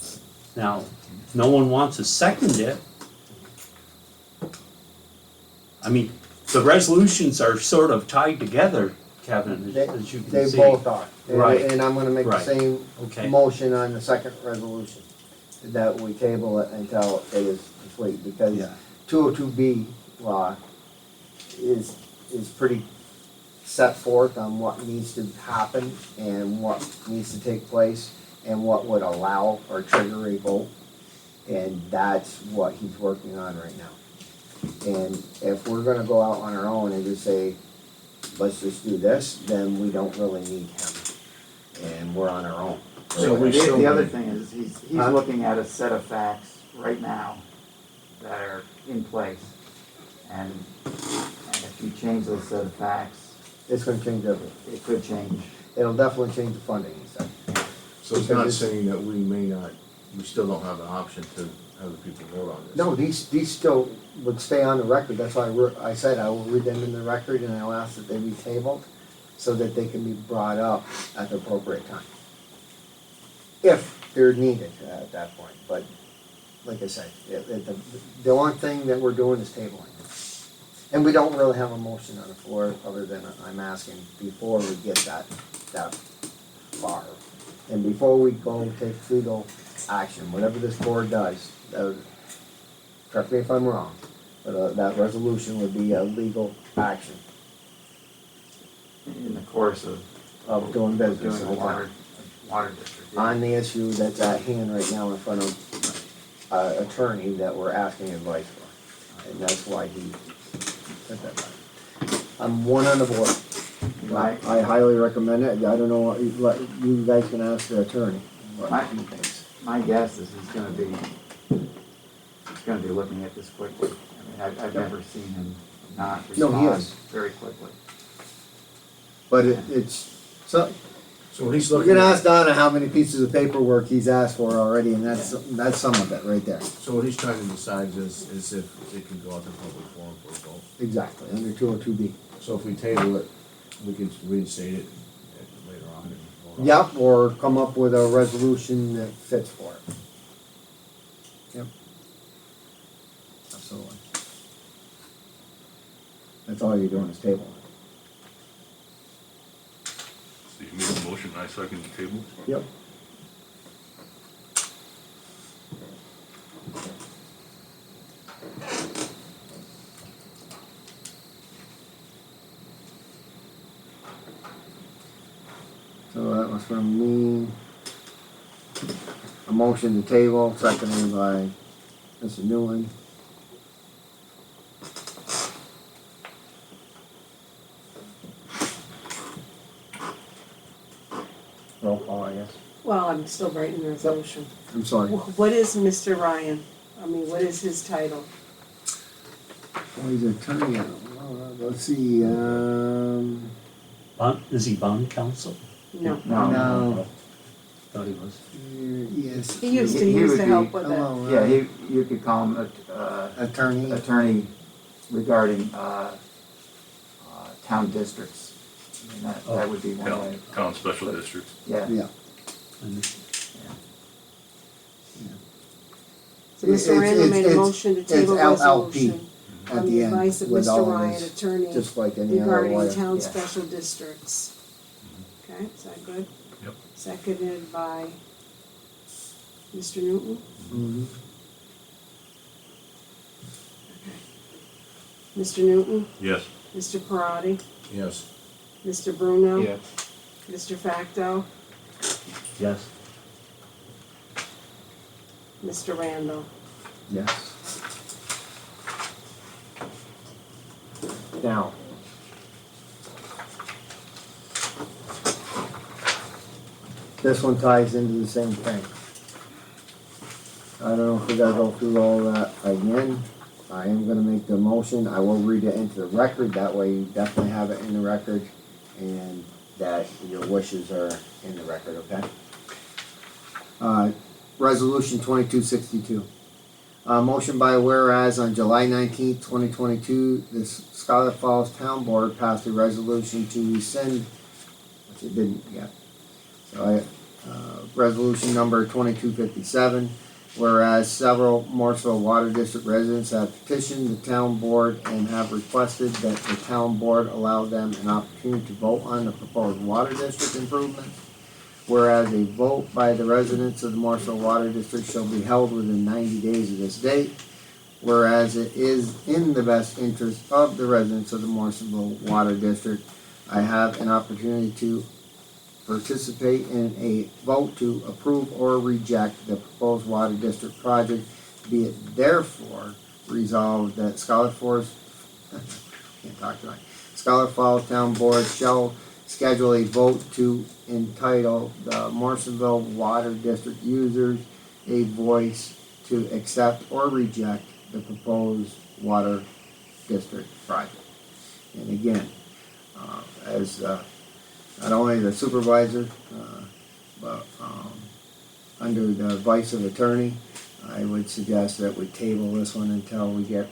Now, if no one wants to second it, I mean, the resolutions are sort of tied together, Kevin, as you can They see. both are. And- Right. And I'm gonna make the Right. same Okay. motion on the second resolution, that we table it until it is complete, because Yeah. 202B law is pretty set forth on what needs to happen and what needs to take place and what would allow or trigger a vote. And that's what he's working on right now. And if we're gonna go out on our own and just say, let's just do this, then we don't really need him. And we're on our own. So we still The other need- thing is, he's Huh? looking at a set of facts right now that are in place. And if you change those set of facts, It's gonna change everything. it could change. It'll definitely change the funding, he said. So it's not saying that we may not, we still don't have an option to have the people vote on this? No, these still would stay on the record, that's why I said I will read them in the record and I'll ask that they be tabled so that they can be brought up at the appropriate time. If they're needed at that point, but like I said, the only thing that we're doing is tabling. And we don't really have a motion on the floor other than I'm asking before we get that far. And before we go take legal action, whatever this board does, correct me if I'm wrong, but that resolution would be a legal action In the course of doing business doing in a the town. water district. Yeah. On the issue that's at hand right now in front of attorney that we're asking advice for. And that's why he said that. I'm one on the board. Right. I highly recommend it. I don't know what you guys can ask the attorney what Right. he thinks. My guess is he's gonna be looking at this quickly. I mean, I've never seen him not No, he respond is. very quickly. But it's, so, So he's we're looking gonna at, ask Donna how many pieces of paperwork he's asked for already, and that's some of it right there. so what he's trying to decide is if it can go out to public forum for a vote. Exactly, under 202B. So if we table it, we can reinstate it later on and vote on it. Yep, or come up with a resolution that fits for it. Yep. Absolutely. That's all you're doing is tabling it. So you made a motion, I second the table? Yep. So that was from me. A motion to table, seconded by Mr. Newland. Roll call, I guess. Well, I'm still writing the resolution. I'm sorry. What is Mr. Ryan? I mean, what is his title? Well, he's an attorney. Let's see, Is he bond counsel? No. no. Thought he was. Yes. He used He to would help be- with that. Hello, Yeah, you could call him attorney. attorney regarding town districts. I mean, that would be one way. Town special districts. Yeah. Yeah. So Mr. Randall made a motion to table it's LLP resolution at on the the end advice of with all Mr. Ryan, this, attorney, just like any other regarding lawyer. town Yeah. special districts. Okay, is that good? Yep. Seconded by Mr. Newton? Mhm. Mr. Newton? Yes. Mr. Parati? Yes. Mr. Bruno? Yeah. Mr. Facto? Yes. Mr. Randall? Yes. Now. This one ties into the same thing. I don't know if we gotta go through all that again. I am gonna make the motion. I will read it into the record. That way you definitely have it in the record and that your wishes are in the record, okay? Resolution 2262. Motion by whereas on July 19th, 2022, the Schuyler Falls Town Board passed a resolution to rescind, which it didn't yet. So resolution number 2257, whereas several Morrisville Water District residents have petitioned the town board and have requested that the town board allow them an opportunity to vote on the proposed water district improvements. Whereas a vote by the residents of the Morrisville Water District shall be held within 90 days of this date. Whereas it is in the best interest of the residents of the Morrisville Water District, I have an opportunity to participate in a vote to approve or reject the proposed water district project. Be it therefore resolved that Schuyler Schuyler Falls Town Board shall schedule a vote to entitle the Morrisonville Water District users a voice to accept or reject the proposed water district project. And again, as not only the supervisor, but under the advice of attorney, I would suggest that we table this one until we get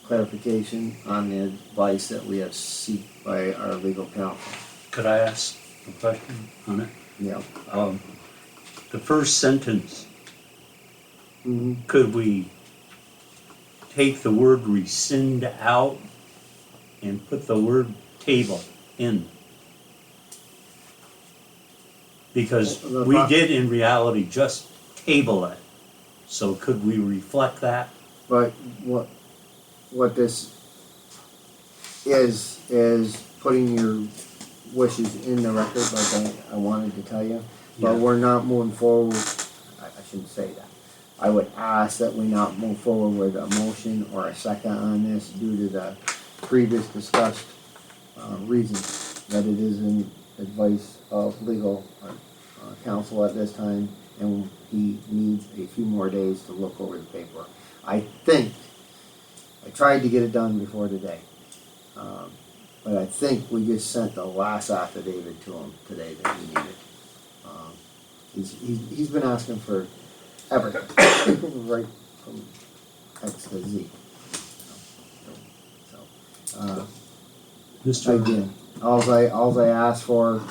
clarification on the advice that we have sought by our legal counsel. Could I ask a question on it? Yeah. The first sentence, Mm-hmm. could we take the word rescind out and put the word table in? Because we did in reality just table it. So could we reflect that? But what this is putting your wishes in the record, like I wanted to tell you. But Yeah. we're not moving forward, I shouldn't say that. I would ask that we not move forward with a motion or a second on this due to the previous discussed reasons that it is in advice of legal counsel at this time, and he needs a few more days to look over the paperwork. I tried to get it done before today, but I think we just sent the last affidavit to him today that he needed. He's been asking for everything, right from X to Z. So, Mr. again, alls I ask for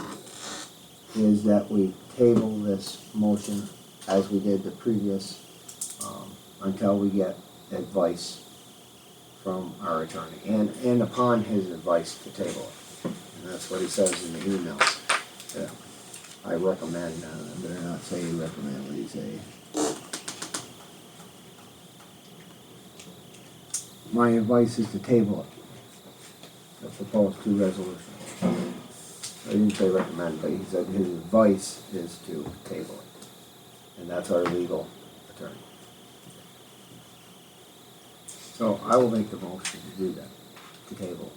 is that we table this motion as we did the previous, until we get advice from our attorney, and upon his advice to table it. And that's what he says in the email. Yeah. I recommend, I better not say recommend, what do you say? My advice is to table it, the proposed two resolutions. I didn't say recommend, but he said his advice is to table it. And that's our legal attorney. So I will make the motion to do that, to table.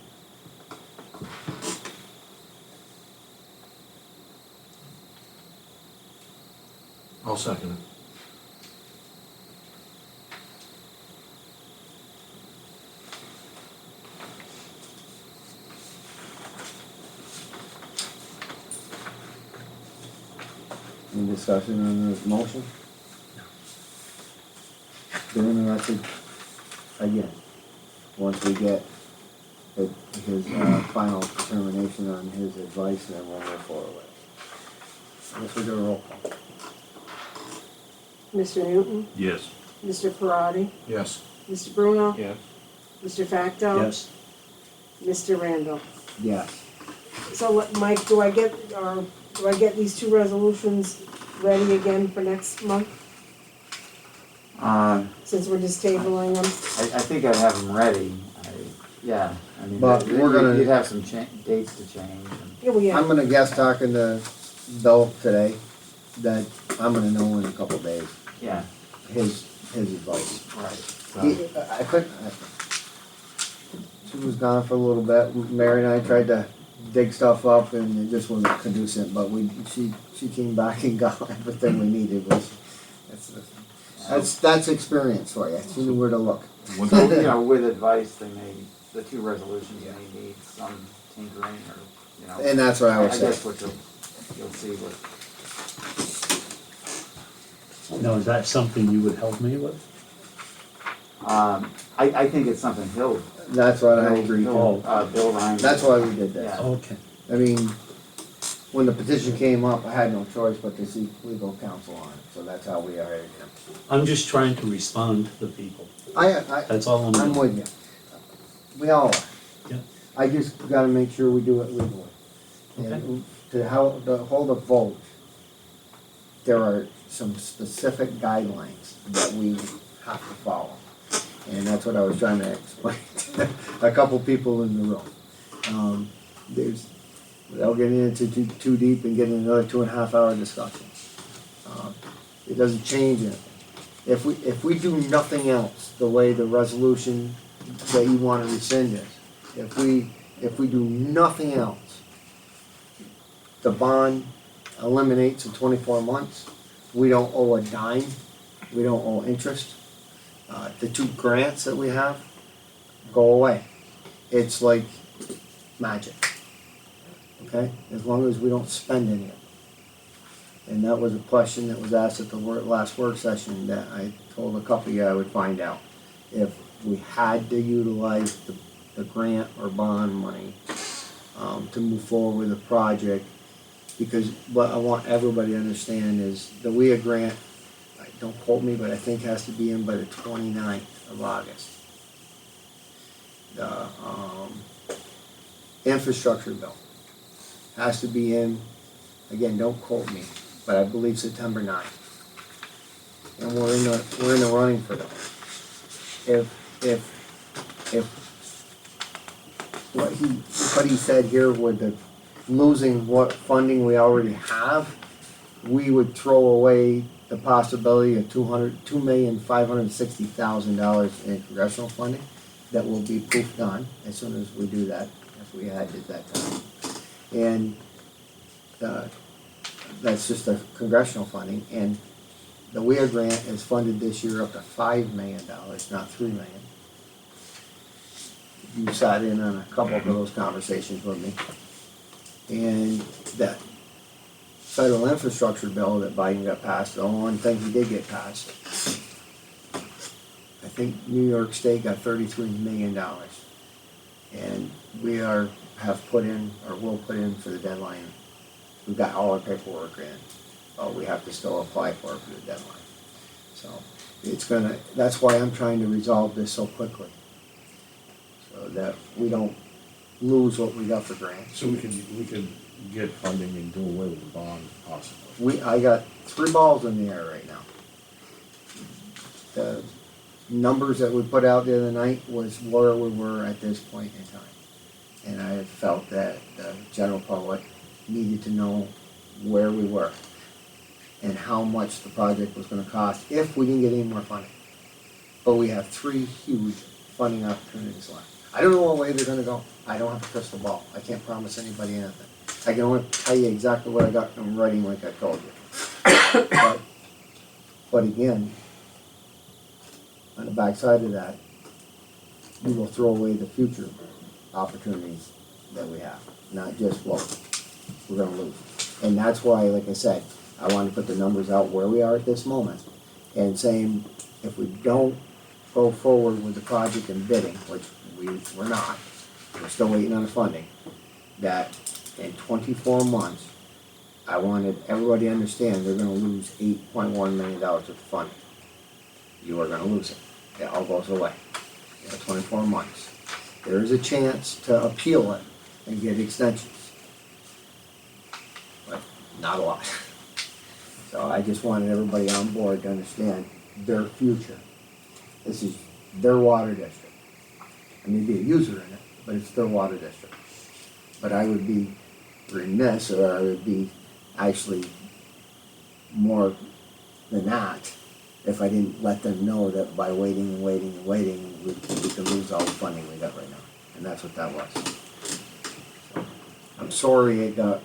I'll second it. Any discussion on the motion? Been interested, again, once we get his final determination on his advice, then we'll move forward with it. I guess we do a roll call. Mr. Newton, Yes. Mr. Parati, Yes. Mr. Bruno, Yes. Mr. Facto, Yes. Mr. Randall. Yes. So Mike, do I get these two resolutions ready again for next month, since we're just tabling them? I think I'd have them ready, yeah, I mean, But we're gonna- you'd have some dates to change. Yeah, well, yeah. I'm gonna guess, talking to Bill today, that I'm gonna know in a couple days, Yeah, his advice. right. I couldn't, she was gone for a little bit, Mary and I tried to dig stuff up and it just wasn't conducive, but she came back and got everything we needed. That's experience for you, she knew where to look. One So, thing- you know, with advice, the two resolutions may need some tinkering or, you know. And that's what I was I saying. guess what you'll see what, Now, is that something you would help me with? I think it's something he'll. That's what I agreed Bill to. Bill Ryan. That's why we did that. Yeah. Okay. I mean, when the petition came up, I had no choice but to seek legal counsel on it, so that's how we hired him. I'm just trying to respond to the people. I, That's all I'm I'm doing. with you. We all are. Yeah. I just gotta make sure we do it legally. And to hold a vote, there are some specific guidelines that we have to follow. And that's what I was trying to explain to a couple people in the room. Without getting into too deep and getting another 2.5 hour discussion. It doesn't change anything. If we do nothing else, the way the resolution that you wanna rescind is, if we if we do nothing else, the bond eliminates in 24 months. We don't owe a dime. We don't owe interest. The 2 grants that we have go away. It's like magic. Okay? As long as we don't spend any of it. And that was a question that was asked at the last work session that I told a couple of you I would find out. If we had to utilize the grant or bond money to move forward with the project, because what I want everybody to understand is the WIA grant, don't quote me, but I think has to be in by the 29th of August. The infrastructure bill has to be in, again, don't quote me, but I believe September 9th. And we're in the running for those. If what he said here with the losing what funding we already have, we would throw away the possibility of $2,560,000 in congressional funding that will be poof done as soon as we do that, if we had it that time. And that's just a congressional funding, and the WIA grant is funded this year up to $5 million, not $3 million. You sat in on a couple of those conversations with me. And that federal infrastructure bill that Biden got passed, the only one thing he did get passed, I think New York State got $33 million. And we have put in, or will put in for the deadline. We've got all our paperwork in, but we have to still apply for it for the deadline. So that's why I'm trying to resolve this so quickly. So that we don't lose what we got for grants. So we could get funding and do away with the bond possibly. I got 3 balls in the air right now. The numbers that we put out the other night was where we were at this point in time. And I felt that the general public needed to know where we were and how much the project was gonna cost if we didn't get any more funding. But we have 3 huge funding opportunities left. I don't know what way they're gonna go. I don't have a crystal ball. I can't promise anybody anything. I can only tell you exactly what I got in writing like I told you. But again, on the backside of that, we will throw away the future opportunities that we have, not just what we're gonna lose. And that's why, like I said, I wanted to put the numbers out where we are at this moment and saying, if we don't go forward with the project and bidding, which we're not, we're still waiting on the funding, that in 24 months, I wanted everybody to understand they're gonna lose $8.1 million of funding. You are gonna lose it. It all goes away in 24 months. There is a chance to appeal it and get extensions, but not a lot. So I just wanted everybody on board to understand their future. This is their water district. I may be a user in it, but it's their water district. But I would be remiss, or I would be actually more than that, if I didn't let them know that by waiting and waiting and waiting, we could lose all the funding we got right now. And that's what that was. So, I'm sorry it got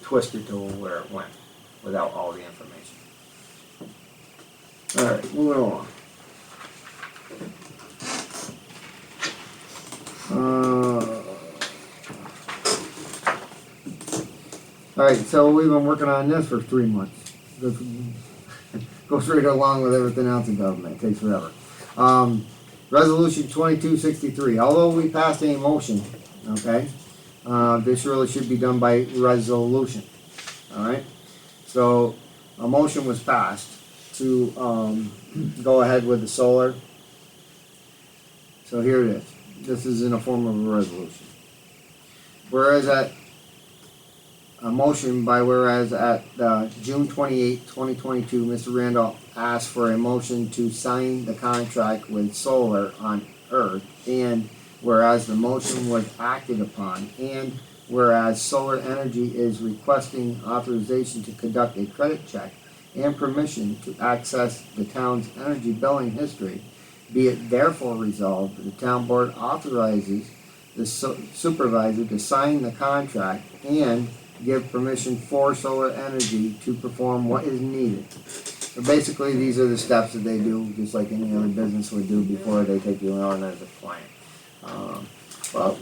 twisted to where it went without all the information. All right, moving along. All right, so we've been working on this for 3 months. Goes right along with everything else in government. It takes forever. Resolution 2263. Although we passed a motion, okay, this really should be done by resolution. All right. So a motion was passed to go ahead with the solar. So here it is. This is in the form of a resolution. Whereas at a motion by whereas at June 28, 2022, Mr. Randall asked for a motion to sign the contract with Solar on Earth, and whereas the motion was acted upon, and whereas Solar Energy is requesting authorization to conduct a credit check and permission to access the town's energy billing history, be it therefore resolved that the town board authorizes the supervisor to sign the contract and give permission for Solar Energy to perform what is needed. So basically, these are the steps that they do, just like any other business would do before they take you on as a client. Well,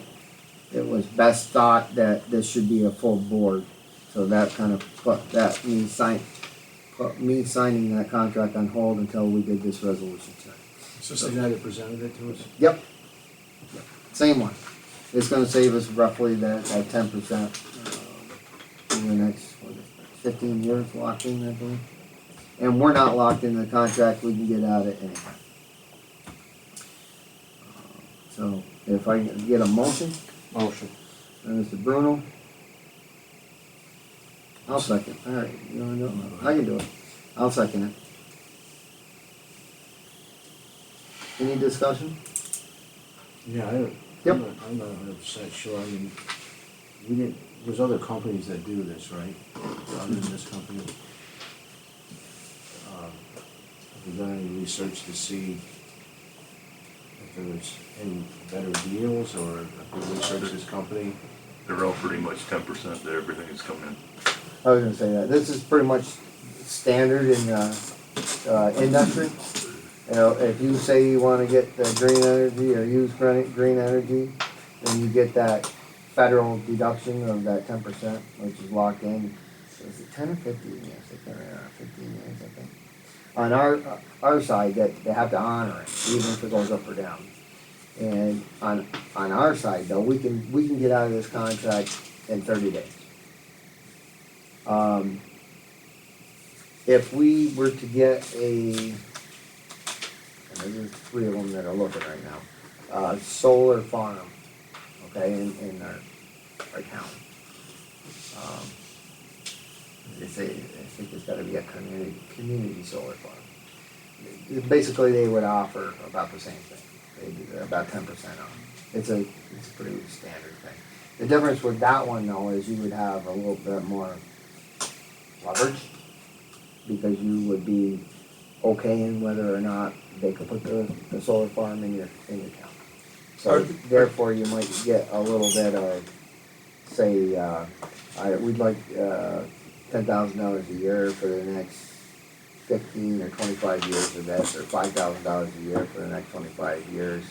it was best thought that this should be a full board, so that kind of put me signing that contract on hold until we did this resolution tonight. Is this the guy that presented it to us? Yep. Same one. It's gonna save us roughly that 10% in the next, 15 years locked in, I believe. And we're not locked in the contract, we can get out at any time. So, if I can get a motion, Motion. Mr. Bruno. I'll second, alright, you wanna do it? I can do it. I'll second it. Any discussion? Yeah, Yep. I'm not 100% sure, I mean, we didn't, there's other companies that do this, right? Other than this company. Have you done any research to see if there was any better deals, or if we researched this company? They're all pretty much 10% to everything that's coming in. I was gonna say that, this is pretty much standard in, industry. You know, if you say you wanna get the green energy or use green energy, then you get that federal deduction of that 10%, which is locked in. So is it 10 or 15 years? I can't remember, 15 years, I think. On our side, that they have to honor it, even if it goes up or down. And on our side though, we can get out of this contract in 30 days. If we were to get and there's 3 of them that are looking right now, solar farm, okay, in our town. They say, I think it's gotta be a community solar farm. Basically, they would offer about the same thing, they'd do about 10% off. It's a pretty standard thing. The difference with that one though is you would have a little bit more leverage, because you would be okay in whether or not they could put the solar farm in your town. So therefore, you might get a little bit of, say, we'd like $10,000 a year for the next 15 or 25 years of this, or $5,000 a year for the next 25 years,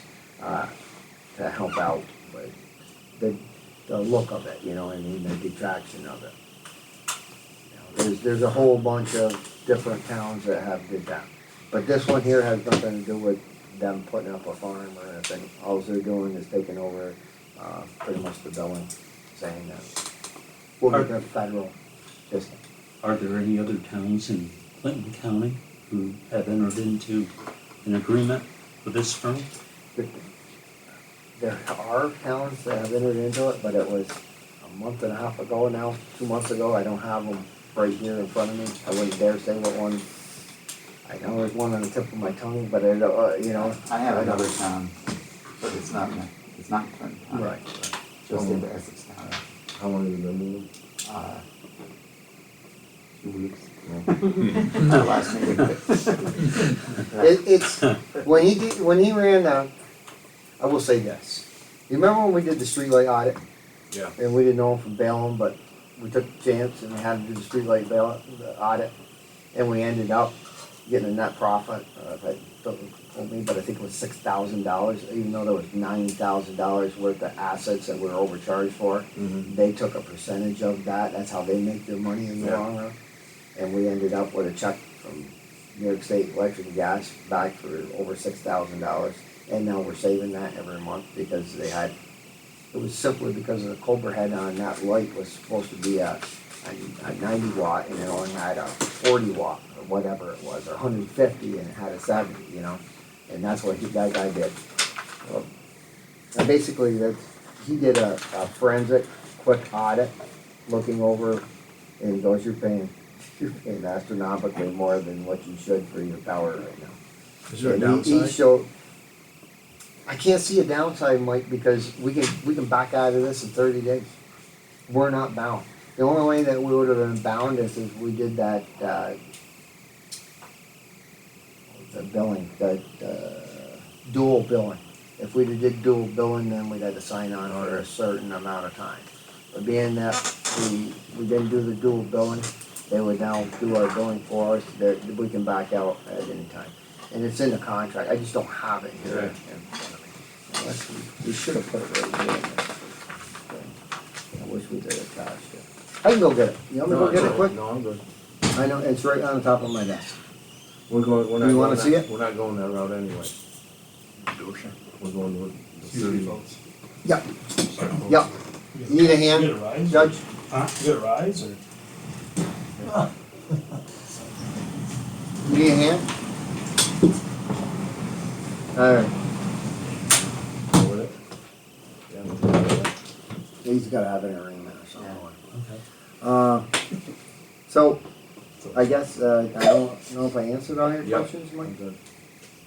to help out with the look of it, you know what I mean, the detraction of it. You know, there's a whole bunch of different towns that have did that. But this one here has nothing to do with them putting up a farm or anything. All they're doing is taking over, pretty much the billing, saying that we'll get the federal system. Are there any other towns in Clinton County who have entered into an agreement with this firm? There are towns that have entered into it, but it was a month and a half ago now, 2 months ago. I don't have them right here in front of me. I wouldn't dare say what one. I know there's one on the tip of my tongue, but I don't, you know. I have another town, but it's not Clinton County. Right. Just into Essex County. How long have you been moving? 2 weeks. Our last meeting. It's when he ran down. I will say this. You remember when we did the streetlight audit? Yeah. And we didn't know him from Balaam, but we took a chance and we had to do the streetlight audit, and we ended up getting a net profit. Don't quote me, but I think it was $6,000, even though there was $9,000 worth of assets that we were overcharged for. Mm-hmm. They took a percentage of that. That's how they make their money in the long run. And we ended up with a check from New York State Electric and Gas back for over $6,000. And now we're saving that every month because it was simply because of the Cobra head on that light was supposed to be a 90 watt, and it only had a 40 watt or whatever it was, or 150, and it had a 70, you know. And that's what that guy did. Well, and basically, he did a forensic quick audit, looking over, and he goes, you're paying astronomically more than what you should for your power right now. Is there a And downside? he showed, I can't see a downside, Mike, because we can back out of this in 30 days. We're not bound. The only way that we would have been bound is if we did that, the billing, that dual billing. If we'd have did dual billing, then we'd have to sign on for a certain amount of time. But being that we didn't do the dual billing, they would now do our billing for us, that we can back out at any time. And it's in the contract, I just don't have it here in front of me. Unless we should have put it right here. I wish we did attach it. I can go get it, you want me to go get it quick? No, I'm good. I know, it's right on the top of my desk. We're not You going wanna see that, it? we're not going that route anyway. We're going with the 30. Yep, yep. Need a hand, You get a rise? Judge? Huh? You get a rise or? Need a hand? Alright, Go with it? Yeah, we'll do that. he's gotta have an arraignment or something. So, I guess, I don't know if I answered all your Yep. questions, Mike, I'm good.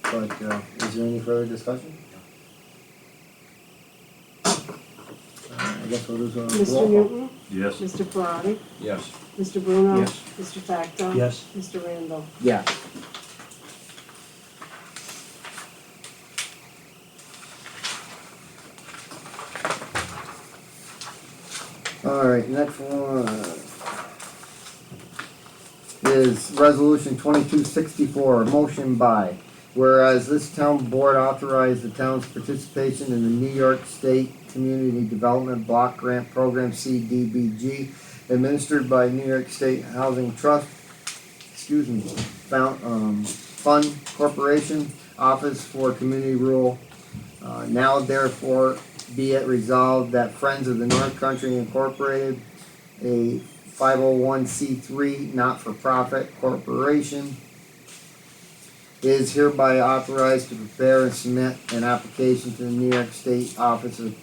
but, is there any further discussion? I guess we'll do some roll Mr. call. Newton, Yes. Mr. Parati, Yes. Mr. Bruno, Yes. Mr. Facto. Yes. Mr. Randall. Yeah. Alright, next one is resolution 2264, motion by, whereas this town board authorized the town's participation in the New York State Community Development Block Grant Program, CDBG, administered by New York State Housing Trust, Fund Corporation, Office for Community Rural. Now therefore be it resolved that Friends of the North Country Incorporated, a 501c3 not-for-profit corporation, is hereby authorized to prepare and submit an application to the New York State Office of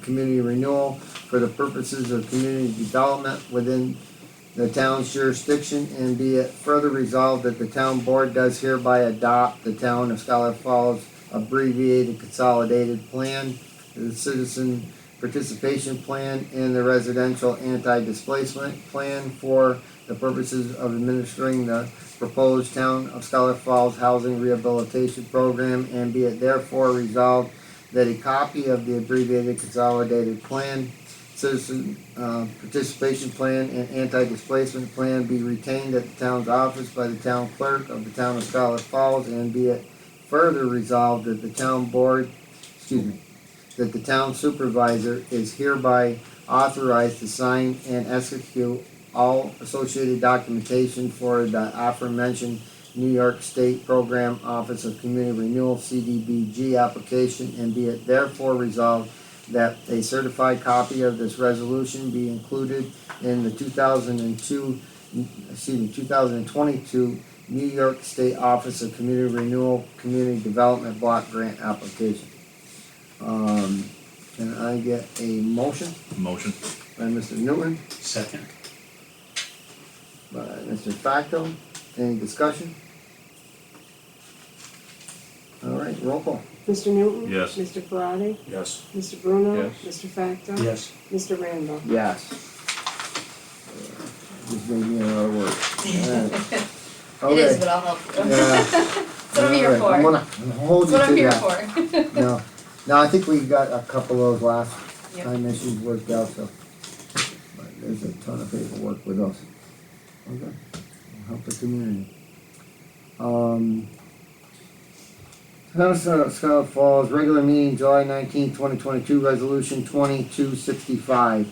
Community Renewal for the purposes of community development within the town's jurisdiction, and be it further resolved that the town board does hereby adopt the town of Scholar Falls abbreviated consolidated plan, the citizen participation plan, and the residential anti-displacement plan for the purposes of administering the proposed town of Scholar Falls housing rehabilitation program, and be it therefore resolved that a copy of the abbreviated consolidated plan, citizen participation plan, and anti-displacement plan be retained at the town's office by the town clerk of the town of Scholar Falls, and be it further resolved that the town board, that the town supervisor is hereby authorized to sign and execute all associated documentation for the aforementioned New York State Program Office of Community Renewal CDBG application, and be it therefore resolved that a certified copy of this resolution be included in the 2022 New York State Office of Community Renewal Community Development Block Grant application. Can I get a motion Motion. by Mr. Newton, Second. by Mr. Facto? Any discussion? All right, roll call. Mr. Newton. Yes. Mr. Parati, Yes. Mr. Bruno. Yes. Mr. Facto. Yes. Mr. Randall. Yes. Just made me a lot of work. All right. It is, but I'll help you. Yeah. That's what I'm here All right, I'm for. gonna hold That's you what to I'm here that. for. No, no, I think we got a couple of those last Yep. time issues worked out, so. But there's a ton of paperwork with those. Okay, we'll help the community. Scholar Falls, regular meeting, July 19, 2022, resolution 2265.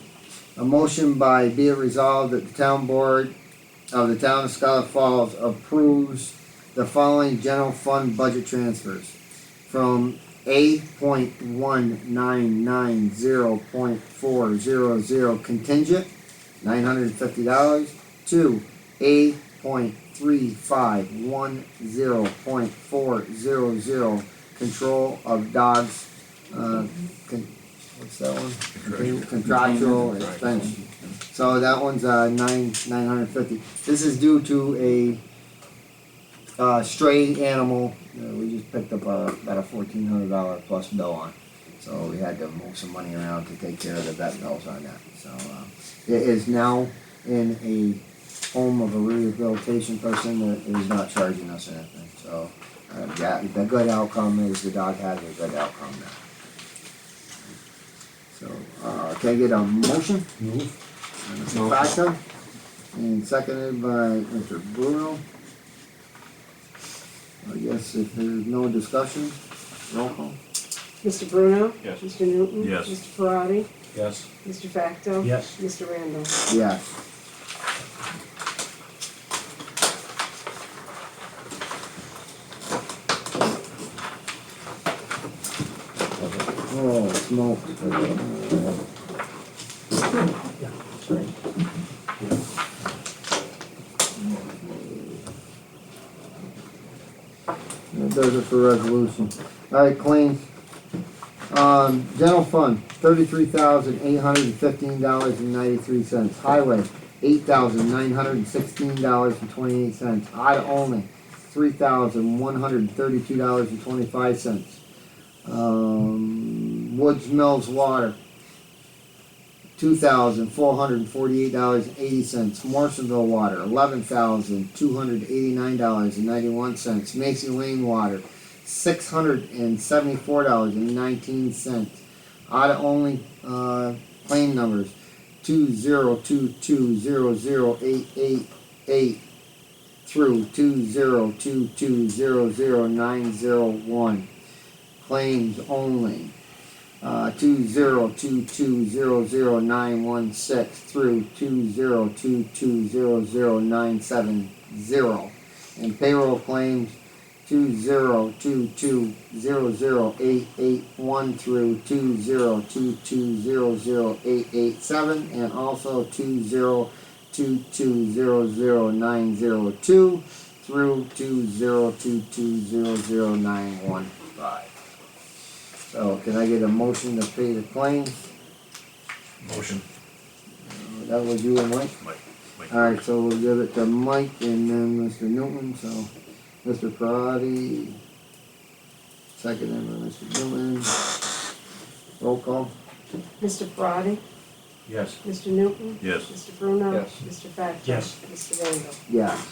A motion by be it resolved that the town board of the town of Scholar Falls approves the following general fund budget transfers from A.1990.400 contingent, $950, to A.3510.400 control of dogs, what's that one? Contractual expense. So that one's $950. This is due to a stray animal. We just picked up about a $1,400 plus bill on. So we had to move some money around to take care of the vet bills on that. So it is now in a home of a rehabilitation person that is not charging us anything. So Yeah, the good outcome is the dog has a good outcome now. So, can I get a motion? Move. Mr. Facto, and seconded by Mr. Bruno. I guess if there's no discussion, roll call. Mr. Bruno? Yes. Mr. Newton? Yes. Mr. Parati? Yes. Mr. Facto? Yes. Mr. Randall? Yes. Oh, smoke. That does it for resolution. Alright, claims. General fund, $33,815.93. Highway, $8,916.28. Audit only, $3,132.25. Woods Mills Water, $2,448.80. Morrisonville Water, $11,289.91. Macy Lane Water, $674.19. Audit only, claim numbers, 2022008888 through 2022000901. Claims only, 2022000916 through 2022000970. And payroll claims, 2022008881 through 2022008887, and also 2022000902 through 2022000915. So can I get a motion to pay the claims? Motion. That was you and Mike? Mike. Alright, so we'll give it to Mike and then Mr. Newton, so Mr. Parati, second and Mr. Newton. Roll call? Mr. Parati? Yes. Mr. Newton? Yes. Mr. Bruno? Yes. Mr. Facto? Yes. Mr. Randall? Yes.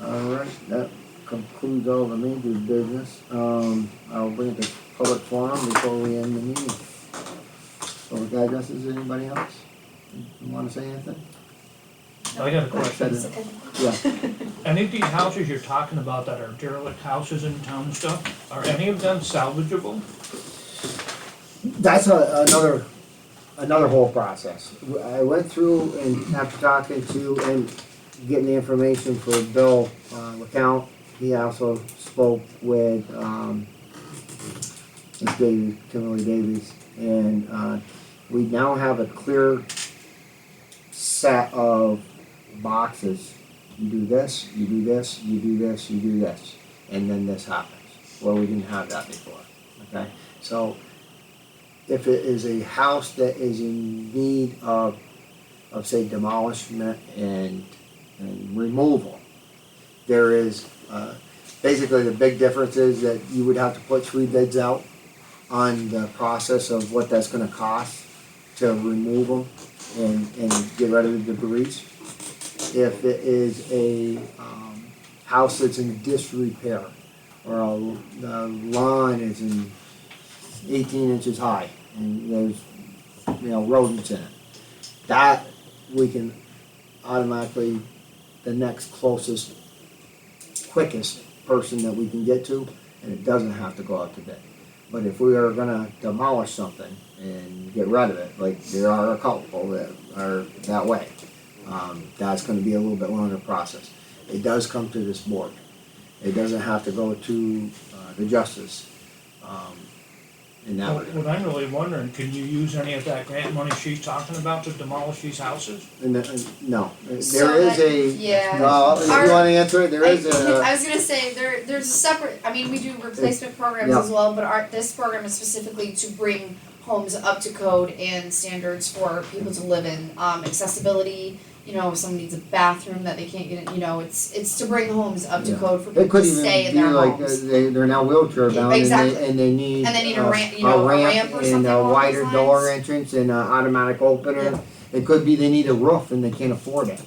Alright, that concludes all the major business. I'll bring it to public forum before we end the meeting. Public addresses, anybody else? You wanna say anything? I got a question. Yeah. Any of these houses you're talking about that are derelict houses in town and stuff, are any of them salvageable? That's another whole process. I went through and after talking to and getting the information for Bill LeCount, he also spoke with Ms. Davies, Kimberly Davies, and we now have a clear set of boxes. You do this, you do this, you do this, you do this, and then this happens. Well, we didn't have that before, okay? So if it is a house that is in need of say demolishment and removal, there is, basically the big difference is that you would have to put 3 bids out on the process of what that's gonna cost to remove them and get rid of the debris. If it is a house that's in disrepair, or the lawn is in 18 inches high, and there's, rodents in it, that we can automatically, the next closest, quickest person that we can get to, and it doesn't have to go out to bid. But if we are gonna demolish something and get rid of it, like there are a couple that are that way, that's gonna be a little bit longer process. It does come to this board. It doesn't have to go to the justice in that way. What I'm really wondering, can you use any of that grant money she's talking about to demolish these houses? No, So there is that- a, yeah. if you wanna answer it, there is a, I was gonna say, there's a separate, I mean, we do replacement programs Yeah. as well, but this program is specifically to bring homes up to code and standards for people to live in. Accessibility, if someone needs a bathroom that they can't get in, it's to bring homes up to Yeah. code for it people could to even stay in be their like, homes. they're now wheelchair bound Exactly. and they need. And they need a ramp, a a ramp or and something a along wider those door lines. entrance and an automatic opener. Yeah. It could be they need a roof and they can't afford it,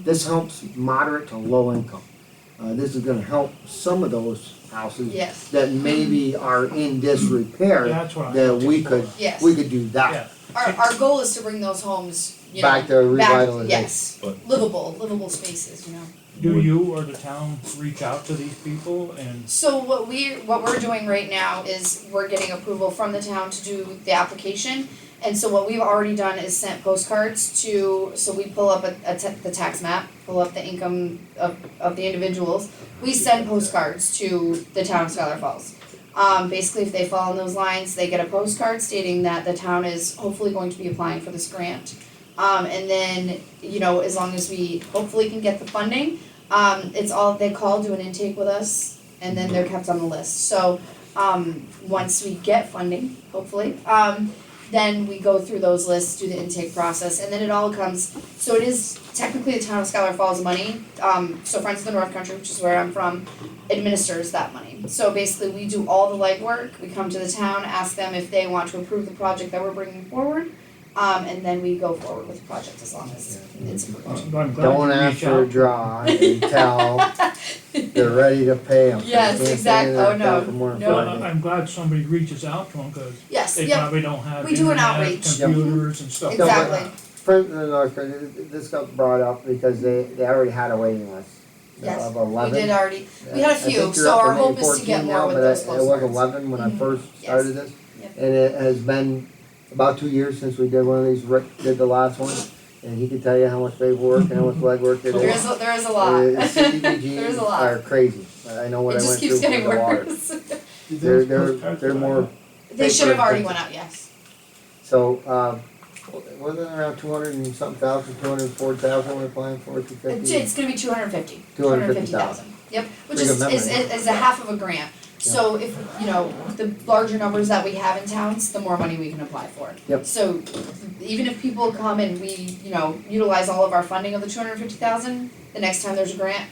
This helps moderate to low income. this is gonna help some of those houses Yes, that maybe are in disrepair, That's what I'm that looking we for. could, yes. we could do that. Yeah. Our goal is to bring those homes, you know, Back to revitalization. yes, But- livable spaces, you know. Do you or the town reach out to these people and, So what we're doing right now is we're getting approval from the town to do the application. And so what we've already done is sent postcards to, so we pull up the tax map, pull up the income of the individuals. We send postcards to the town of Schuyler Falls. Basically, if they fall in those lines, they get a postcard stating that the town is hopefully going to be applying for this grant. And then, you know, as long as we hopefully can get the funding, it's all, they call, do an intake with us, and then they're kept on the list. So, once we get funding, hopefully, then we go through those lists, do the intake process, and then it all comes, so it is technically the town of Schuyler Falls money. So Friends of the North Country, which is where I'm from, administers that money. So basically, we do all the legwork, we come to the town, ask them if they want to approve the project that we're bringing forward, and then we go forward with the project as long as it's approved. I'm glad Don't you ask reach for a out. draw until they're ready to pay them. Yes, exactly. Oh, no. Well, I'm glad somebody reaches out to them, cause Yes, they yep, probably don't have We do an internet, outreach. computers and stuff like Exactly. that. Friends of the North Country, this got brought up because they already had a waiting list Yes, of we 11. did already, we had a I think few, you're so up to our hope maybe is to get 14 more now, with but those it was postcards. 11 when I Mhm. first Yes. started this. Yep. And it has been about 2 years since we did one of these. Rick did the last one, and he can tell you how much paperwork and how much legwork it There is. is a lot. There is CDBGs a lot. are crazy. I know what It I just went keeps through getting for the water. worse. They're more, They should have Paper already and went out, yes. so, wasn't it around 200 and something thousand, 204,000 we're applying for, 250? It's gonna be 250. 250,000. Yep, which Pretty is, good is, memory. is a half of a grant. So if, you know, the larger numbers that we have in towns, the more money we can apply for. Yep. So even if people come and we, you know, utilize all of our funding of the 250,000, the next time there's a grant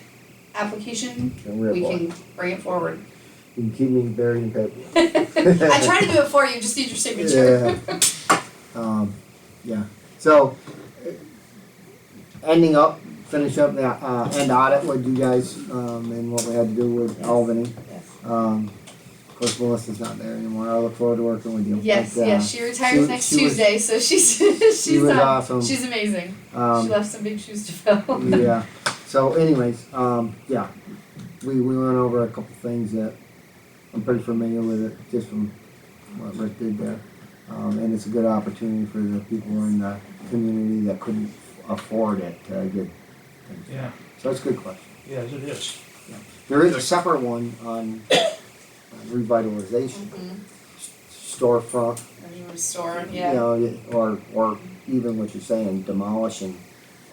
application, And we're we applying. can bring it forward. You can keep me buried in paper. I try to do it for you, just need your signature. Yeah, so, ending up, finish up the, end audit with you guys, and what we had to do with Albany. Yes. Of course, Melissa's not there anymore, I look forward to working with you. Yes, But, yes, she retires next she was- Tuesday, so she's She was awesome. she's amazing. She Um, left some big shoes to fill. yeah, so anyways, yeah, we went over a couple things that I'm pretty familiar with it, just from what Rick did there. And it's a good opportunity for the people in the community that couldn't afford it to get things. Yeah, So it's a good question. yes, it is. There is a separate one on revitalization, storefront, Restore, you yeah. know, or even what you're saying, demolishing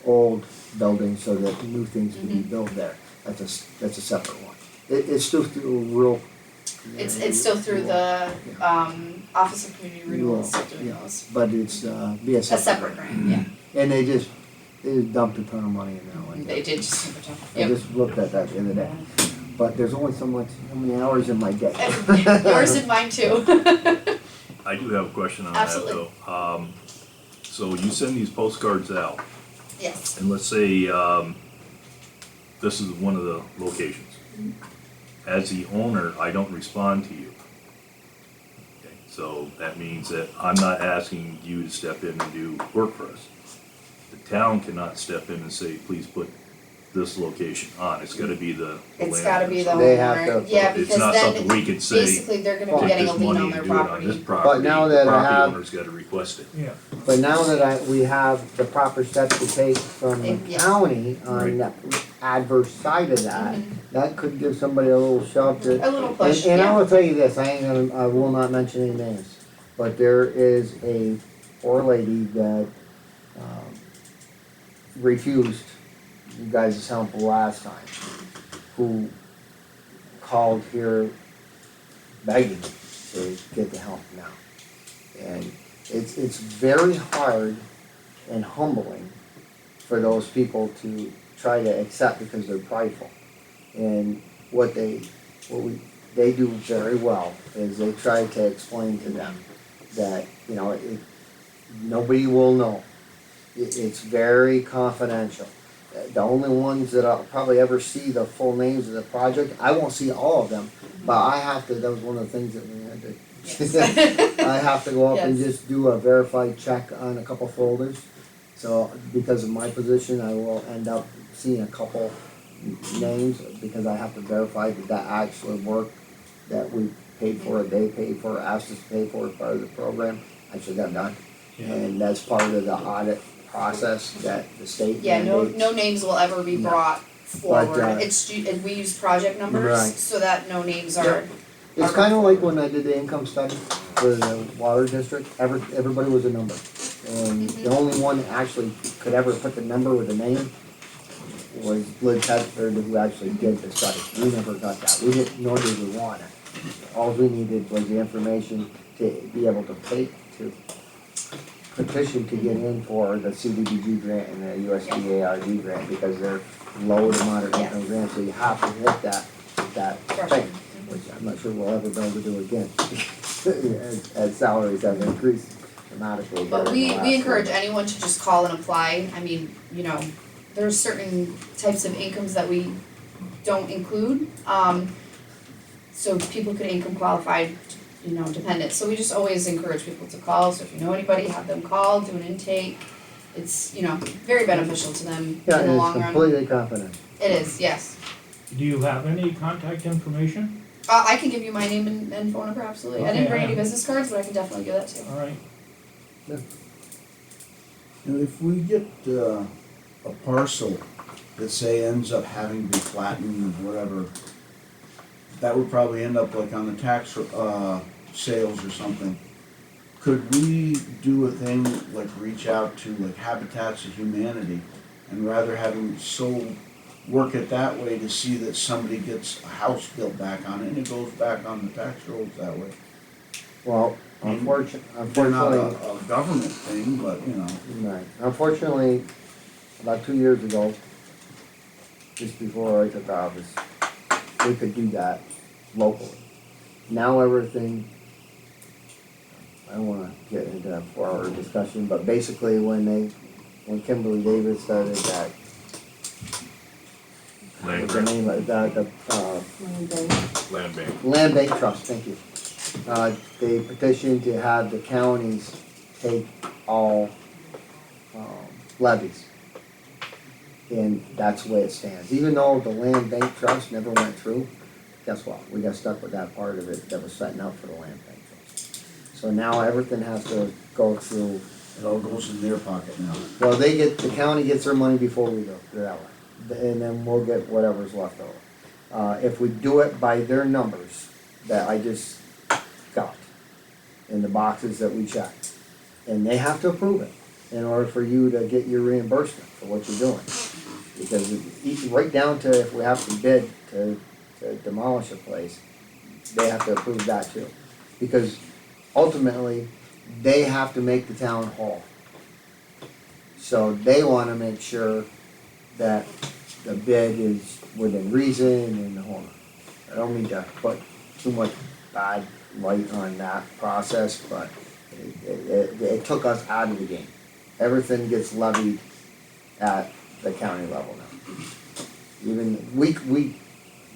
old buildings so that new things can be built there. That's a separate one. It's still through real. It's still through the Office of Community Renewal is still doing Yeah. those. But it's be a A separate. separate grant, yeah. And they just dumped a ton of money in that one. They did just super tough. I Yep. just looked at that the other day. But there's only so many hours in my day. Yours and mine too. I do have a question on that Absolutely. though. So you send these postcards out, Yes. and let's say, this is one of the locations. As the owner, I don't respond to you. Okay, so that means that I'm not asking you to step in and do work for us. The town cannot step in and say, please put this location on, it's gotta be the It's gotta be the They have homeowner, to- yeah, It's because not then something we can say, basically they're gonna be take getting a this lien money on and their do it on this property. property, now the that I property have- owner's gotta request it. Yeah, But now that we have the proper steps to take from the Yeah. county on the adverse side of that, that could give somebody a little shove to. A little push, And I yeah. will tell you this, I will not mention any names, but there is a poor lady that, refused you guys' help last time, who called here begging to get the help now. And it's very hard and humbling for those people to try to accept because they're prideful. And they do very well is they try to explain to them that, you know, nobody will know. It's very confidential. The only ones that I'll probably ever see the full names of the project, I won't see all of them, but I have to, that was one of the things that we had to. I have to go up and Yes. just do a verified check on a couple folders. So because of my position, I will end up seeing a couple names because I have to verify that that actually worked, that we paid for it, they paid for it, asked us to pay for it, part of the program, actually got done. Yeah. And that's part of the audit process that the state Yeah, mandates. no names will ever be No. brought forward. uh, And we use project numbers Right. so that no names are. It's kinda like when I did the income study for the water district, everybody was a number. And the only one that actually could ever put the number with the name was Liz Hedford, who actually did the study. We never got that, we didn't, nor did we want it. All we needed was the information to be able to pay, to petition to get in for the CDBG grant and the USDARD grant, because they're low to moderate income grants, so you have to hit that thing, which I'm not sure we'll ever be able to do again. As salaries have increased dramatically. But during the we last encourage one. anyone to just call and apply. I mean, you know, there's certain types of incomes that we don't include. So people could income qualified, you know, dependent. So we just always encourage people to call. So if you know anybody, have them call, do an intake. It's, you know, very beneficial to them in Yeah, the and long it's run. completely confidential. It is, yes. Do you have any contact information? I can give you my name and phone number, absolutely. I didn't Okay, bring any yeah. business cards, but I can definitely give that to you. All right. And if we get a parcel that say ends up having to be flattened or whatever, that would probably end up like on the tax sales or something. Could we do a thing like reach out to like Habitats of Humanity and rather having sold, work it that way to see that somebody gets a house built back on it and it goes back on the tax rolls that way? Well, They're not unfortunately, a government thing, but you know. right, unfortunately, about 2 years ago, just before I took office, we could do that locally. Now everything, I don't wanna get into that 4-hour discussion, but basically when Kimberly Davis started that, Land what's the grant, name of that, land bank. Land Bank Trust, thank you. They petitioned to have the counties take all levies. And that's the way it stands. Even though the Land Bank Trust never went through, guess what? We got stuck with that part of it that was setting up for the Land Bank Trust. So now everything has to go through. It all goes in their pocket now. Well, the county gets their money before we do, put it that way. And then we'll get whatever's left over. If we do it by their numbers that I just got in the boxes that we checked, and they have to approve it in order for you to get your reimbursement for what you're doing. Because right down to if we have to bid to demolish a place, they have to approve that too. Because ultimately, they have to make the town whole. So they wanna make sure that the bid is within reason and the whole. I don't mean to put too much bad light on that process, but it took us out of the game. Everything gets levied at the county level now. Even,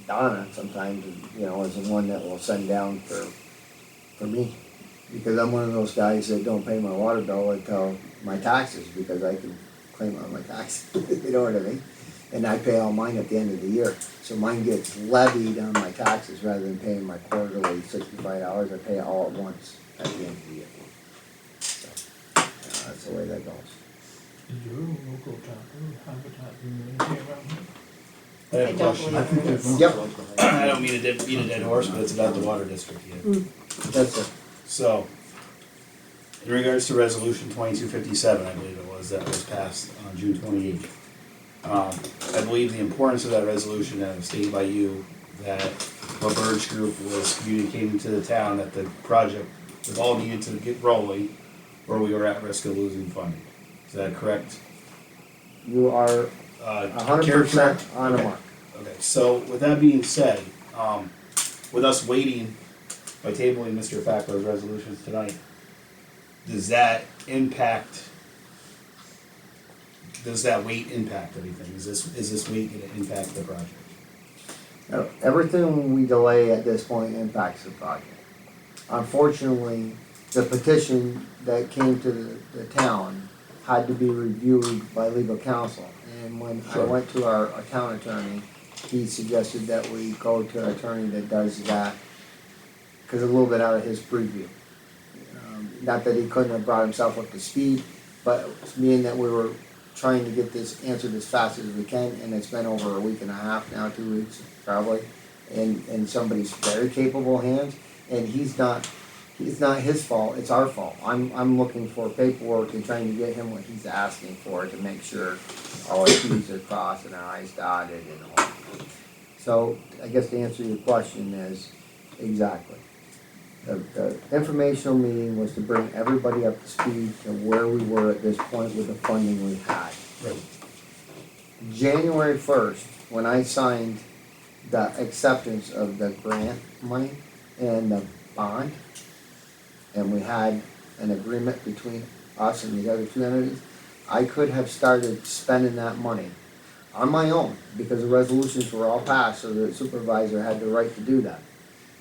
Donna sometimes, you know, is the one that will send down for me. Because I'm one of those guys that don't pay my water bill until my taxes, because I can claim on my taxes, you know what I mean? And I pay all mine at the end of the year. So mine gets levied on my taxes rather than paying my quarterly $65, I pay it all at once at the end of the year. So, that's the way that goes. Is your local chapter Habitat Humanity around here? I have I a don't question. believe there is. Yep. I don't mean to beat a dead horse, but it's about the water district here. That's it. So, in regards to resolution 2257, I believe it was, that was passed on June 28th. I believe the importance of that resolution, that was stated by you, that the Burge Group was communicating to the town that the project was all needed to get rolling, or we were at risk of losing funding. Is that correct? You are 100% on the mark. Okay, so with that being said, with us waiting by tabling Mr. Fackler's resolutions tonight, does that impact does that weight impact anything? Is this weight gonna impact the project? Everything we delay at this point impacts the project. Unfortunately, the petition that came to the town had to be reviewed by legal counsel. And when I went to our town attorney, he suggested that we go to an attorney that does that, because a little bit out of his preview. Not that he couldn't have brought himself up to speed, but being that we were trying to get this answered as fast as we can, and it's been over a week and a half now, 2 weeks probably, in somebody's very capable hands, and it's not his fault, it's our fault. I'm looking for paperwork and trying to get him what he's asking for to make sure all our T's are crossed and our I's dotted and all. So I guess to answer your question is, exactly. The informational meeting was to bring everybody up to speed to where we were at this point with the funding we had. Right. January 1st, when I signed the acceptance of the grant money and the bond, and we had an agreement between us and the other two entities, I could have started spending that money on my own, because the resolutions were all passed, so the supervisor had the right to do that.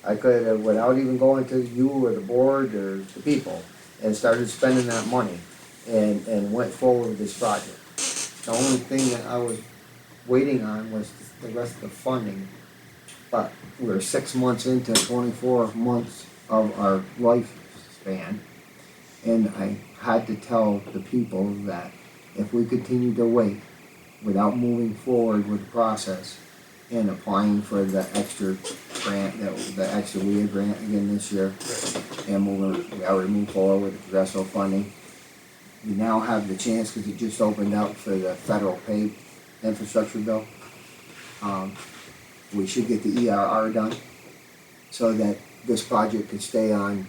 I could have, without even going to you or the board or the people, and started spending that money and went forward with this project. The only thing that I was waiting on was the rest of the funding, but we're 6 months into 24 months of our lifespan, and I had to tell the people that if we continue to wait without moving forward with the process and applying for the extra grant, the extra WIA grant again this year, and we already moved forward with the progressive funding. We now have the chance, because it just opened up for the federal pay infrastructure bill. We should get the ERR done so that this project could stay on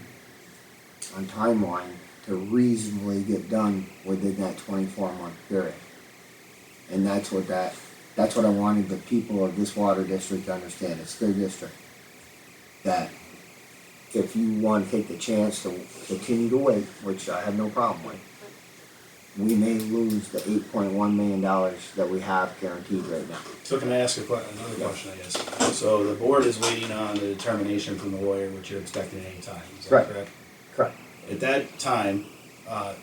timeline to reasonably get done within that 24-month period. And that's what I wanted the people of this water district to understand. It's their district. That if you want to take the chance to continue to wait, which I have no problem with, we may lose the $8.1 million that we have guaranteed right now. So can I ask another question, I guess? So the board is waiting on the determination from the lawyer, which you're expecting at any time, is that correct? Correct. At that time, I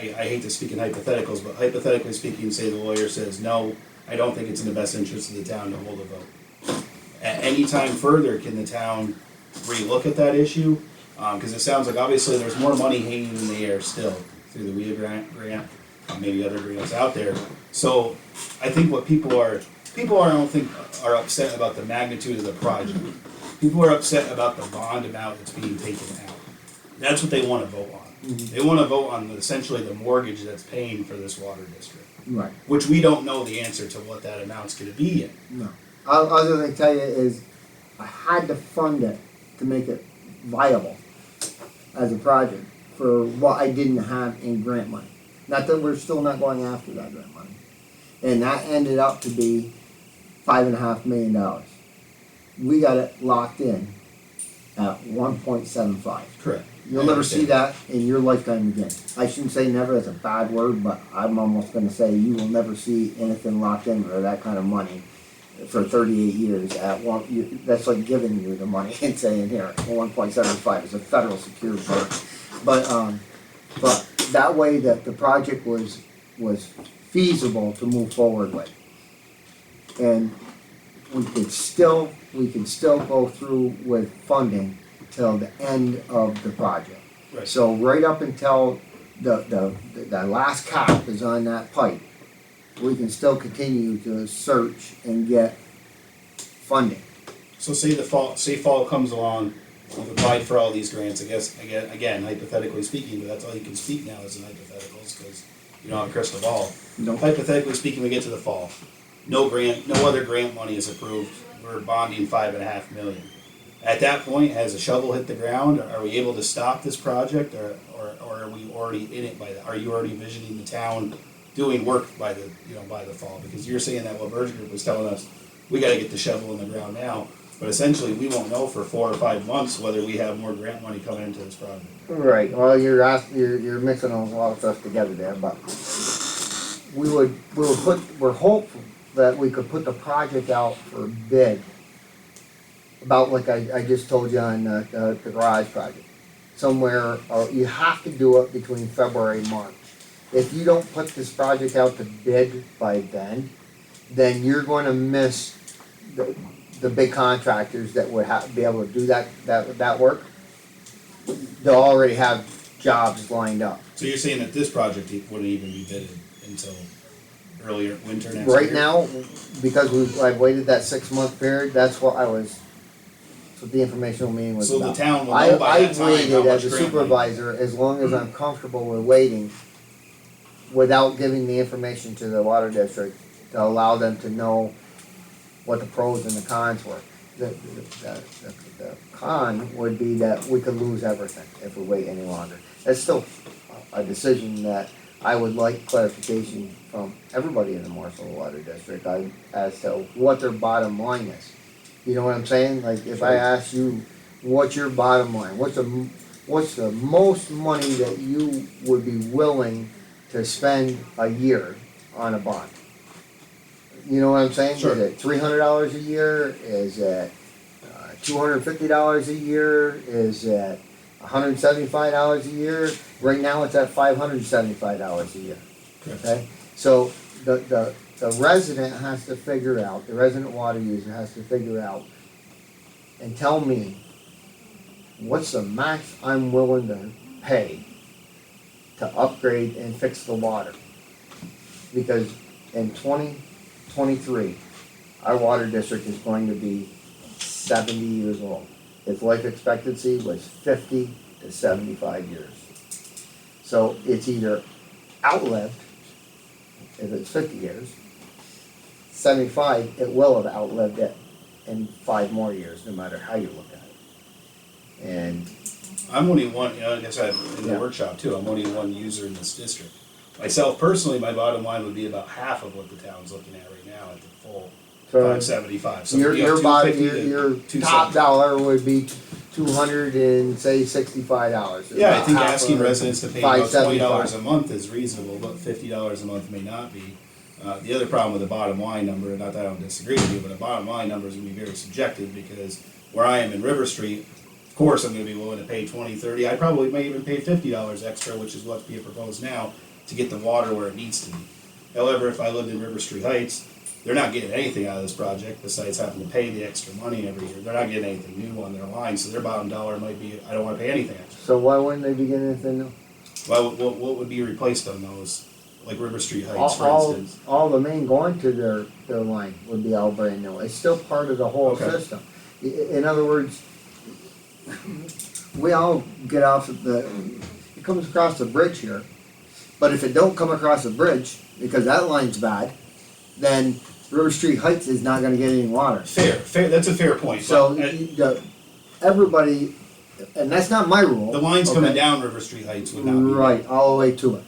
hate to speak in hypotheticals, but hypothetically speaking, say the lawyer says, no, I don't think it's in the best interest of the town to hold a vote. At any time further, can the town relook at that issue? Because it sounds like obviously there's more money hanging in the air still through the WIA grant, maybe other grants out there. So I think what people are, I don't think are upset about the magnitude of the project. People are upset about the bond amount that's being taken out. That's what they want to vote on. Mm-hmm. They want to vote on essentially the mortgage that's paying for this water district. Right. Which we don't know the answer to what that amount's going to be yet. No. Other than tell you is, I had to fund it to make it viable as a project for what I didn't have in grant money. Not that we're still not going after that grant money. And that ended up to be $5.5 million. We got it locked in at 1.75. Correct. You'll never see that in your lifetime again. I shouldn't say never, that's a bad word, but I'm almost gonna say you will never see anything locked in for that kind of money for 38 years at one. That's like giving you the money and saying, here, 1.75 is a federal secured bond. But that way that the project was feasible to move forward with. And we can still go through with funding till the end of the project. Right. So right up until the last cap is on that pipe, we can still continue to search and get funding. So say fall comes along, we've applied for all these grants, I guess, again, hypothetically speaking, but that's all you can speak now is in hypotheticals, because you don't have a crystal ball. No. Hypothetically speaking, we get to the fall, no other grant money is approved, we're bonding $5.5 million. At that point, has a shovel hit the ground, are we able to stop this project, or are we already in it are you already envisioning the town doing work by the fall? Because you're saying that what Burge Group was telling us, we gotta get the shovel in the ground now, but essentially, we won't know for 4 or 5 months whether we have more grant money coming into this project. Right, well, you're mixing a lot of stuff together there, but we're hopeful that we could put the project out for bid. About like I just told you on the garage project. Somewhere, or you have to do it between February and March. If you don't put this project out to bid by then you're gonna miss the big contractors that would be able to do that work. They'll already have jobs lined up. So you're saying that this project wouldn't even be bidded until earlier winter next year? Right now, because I've waited that 6-month period, that's what the informational meeting was So about. the town will know by that time I waited how as much a grant money. supervisor as long as I'm comfortable with waiting without giving the information to the water district to allow them to know what the pros and the cons were. The con would be that we could lose everything if we wait any longer. That's still a decision that I would like clarification from everybody in the Marshall Water District as to what their bottom line is. You know what I'm saying? Like, if I ask you, what's your bottom line? What's the most money that you would be willing to spend a year on a bond? You know what I'm saying? Sure. Is it $300 a year? Is it $250 a year? Is it $175 a year? Right now it's at $575 a year. Okay? So the resident has to figure out, the resident water user has to figure out and tell me what's the max I'm willing to pay to upgrade and fix the water. Because in 2023, our water district is going to be 70 years old. Its life expectancy was 50 to 75 years. So it's either outlived, if it's 50 years, 75, it will have outlived it in 5 more years, no matter how you look at it. And I'm only one, like I said, in the Yeah. workshop too, I'm only one user in this district. Myself personally, my bottom line would be about half of what the town's looking at right now at the full so 575. So your you have bottom, 250 to your 270. top dollar would be $265. Yeah, I About think half asking of it, residents to pay about $575. $20 a month is reasonable, but $50 a month may not be. The other problem with the bottom line number, not that I don't disagree with you, but a bottom line number is gonna be very subjective, because where I am in River Street, of course I'm gonna be willing to pay 20, 30, I probably may even pay $50 extra, which is what's being proposed now, to get the water where it needs to be. However, if I lived in River Street Heights, they're not getting anything out of this project besides having to pay the extra money every year. They're not getting anything new on their line, so their bottom dollar might be, I don't wanna pay anything extra. So why wouldn't they be getting anything new? What would be replaced on those, like River Street Heights, for All, instance? all the main going to their line would be all brand new. It's still part of the whole Okay. system. In other words, we all get off of it comes across the bridge here, but if it don't come across the bridge, because that line's bad, then River Street Heights is not gonna get any water. Fair, that's a fair point. So, But, everybody, and that's not my rule. the lines coming okay? down River Street Heights would not be. Right, all the way to it.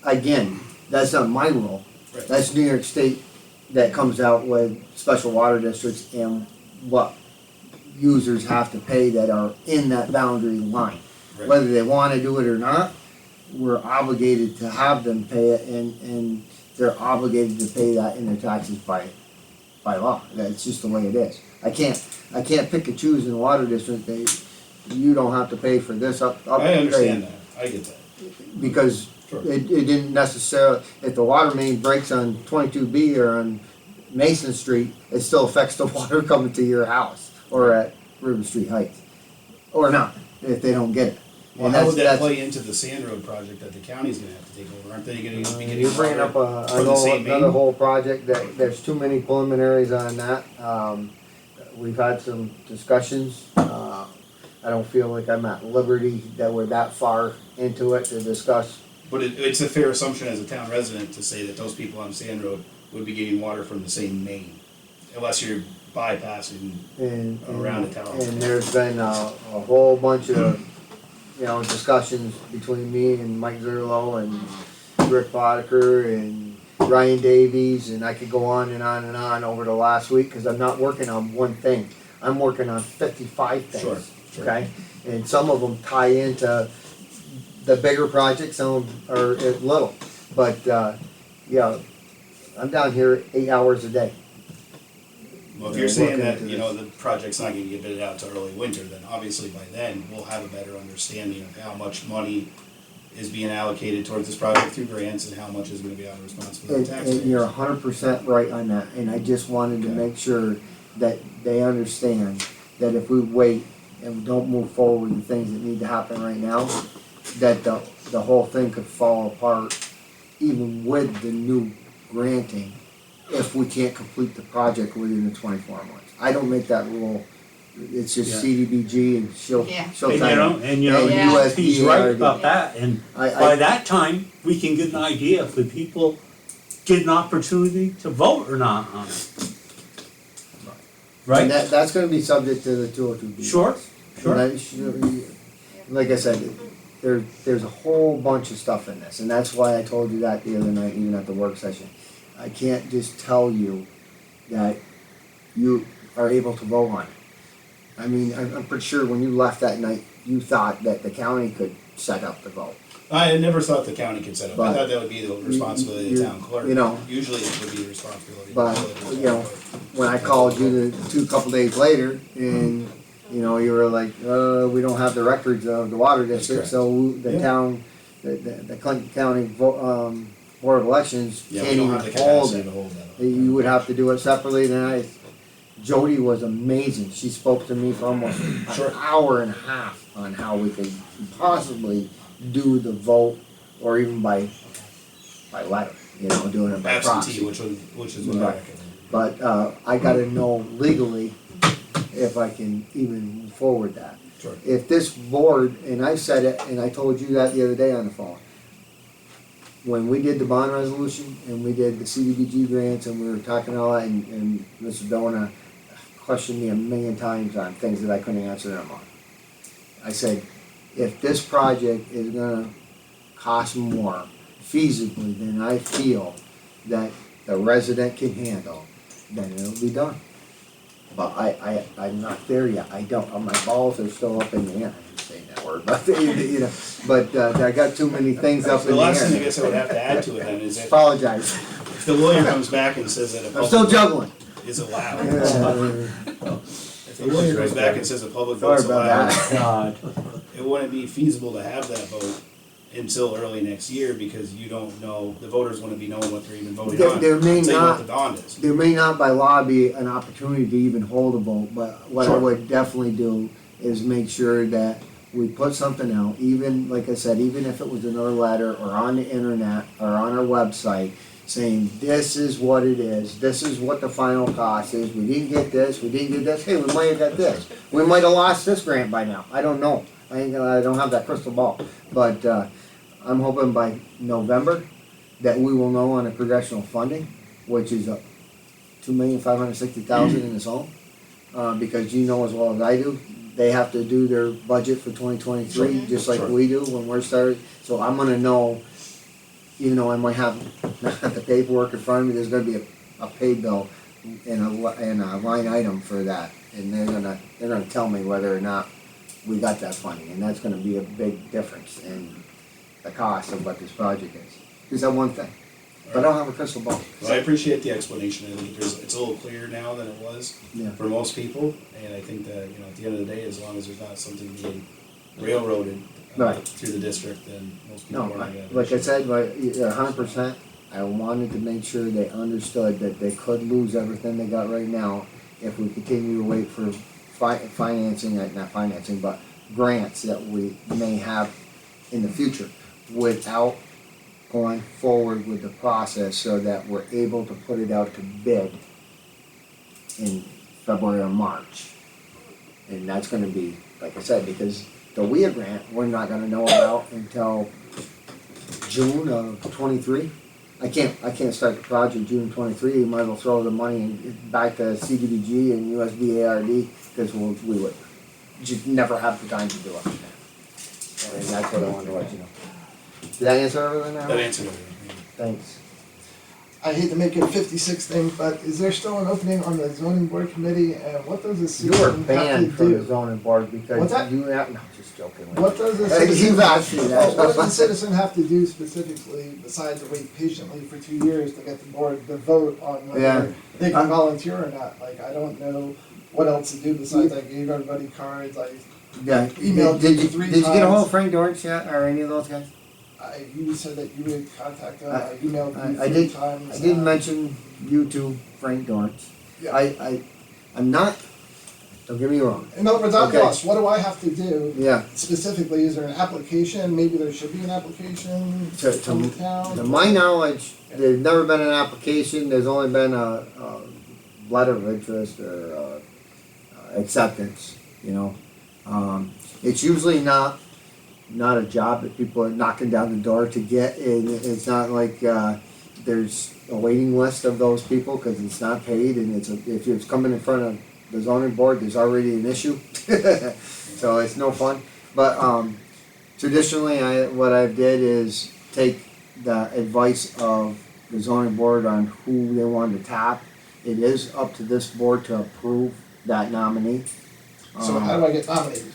Again, that's not my rule. Right. That's New York State that comes out with special water districts and what users have to pay that are in that boundary line. Right. Whether they wanna do it or not, we're obligated to have them pay it, and they're obligated to pay that in their taxes by law. That's just the way it is. I can't pick and choose in the water district that you don't have to pay for this upgrade. I understand that, I get that. Because Sure. it didn't necessarily, if the water main breaks on 22B or on Mason Street, it still affects the water coming to your house or at River Street Heights. Or not, if they don't get it. Well, And how would that that's- play into the Sand Road project that the county's gonna have to take over? Aren't they gonna be getting You're bringing up water from the same another main? whole project that, there's too many preliminaries on that. We've had some discussions. I don't feel like I'm at liberty that we're that far into it to discuss. But it's a fair assumption as a town resident to say that those people on Sand Road would be getting water from the same main, unless you're bypassing. And, Around the town. And there's been a whole bunch of, discussions between me and Mike Zerlo and Rick Boddicker and Ryan Davies, and I could go on and on and on over the last week, cause I'm not working on one thing. I'm working on 55 things. Sure. Okay? And some of them tie into the bigger projects, some of them are little. But, yeah, I'm down here 8 hours a day. Well, if Yeah, you're saying looking that, into you know, this. the project's not gonna get bid out to early winter, then obviously by then, we'll have a better understanding of how much money is being allocated towards this project through grants and how much is gonna be on the responsibility of And you're taxpayers. 100% right on that, and I just wanted to Okay. make sure that they understand that if we wait and don't move forward with the things that need to happen right now, that the whole thing could fall apart even with the new granting if we can't complete the project within the 24 months. I don't make that rule. It's just Yeah. CDBG and she'll Yeah. she'll And tell you you. know, and you know, Yeah. he's right about that, and I by that time, we can get an idea if the people get an opportunity to vote or not on it. and Right? that's going to be subject to the 202B. Sure, sure. And like I said, there's a whole bunch of stuff in this, and that's why I told you that the other night, even at the work session. I can't just tell you that you are able to vote on it. I mean, I'm pretty sure when you left that night, you thought that the county could set up the vote. I had never thought the county could set up, I But thought that would be the responsibility of the town clerk. you know. Usually it would be the responsibility of But, the village. you know, when I called you couple days later, and, you know, you were like, we don't have the records of the water district, correct. so the Yeah. town, the Clinton County Board of Elections Yeah, can't we don't even have the hold capacity it. to hold that. You would have to do it separately, then Jody was amazing, she spoke to me for almost Sure. an hour and a half on how we could possibly do the vote, or even by letter, you know, doing it by Absentee, proxy. which is what I Right. recommend. But I gotta know legally if I can even move forward that. Sure. If this board, and I said it, and I told you that the other day on the phone, when we did the bond resolution and we did the CDBG grants and we were talking all that, and Mr. Dona questioned me a million times on things that I couldn't answer him on. I said, if this project is gonna cost more feasibly than I feel that the resident can handle, then it'll be done. But I'm not there yet, I don't, my balls are still up in the air, I didn't say that word, but, you know, but, I got too many things up in The the air. last thing I guess I would have to add to it then is if Apologize, the lawyer comes back and says that a I'm still public juggling. vote is allowed. Yeah. If the lawyer comes back and says a public Sorry vote's about allowed, that. God. it wouldn't be feasible to have that vote until early next year because you don't know, the voters wouldn't be knowing what they're even voting on. There may until you know not- what the bond is. There may not by law be an opportunity to even hold a vote, but what I Sure. would definitely do is make sure that we put something out, even, like I said, even if it was another letter or on the internet or on our website, saying, this is what it is, this is what the final cost is, we didn't get this, we didn't get this, hey, we might have got this. We might have lost this grant by now, I don't know, I don't have that crystal ball, but, I'm hoping by November that we will know on the congressional funding, which is $2,560,000 in its own. Because you know as well as I do, they have to do their budget for 2023, just like Sure. we do when we're starting. So I'm gonna know, even though I might have not have the paperwork in front of me, there's gonna be a pay bill and a line item for that. And they're gonna tell me whether or not we got that funding, and that's gonna be a big difference in the cost of what this project is. Is that one thing? But I don't have a crystal ball. Well, I appreciate the explanation, I think it's a little clearer now than it was Yeah. for most people, and I think that, you know, at the end of the day, as long as there's not something being railroaded Right. through the district, then most people No, are not gonna. like I said, 100%, I wanted to make sure they understood that they could lose everything they got right now if we continue to wait for financing, not financing, but grants that we may have in the future without going forward with the process so that we're able to put it out to bid in February or March. And that's gonna be, like I said, because the WIA grant, we're not gonna know about until June of '23. I can't start the project June '23, you might as well throw the money back to CDBG and USDARD, because we would just never have the time to do it. And that's what I wanted to let you know. Did that answer everything now? That answered everything. Thanks. I hate to make it a 56 thing, but is there still an opening on the zoning board committee, and what does the You are citizen have to banned from the do? zoning board because What's that? you have, no, just joking. What does the Hey, citizen, you've asked me that. what does the citizen have to do specifically, besides wait patiently for 2 years to get the board to vote on Yeah. whether they can volunteer or not? Like, I don't know what else to do besides I gave everybody cards, Yeah, Emailed did you you, 3 did you get a hold times. of Frank Dortch yet, or any of those guys? you said that you would contact them, I emailed you I 3 did- times. I did mention you to Frank Dortch. Yeah. I'm not, don't get me wrong, In other words, I'm Okay. lost, what do I have to do yeah, specifically? Is there an application? Maybe there should be an application from the to town? my knowledge, there's never been an application, there's only been a letter of interest or acceptance, you know. It's usually not a job that people are knocking down the door to get, and it's not like there's a waiting list of those people, because it's not paid, and if it's coming in front of the zoning board, there's already an issue. So it's no fun. But traditionally, what I did is take the advice of the zoning board on who they wanted to tap. It is up to this board to approve that nominee. So how do I get nominated?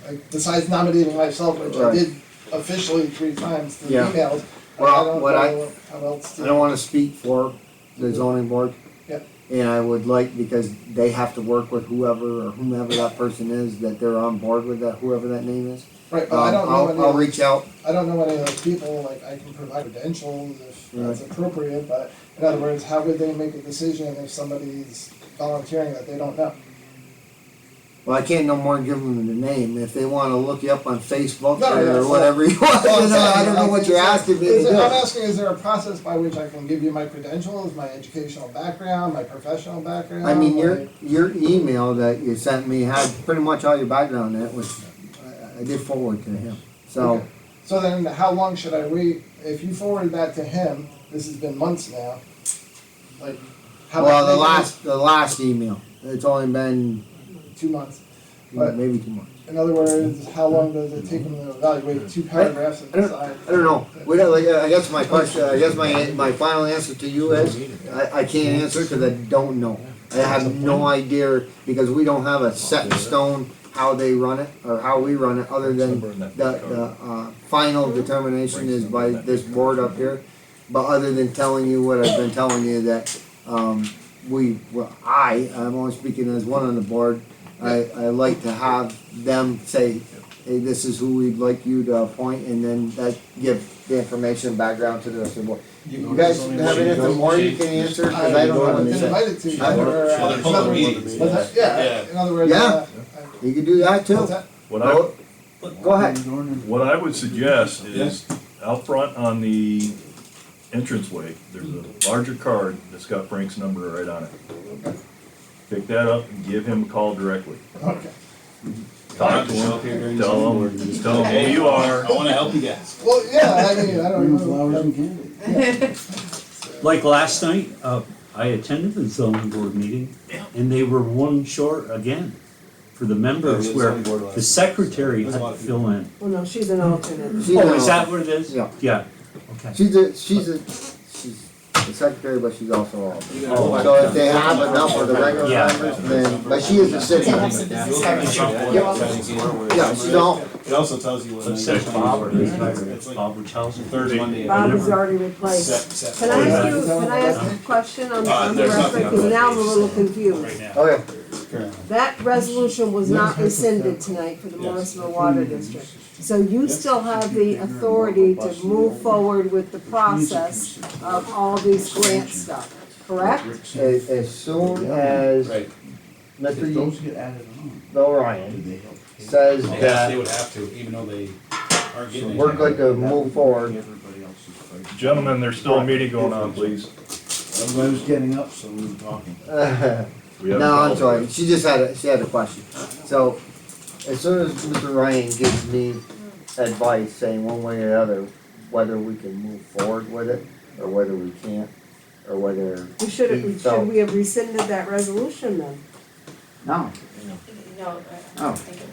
Like, besides nominating myself, which I Right. did officially 3 times through Yeah. emails, Well, I don't what know how else to. I don't wanna speak for the zoning board. Yep. And I would like, because they have to work with whoever that person is, that they're on board with that, whoever that name is. Right, but I don't know any I'll of reach out. I don't know any of those people, like, I can provide credentials if that's appropriate, but in other words, how would they make a decision if somebody's volunteering that they don't know? Well, I can't no more give them the name. If they wanna look you up on Facebook No, yeah, or whatever you want, Well, I'm saying, I don't know like, what you're asking me to I'm do. asking, is there a process by which I can give you my credentials, my educational background, my professional background? I mean, like- your email that you sent me had pretty much all your background in it, which I did forward to him, so. Okay. So then, how long should I wait? If you forwarded that to him, this has been months now, like, how Well, much? the last email, it's only been 2 months. But- maybe 2 months. In other words, how long does it take him to evaluate 2 paragraphs and decide? I don't know. I guess my question, my final answer to you is, I can't answer because I don't know. I have no idea, because we don't have a set in stone how they run it, or how we run it, other than the final determination is by this board up here. But other than telling you what I've been telling you, that, I'm only speaking as one on the board, I like to have them say, hey, this is who we'd like you to appoint, and then that give the information background to the rest of the board. You guys have anything more you can answer, cause I don't know what I've to been say. invited to, I- or, Well, in other meetings. words, yeah, in other words, Yeah. You can do that too. what's that? What I, Go ahead. what I would suggest is out front on the entranceway, there's a larger card that's got Frank's number right on it. Pick that up and give him a call directly. Okay. Talk to him, tell him who you are. I wanna help you guys. Well, yeah, I mean, I don't know. Like last night, I attended the zoning board meeting, and they were one short again for the members, Yeah, the where zoning board was. the secretary There's had a to lot of fill in. Well, no, she's an alternate. Oh, is that what it is? Yeah. Yeah, okay. She's the secretary, but she's also all. So if they have enough for the regular Yeah. members, then, but she is a city member. Yeah, she's all, It also tells you what. It says Bob or Bob Wachowski. Third Monday. Bob is already replaced. Set. Can I ask a question on the There's record, nothing because on now I'm a the little page confused. right now. okay. That resolution was not rescinded tonight for the Morrisville Water District. So you still have the authority to move forward with the process of all these grant stuff, correct? As soon as Right. Mr. O'Ryan says They that would have to, even though they aren't getting. we're good to move forward, Gentlemen, there's still a meeting going on, please. Everybody was getting up, so we were talking. We have a no, I'm call. sorry, she had a question. So, as soon as Mr. Ryan gives me advice saying one way or the other, whether we can move forward with it, or whether we can't, or whether. Should we have rescinded that resolution then? No, No, I Oh. don't think it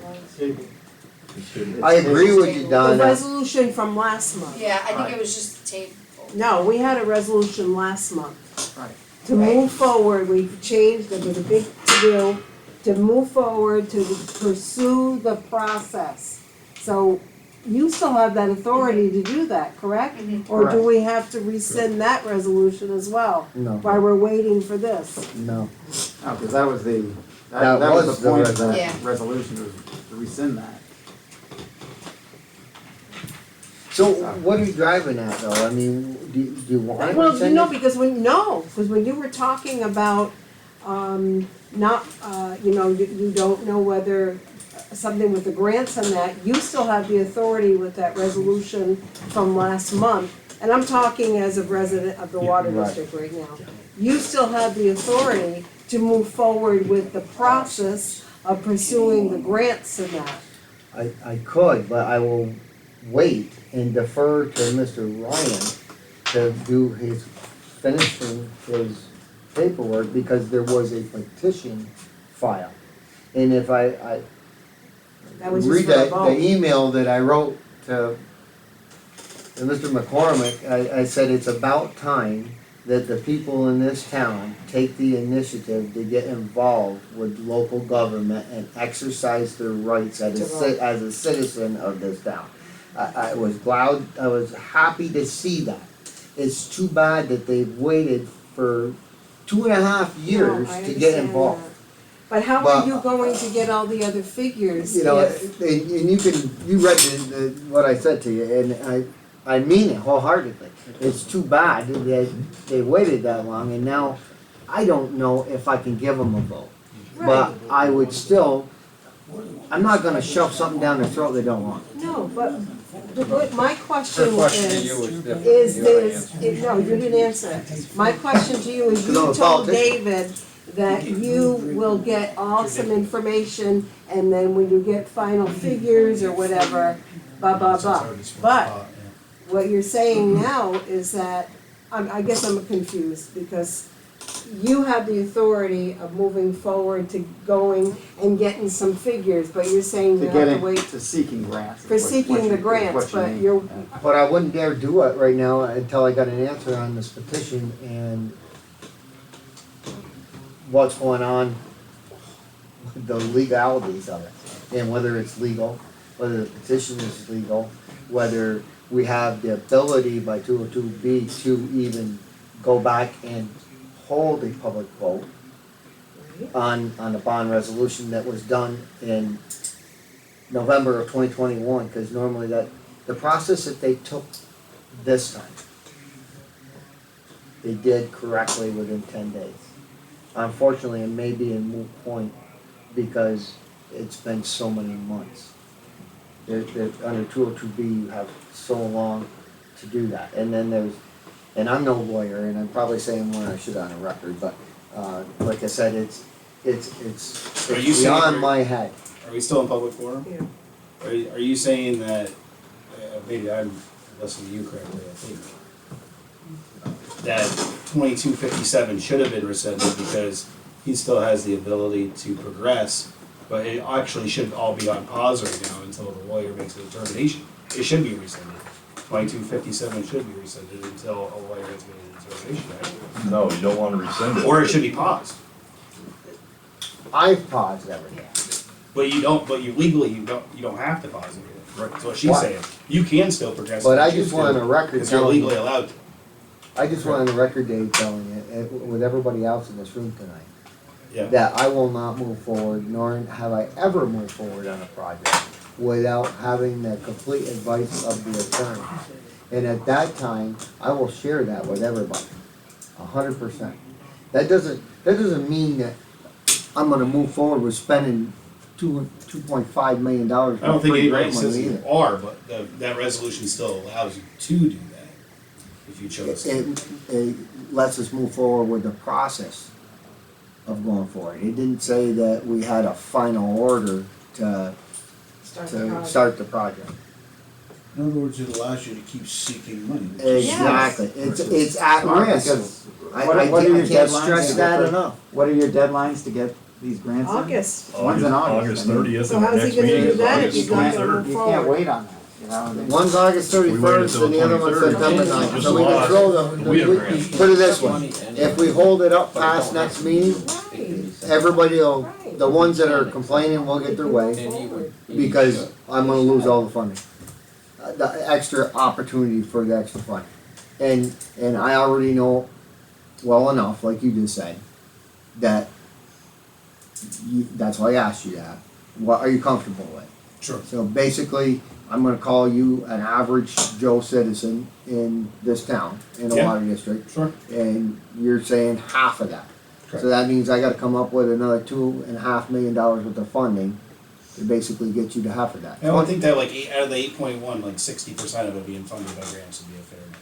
was. I agree with you, The Donna. resolution from last month. Yeah, I think it was just tabled. No, we had a resolution last month. Right. To move forward, we've changed, it was a big to-do, to move forward, to pursue the process. So you still have that authority to do that, correct? Or do Correct. we have to rescind that resolution as well, No, while we're waiting for this? no. No, because that was the, That that was was the the point of Yeah. that resolution, was to rescind that. So what are you driving at though? I mean, do you want to Well, rescind no, it? because when you were talking about, not, you don't know whether something with the grants and that, you still have the authority with that resolution from last month. And I'm talking as a resident of the water right. district right now. You still have the authority to move forward with the process of pursuing the grants and that. I could, but I will wait and defer to Mr. Ryan to do finishing his paperwork, because there was a petition filed. And if I That was just read for a the vote. email that I wrote to Mr. McCormick, I said it's about time that the people in this town take the initiative to get involved with local government and exercise their rights as as a citizen of this town. I was glad, I was happy to see that. It's too bad that they've waited for 2.5 years No, I to get understand involved. that. But how But- are you going to get all the other figures You know, if? and you read what I said to you, and I mean it wholeheartedly. It's too bad that they waited that long, and now I don't know if I can give them a vote. But I would still, I'm not gonna shove something down their throat they don't want. No, but what my question Her question to is, you is different. is You already this, answered. no, you didn't answer it. My question to you is, Because I'm you a told politician. David that you will get awesome information, and then when you get final figures or whatever, blah, blah, blah. But what you're saying now is that, I guess I'm confused, because you have the authority of moving forward to going and getting some figures, but you're saying To you get have to wait to seeking grants. for seeking the grants, but you're, But I wouldn't dare do it right now until I got an answer on this petition and what's going on, the legalities of it, and whether it's legal, whether the petition is legal, whether we have the ability by 202B to even go back and hold a public vote on a bond resolution that was done in November of 2021, because normally the process that they took this time, they did correctly within 10 days. Unfortunately, it may be a moot point because it's been so many months. Under 202B, you have so long to do that. And then and I'm no lawyer, and I'm probably saying more than I should on a record, but like I said, it's Are you saying beyond you're- my head. Are we still in public forum? Yeah. Are you saying that, maybe I'm listening to you correctly, I think, that 2257 should have been rescinded because he still has the ability to progress, but it actually should all be on pause right now until the lawyer makes a determination. It should be rescinded. 2257 should be rescinded until a lawyer has made a determination, right? No, you don't wanna rescind it. Or it should be paused. I've paused everything. But you legally, you don't have to pause it. Right. That's what she's Why? saying. You can still progress. But if I you choose just want to, on the record because you're telling legally you, allowed to. I just want on the record, Dave, telling you, with everybody else in this room tonight, Yeah. that I will not move forward, nor have I ever moved forward on a project without having the complete advice of the attorney. And at that time, I will share that with everybody, 100%. That doesn't mean that I'm gonna move forward with spending $2.5 million. I don't think anybody grant money says you either. are, but that resolution still allows you to do that if you chose to. It lets us move forward with the process of going forward. It didn't say that we had a final order to start the project. In other words, it allows you to keep seeking money. Exactly, it's at Smart, risk. because I what are your can't deadlines stress to that get the- enough. What are your deadlines to get these grants in? August. One's in August. August I mean, 30th, So and the how's he next gonna meeting do is that if August he's not gonna 23rd. move You forward? can't wait on that. You know, and then- One's August We waited 31st till and the other one's 23rd. September 9th, Just so we can lost. throw them, We have grants. put it this way, if we hold it up past next meeting, everybody will, the ones that are complaining will get their way, And he would. because I'm gonna lose all the funding. The extra opportunity for the extra funding. And I already know well enough, like you just said, that that's why I asked you that. What are you comfortable with? Sure. So basically, I'm gonna call you an average Joe citizen in this town, in a Yeah. water district, Sure. and you're saying half of that. Correct. So that means I gotta come up with another $2.5 million worth of funding to basically get you to half of that. I don't think that like out of the 8.1, like 60% of it being funded by grants would be a fair amount.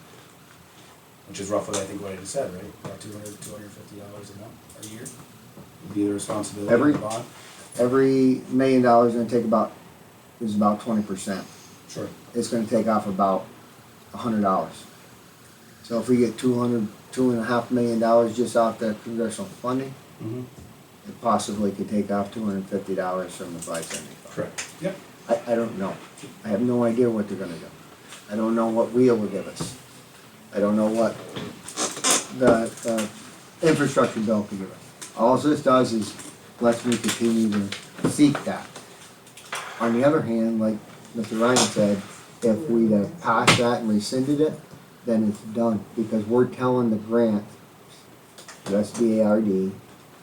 Which is roughly, I think, what I just said, right? About $250 a month, a year would be the responsibility of the bond. Every $1 million is gonna take is about 20%. Sure. It's gonna take off about $100. So if we get $2.5 million just off the congressional funding, Mm-hmm. it possibly could take off $250 from the 575. Correct. Yep. I don't know. I have no idea what they're gonna do. I don't know what Wheel will give us. I don't know what the infrastructure bill could give us. All this does is lets me continue to seek that. On the other hand, like Mr. Ryan said, if we'd have passed that and rescinded it, then it's done, because we're telling the grant, USDARD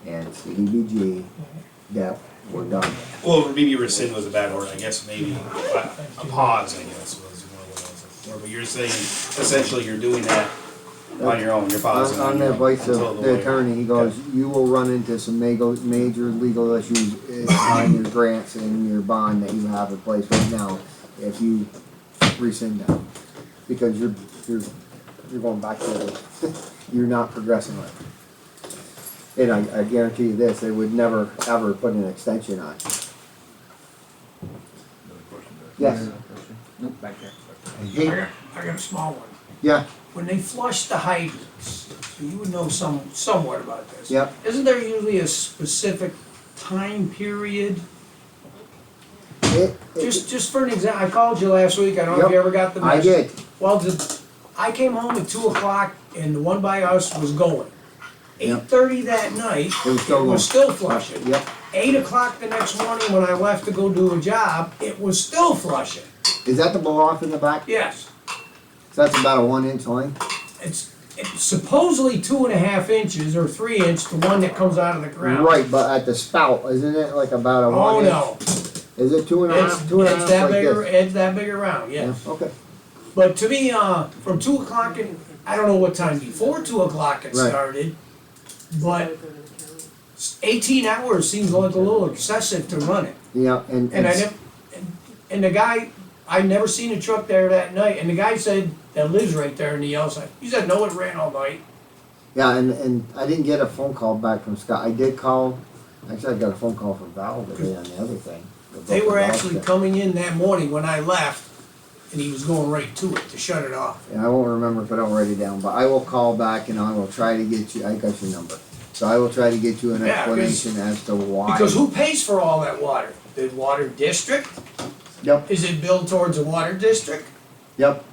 and CDBG, that we're done. Well, maybe rescind was a bad word. I guess maybe a pause, I guess, was more what I was looking for. But you're saying essentially you're doing that on your own. You're pausing On on the your own advice until of the the lawyer- attorney, he goes, you will run into some major legal issues on your grants and your bond that you have in place right now if you rescind that. Because you're going back to, you're not progressing with it. And I guarantee you this, they would never, ever put an extension on. Yes. Nope, back there. I got a small one. Yeah, When they flush the hydrants, so you would know somewhat about this. Yep. Isn't there usually a specific time period? Just for an example, I called you last week, I don't know if you ever got the I message. did. Well, I came home at 2 o'clock and the one by us was going. Yep. 8:30 that night, It was still it was going. still flushing. Yep. 8 o'clock the next morning when I left to go do a job, it was still flushing. Is that the blow off in the back? Yes, So that's about a 1-inch line? it's supposedly 2.5 inches or 3 inch, the one that comes out of the ground. Right, but at the spout, isn't it like about a 1 Oh, inch? no. Is it 2.5? It's 2.5 that like big, this? it's that big around, Yeah, yes. okay. But to me, from 2 o'clock, I don't know what time before 2 o'clock it Right. started, but 18 hours seems like a little excessive to run it. Yeah, And and the guy, I never seen a truck there that night, and the guy said, that lives right there in the yellow side, he said, no, it ran all night. yeah, and I didn't get a phone call back from Scott. I did call, actually I got a phone call from Val today on the other thing. They were About actually that. coming in that morning when I left, and he was going right to it, to shut it off. And I won't remember if I don't write it down, but I will call back and I will try to get you, I got your number. So I will try to get you an Yeah, explanation as to why. Because who pays for all that water? The water district? Yep, Is it billed towards the water district? yep,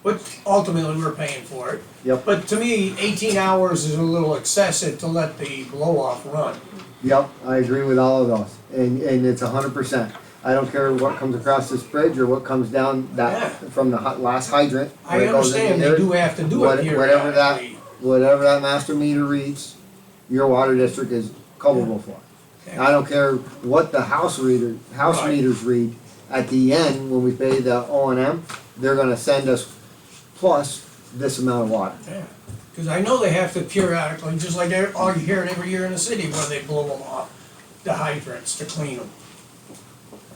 Which ultimately we're paying for it. yep, But to me, 18 hours is a little excessive to let the blow-off run. yep, I agree with all of those. And it's 100%. I don't care what comes across this bridge or what comes down that, from the last hydrant. I where it goes in understand the they earth. do have to do What- it whatever that- periodically. Whatever that master meter reads, your water district is culpable for. I don't care what the house Right. meters read, at the end, when we pay the O&M, they're gonna send us plus this amount of water. Yeah, because I know they have to periodically, just like all you hear it every year in the city where they blow them off, the hydrants to clean them.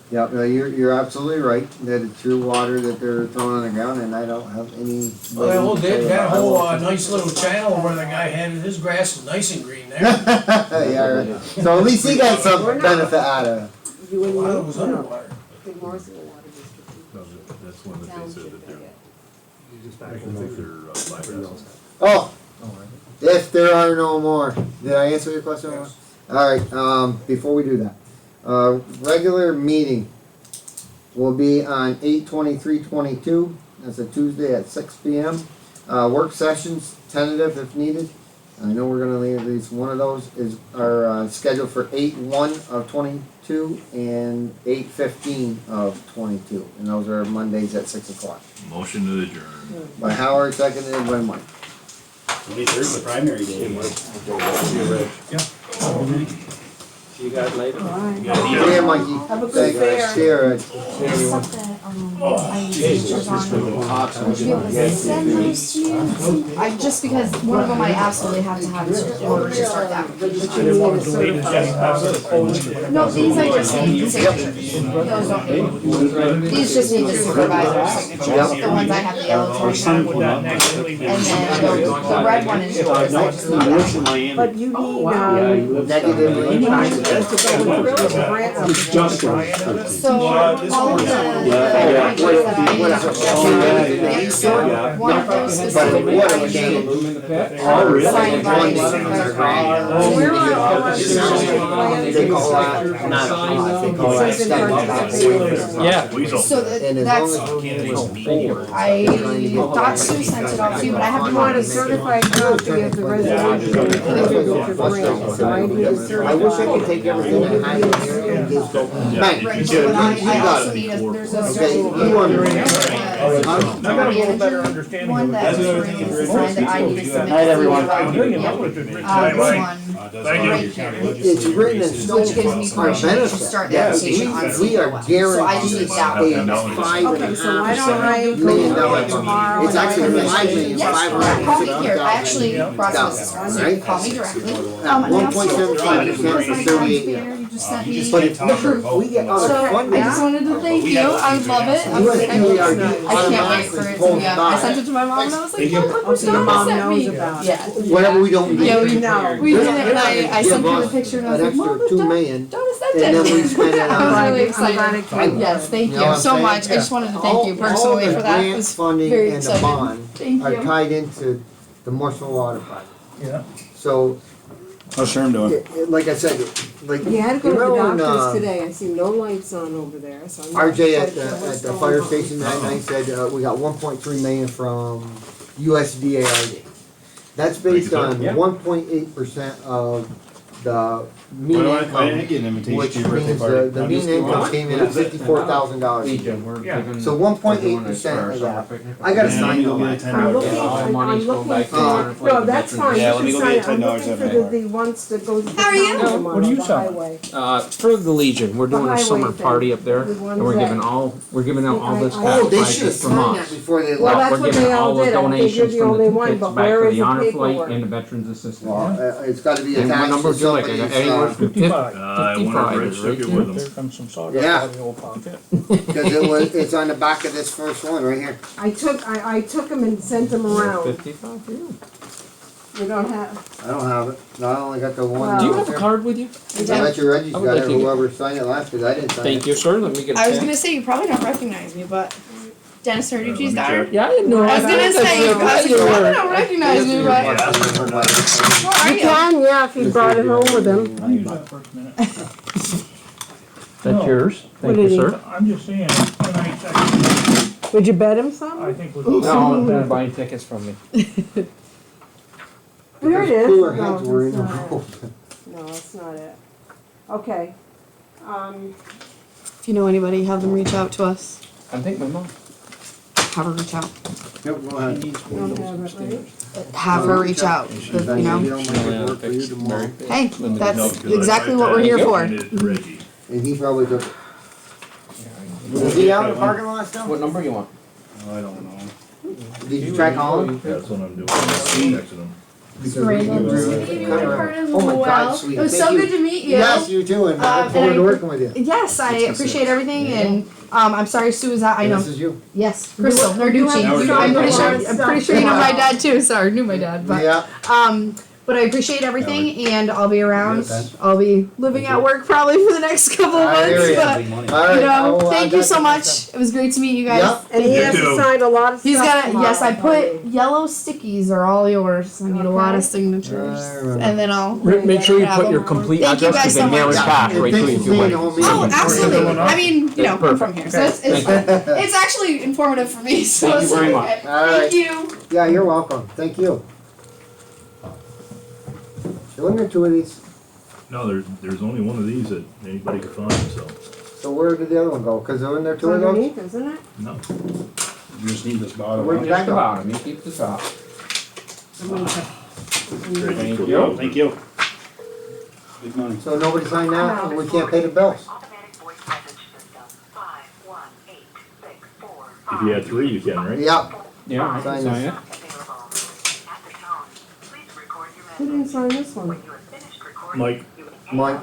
Yep, no, you're absolutely right, that it's your water that they're throwing on the ground, and I don't have any. Well, that whole nice little channel where the guy had his grass is nice and green there. Yeah, right. So at least he got some benefit out of it. You A and lot of you, it was underwater. Big Morrison water district. No, that's one that they said that they're, I Oh, think they're bypassing. if there are no more, did I answer your question? Alright, before we do that, regular meeting, will be on 8/23/22. That's a Tuesday at 6 p.m. Work sessions, tentative if needed. I know we're gonna leave at least one of those are scheduled for 8/1/22 and 8/15/22, and those are Mondays at 6 o'clock. Motion to adjourn. By Howard, seconded by Mike. 23rd, the primary day. See you guys later. See ya, Mikey. Have a good Thanks. fair. See ya, Reg. Stuff that, I used pictures on. Would you be able to send those to me? Just because one of them I absolutely have to have in order to start that. No, these I just need signatures. Those don't need. These just need the supervisor's signature. The ones I have the yellow Our son to. put up. And then the red one is yours, I just need He lives that. in Miami. But you need, Yeah, he lives down there. Negatively. to go with the grant It's just us. So all of the Yeah. pictures that I What use else? are just Yeah. one of those But specifically what I I'm use. saying, Oh, really? Signed by One the day, supervisor. Where are all our plans? they call that, not they call that extended. Yeah. Weasel. So And as that's, long as I thought Sue sent it out to you, but I have You to want a want certified copy of the resolution included with your grant, so I need a I wish I certified. could take everything I have here and just go, bang, Right, you so got I it. also need a, there's a. Okay, you want to- I got a little better understanding One of it. that was signed that I need to submit. Night, everyone. This one. Thank you. It's written in stone, Which gives me our permission to benefit. start the Yes, application on we are Sequoia. So I just guaranteed need that a one. Okay, so why don't I go $5.5 there million. tomorrow? It's actually $5,560,000. Yes, call me here, I actually brought this, so you can call me directly. And I also, 1.75% because for my 38 banner, years. you just sent me. But if we get other So, funding, I just wanted to thank you, I love it. I can't wait for it to be up. I sent it to my mom and I was like, Mom, look what Your Donna mom sent me. knows about it. Yeah. whatever we don't Yeah, need. we know. We did They're it, and not gonna I sent give her the us picture and I was an like, Mom, extra look, $2 million, Donna sent and it. then we spend it I on. was really I'm glad excited. it came. Yes, thank You know what you I'm so saying? much. I just wanted to thank you personally all for the that. It grant was funding very and the excited. bond Thank are you. tied into the Morrisville Water Project. Yeah. So, How's Sherm doing? like I said, like, He had to go to the remember when, doctors today, I see no lights on over there, so I'm not RJ quite at sure what's the going fire on. station that night said, we got 1.3 million from USDA. That's based on Yeah. 1.8% of the mean Why didn't I income, get an invitation which to your birthday means party? the mean income came in at $54,000. Legion, we're giving. So 1.8% of that. I gotta Yeah, let sign me go all get that. a I'm looking, $10 all I'm money's going looking back to for, Honor no, that's fine, Yeah, you let me can go sign, get I'm $10 looking for every the ones that goes to the How are you? town What are you on the selling? highway. For the Legion, we're doing The a summer highway thing. party up there, The and ones we're giving that- we're giving out all this I- cash Oh, they prizes should have from signed that us. before they Well, left. that's We're what giving they all all the did. I figured donations the from only the one, tickets but back where to is the the honor flight paperwork? and the Veterans Assistance. Well, it's gotta be And what attached number to would you like? somebody's, Anywhere from 55. I wonder if 55 Rich is took right it there. with him. There comes some sawdust Yeah. out of the old pocket. cause it's on the back of this first one right here. I took them and sent them around. 55 for you. You don't have, I don't have it. No, I only got the one. Well- Do you right have a there. card with you? I bet you Reggie's I would got like it, to get- whoever signed it last, cause I didn't sign it. Thank you, sir. Let me get a I was pen. gonna say, you probably don't recognize me, but Dennis Narducci's daughter? Yeah, I didn't know. I was gonna say, you probably don't recognize me, but. Yeah. How are you you? can, yeah, if you brought it home with him. I use that first minute. That's yours. What Thank you, did he- sir. I'm just saying, tonight's actually, Would you bet him some? I think we're. No, they're buying tickets from me. There it is. Cooler No, heads were in the that's not it. room. No, that's not it. Okay, If you know anybody, have them reach out to us. I think my mom. Have her reach out. Yep, go ahead. you don't have it, right? Have her reach out, If you know? you don't make it work for you tomorrow. Hey, No, that's 'cause I exactly typed what that we're in here and for. handed it to Reggie. And he probably took it. Was he out in the parking lot still? What number you want? I don't know. Did you try calling? That's what I'm doing. I'm texting him. Oh my God, sweet. It was Thank so you. good to meet you. Yes, you too, and I look and forward to I- working with you. Yes, I appreciate everything, and I'm sorry Sue is out. I And know. this is you. Yes, Crystal Narducci. Now we're I'm pretty doing sure. I'm pretty sure you know my dad too. Sorry, knew my dad, but Yeah. But I appreciate everything, and I'll be around. Yeah, Ben. I'll be living at work probably for the next couple of I hear months. ya. But Big money. All right, you know, I'll, thank I you so got much. It was great to meet you guys. Yep. And he You has too. signed a lot of stuff He's gonna. Yes, I tomorrow. put yellow stickies are all yours. I need a lot of I signatures, remember. and then I'll. Make sure you have put them your all. complete Thank you address, guys because they so mail much. it cash right to you if you Thanks wait. for Oh, seeing absolutely. me. I mean, you know, I'm perfect. from here, so it's actually informative for me. So Thank you it's very okay. much. All right. Thank you. Yeah, you're welcome. Thank you. So wasn't there two of these? No, there's only one of these that anybody could find, so, So where did the other one go? Cause wasn't there It's two of those? underneath, isn't it? no. You just need this bottom Where'd one. that Just the go? bottom, you keep the top. Thank you. Thank you. Big money. So nobody signed that and we can't pay the bills? If you had three, you can, right? Yep. Yeah, I Sign can sign this. it. Who didn't sign this one? Mike, Mike,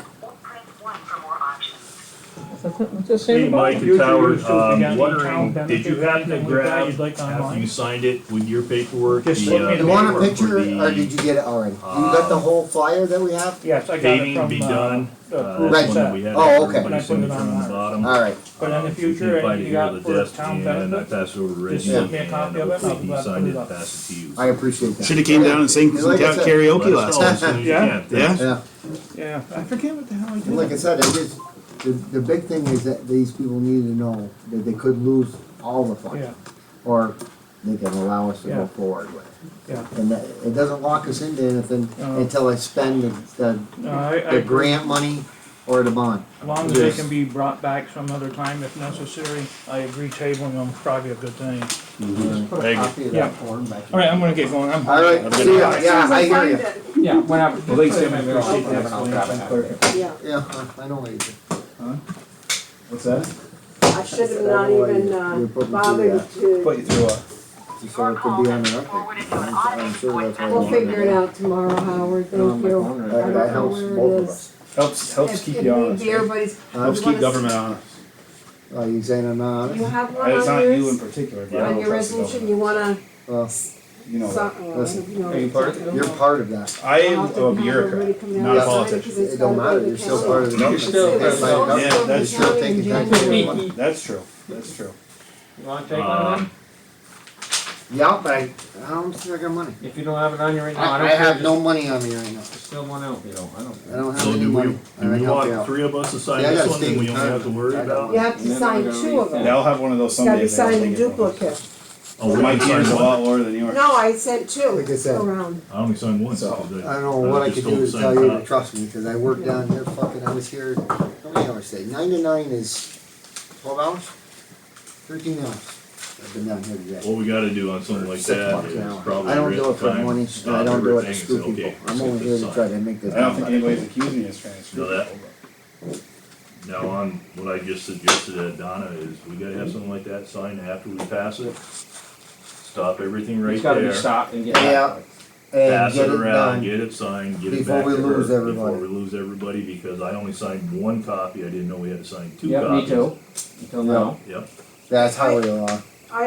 hey, Mike and Future Howard, use to the county wondering, town did you benefit, happen to anything like that grab, you'd like after online? you signed it with your paperwork, Just the, slip me you want a paperwork picture for the or did you get it already? You got the whole flyer that we have? Yes, I got it paving to from, be done? the That's proof Right. one that we had, Oh, okay. everybody's And I put it signature on the online. bottom. Alright, But in the You future, can find anything it you here at got the for desk, town and I benefit, pass it over to Reggie, slip and me a copy of it, hopefully I'll he glad signed put it it and up. pass it to you. I appreciate that. Should've came down and sang some Like I said, karaoke Let us last know time. as soon as you Yeah. can. Yeah? Thanks. Yeah, yeah, I forget what the hell I and like I did. said, I just, the big thing is that these people need to know that they could lose all the funds. Yeah, Or they can allow us to Yeah. go forward with it. yeah. And that, it doesn't lock us into anything No. until I spend the No, I the agree. grant money or the bond. As long as they can be brought back some other time if necessary, I agree tabling them probably a good thing. Just put a copy that form back. All right, I'm gonna get going. I'm. All right, see ya. Yeah, I hear you. Yeah, whenever. Well, they sent me their own, and I'll grab it out there. Yeah, Yeah, I know what you did. What's that? I should have not even, You put me through bothered that. to, Put you through a. Just so it could be on the record. I'm sure that's why. we'll figure it out tomorrow, Howard, thank you. I That don't know helps where both it of is. us. Helps keep you honest. If everybody's. Helps you keep wanna- government honest. Oh, you saying I'm not honest? You have one It's on not you in yours, particular, but I on don't your trust the resolution, you government. wanna, Well, You know that. Listen, Are you part of it? you're part of that. I am a bureaucrat, not a politician. It don't matter, you're still part of the government. still part of the By government. government, Yeah, that's you're still true. taking taxpayer money. That's true, that's true. You wanna take one of them? Yeah, but I don't still got money. If you don't have it on you right now, I don't I care, have no just money on me right now. fill one out, you know, I don't. I don't have So any do money. we I can help you want out. three of us to sign Yeah, I this gotta one, stay and we in only have to worry contact. about? you have to And then sign I'm gonna two of read them. Yeah, I'll have one of those It's gotta be Sundays. I don't signed in think it will. duplicate. Oh, we My only team's a signed lot one? lower than yours. No, I sent two Like I said. around. I only signed one, So, because I don't know what I just could told do the to same tell you to cop. trust me, cause I work down here, fucking, I was here, how many hours today? 9 to 9 is 12 hours? 13 hours. I've been down here today. What we gotta do on something like that $6 is an hour. probably I don't do written it for time, money, and stop I don't do it to everything, screw and say, people. okay, I'm let's only get here this to signed. try to make this. I don't think happen. anybody's accusing you of trying to screw So that- people. Now, on what I just suggested to Donna is, we gotta have something like that signed after we pass it. Stop everything right It's gotta be there, stopped and get Yeah. back. And pass get it it around, done. get it signed, get it Before back we to her, lose before everybody. we lose everybody, because I only signed one copy, I didn't know we had to sign two Yep, copies. me too, until now. Yep, That's highway law.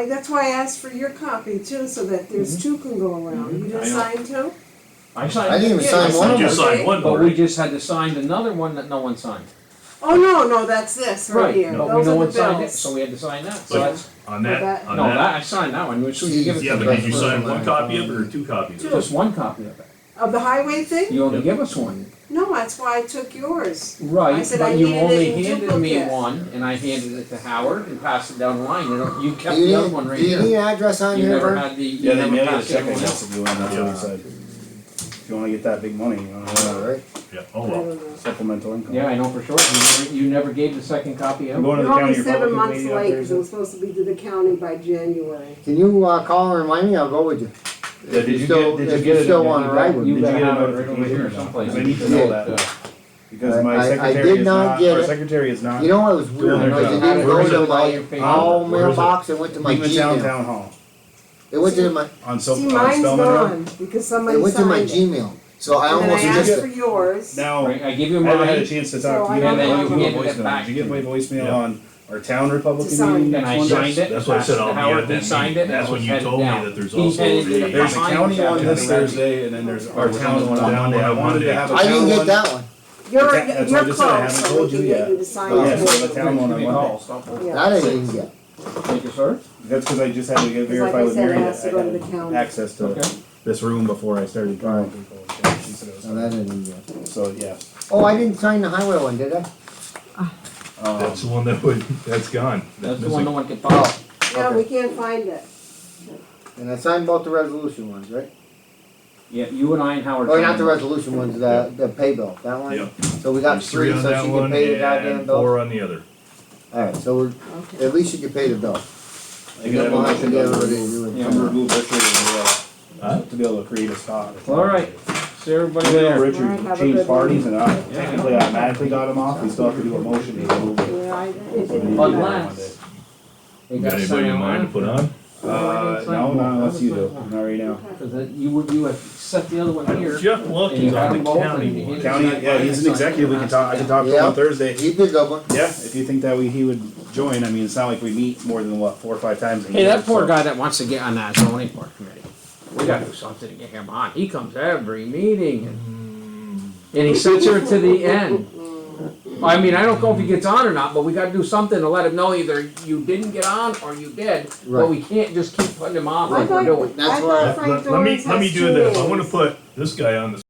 That's why I asked for your copy too, so that there's two can go around. You I didn't know. sign two? I signed. I didn't even Yeah, sign you one you of them. just signed one, But we already. just had to sign another one that no one signed. Oh, no, that's this right here. But Those no are one the signed it, bills. so we had to sign that, so But that's, on that- that, on no, that, that, I signed that one, as soon as you give it yeah, to but me. did you sign one copy of it or two copies of it? Just one copy of it. Of the highway thing? You only Yep. give us one. No, that's why I took yours. I Right, said I but you needed only it in handed me duplicate. one, and I handed it to Howard and passed it down the line, you kept Do the you other need- one right do you need here. an address on You here, never Vern? had the, you Yeah, they never mail you a passed the check, other I one guess, out. if you want, that's what he said. If you wanna get that big money, you know, Alright. Yeah, oh I well, don't know. supplemental income. Yeah, I know for sure, you never gave the second copy I'm out. going to the You're county only 7 Republican months meeting on late, because it Thursday. was supposed to be to the county by January. Can you, call and remind me? I'll go with you. Yeah, If you still, if you still wanna ride with You me. Did better you get a have it right over notification? here someplace. I need to know that. Uh, Because my I secretary did is not not, get our it. secretary is not. You know what was weird, Doing their because it job. didn't Where go is to it? my Your paper? all Where is it? mailbox, it went to my Beamantown Gmail. Town Hall, It went to my, on See, on mine's Spelman Road. gone, because somebody it went to my signed it. Gmail, so I And then almost I asked missed for it. yours. Now, Right, I give you I haven't had a mine, chance to So talk to I you. don't I know left if you a I- voicemail. Did you get my voicemail Yeah. on our town Republican sign. meeting And next I Monday. signed it. That's what I said, I'll be Howard, at he that signed meeting, it, that's and when was you headed told me down. that there's He also handed it a. up. There's a Fine, county yeah, one this yeah. Thursday, and then there's our town one on Town Monday. one I on wanted to Monday. have a I didn't town get one. that one. You're, That's what I you're just said, I close, haven't so told we you can get yet. you to sign Yeah, it. so the town one on Give me a call, Monday. stop. Yeah. That I didn't get. Thank you, sir. That's because I just had to get Because like verified I with said, it Mary has that to I go to the had county. access to Okay. this room before I started drawing Right. people. Yeah, she said it was No, that I fine. didn't get. So, yeah. Oh, I didn't sign the highway one, did I? That's the one that would, that's gone. That's the one no missing. one can follow. Yeah, we can't find it. And I signed both the resolution ones, right? Yeah, you and I and Howard. Or not the signed resolution ones, the pay bill, that one? Yep. So we got There's three, on so that she one can pay the goddamn and bill? 4 on the other. Alright, so we're, Okay. at least you can pay the bill. I And could then have a we'll have to motion get to everybody to remove, do it. yeah, remove Richard Huh? and, to be able to create a spot. All right. See everybody Even though there. Richard Alright, have a changed good parties one. and I technically automatically got him off, we still have to do a motion to remove him. Yeah, it So we didn't. need to do But that last- Monday. You You got got anybody in mind to put on? No, not unless you do, not right now. Because you have set the other one here. Jeff And Luck you is have on them the both, county and you one. hit County, yeah, he's an executive, we can talk, I can talk to him Yeah. on Thursday. He'd be a good one. Yeah, if you think that he would join, I mean, it's not like we meet more than what, 4 or 5 times a year. Hey, that poor so- guy that wants to get on that zoning board committee, we gotta do something to get him on. He comes every meeting and he sits here to the end. I mean, I don't know if he gets on or not, but we gotta do something to let him know either you didn't get on or you did, but Right. we can't just keep putting him on I like we're thought, doing. That's I why- thought Frank Let me Dorrance has do two this, I wanna names. put this guy on the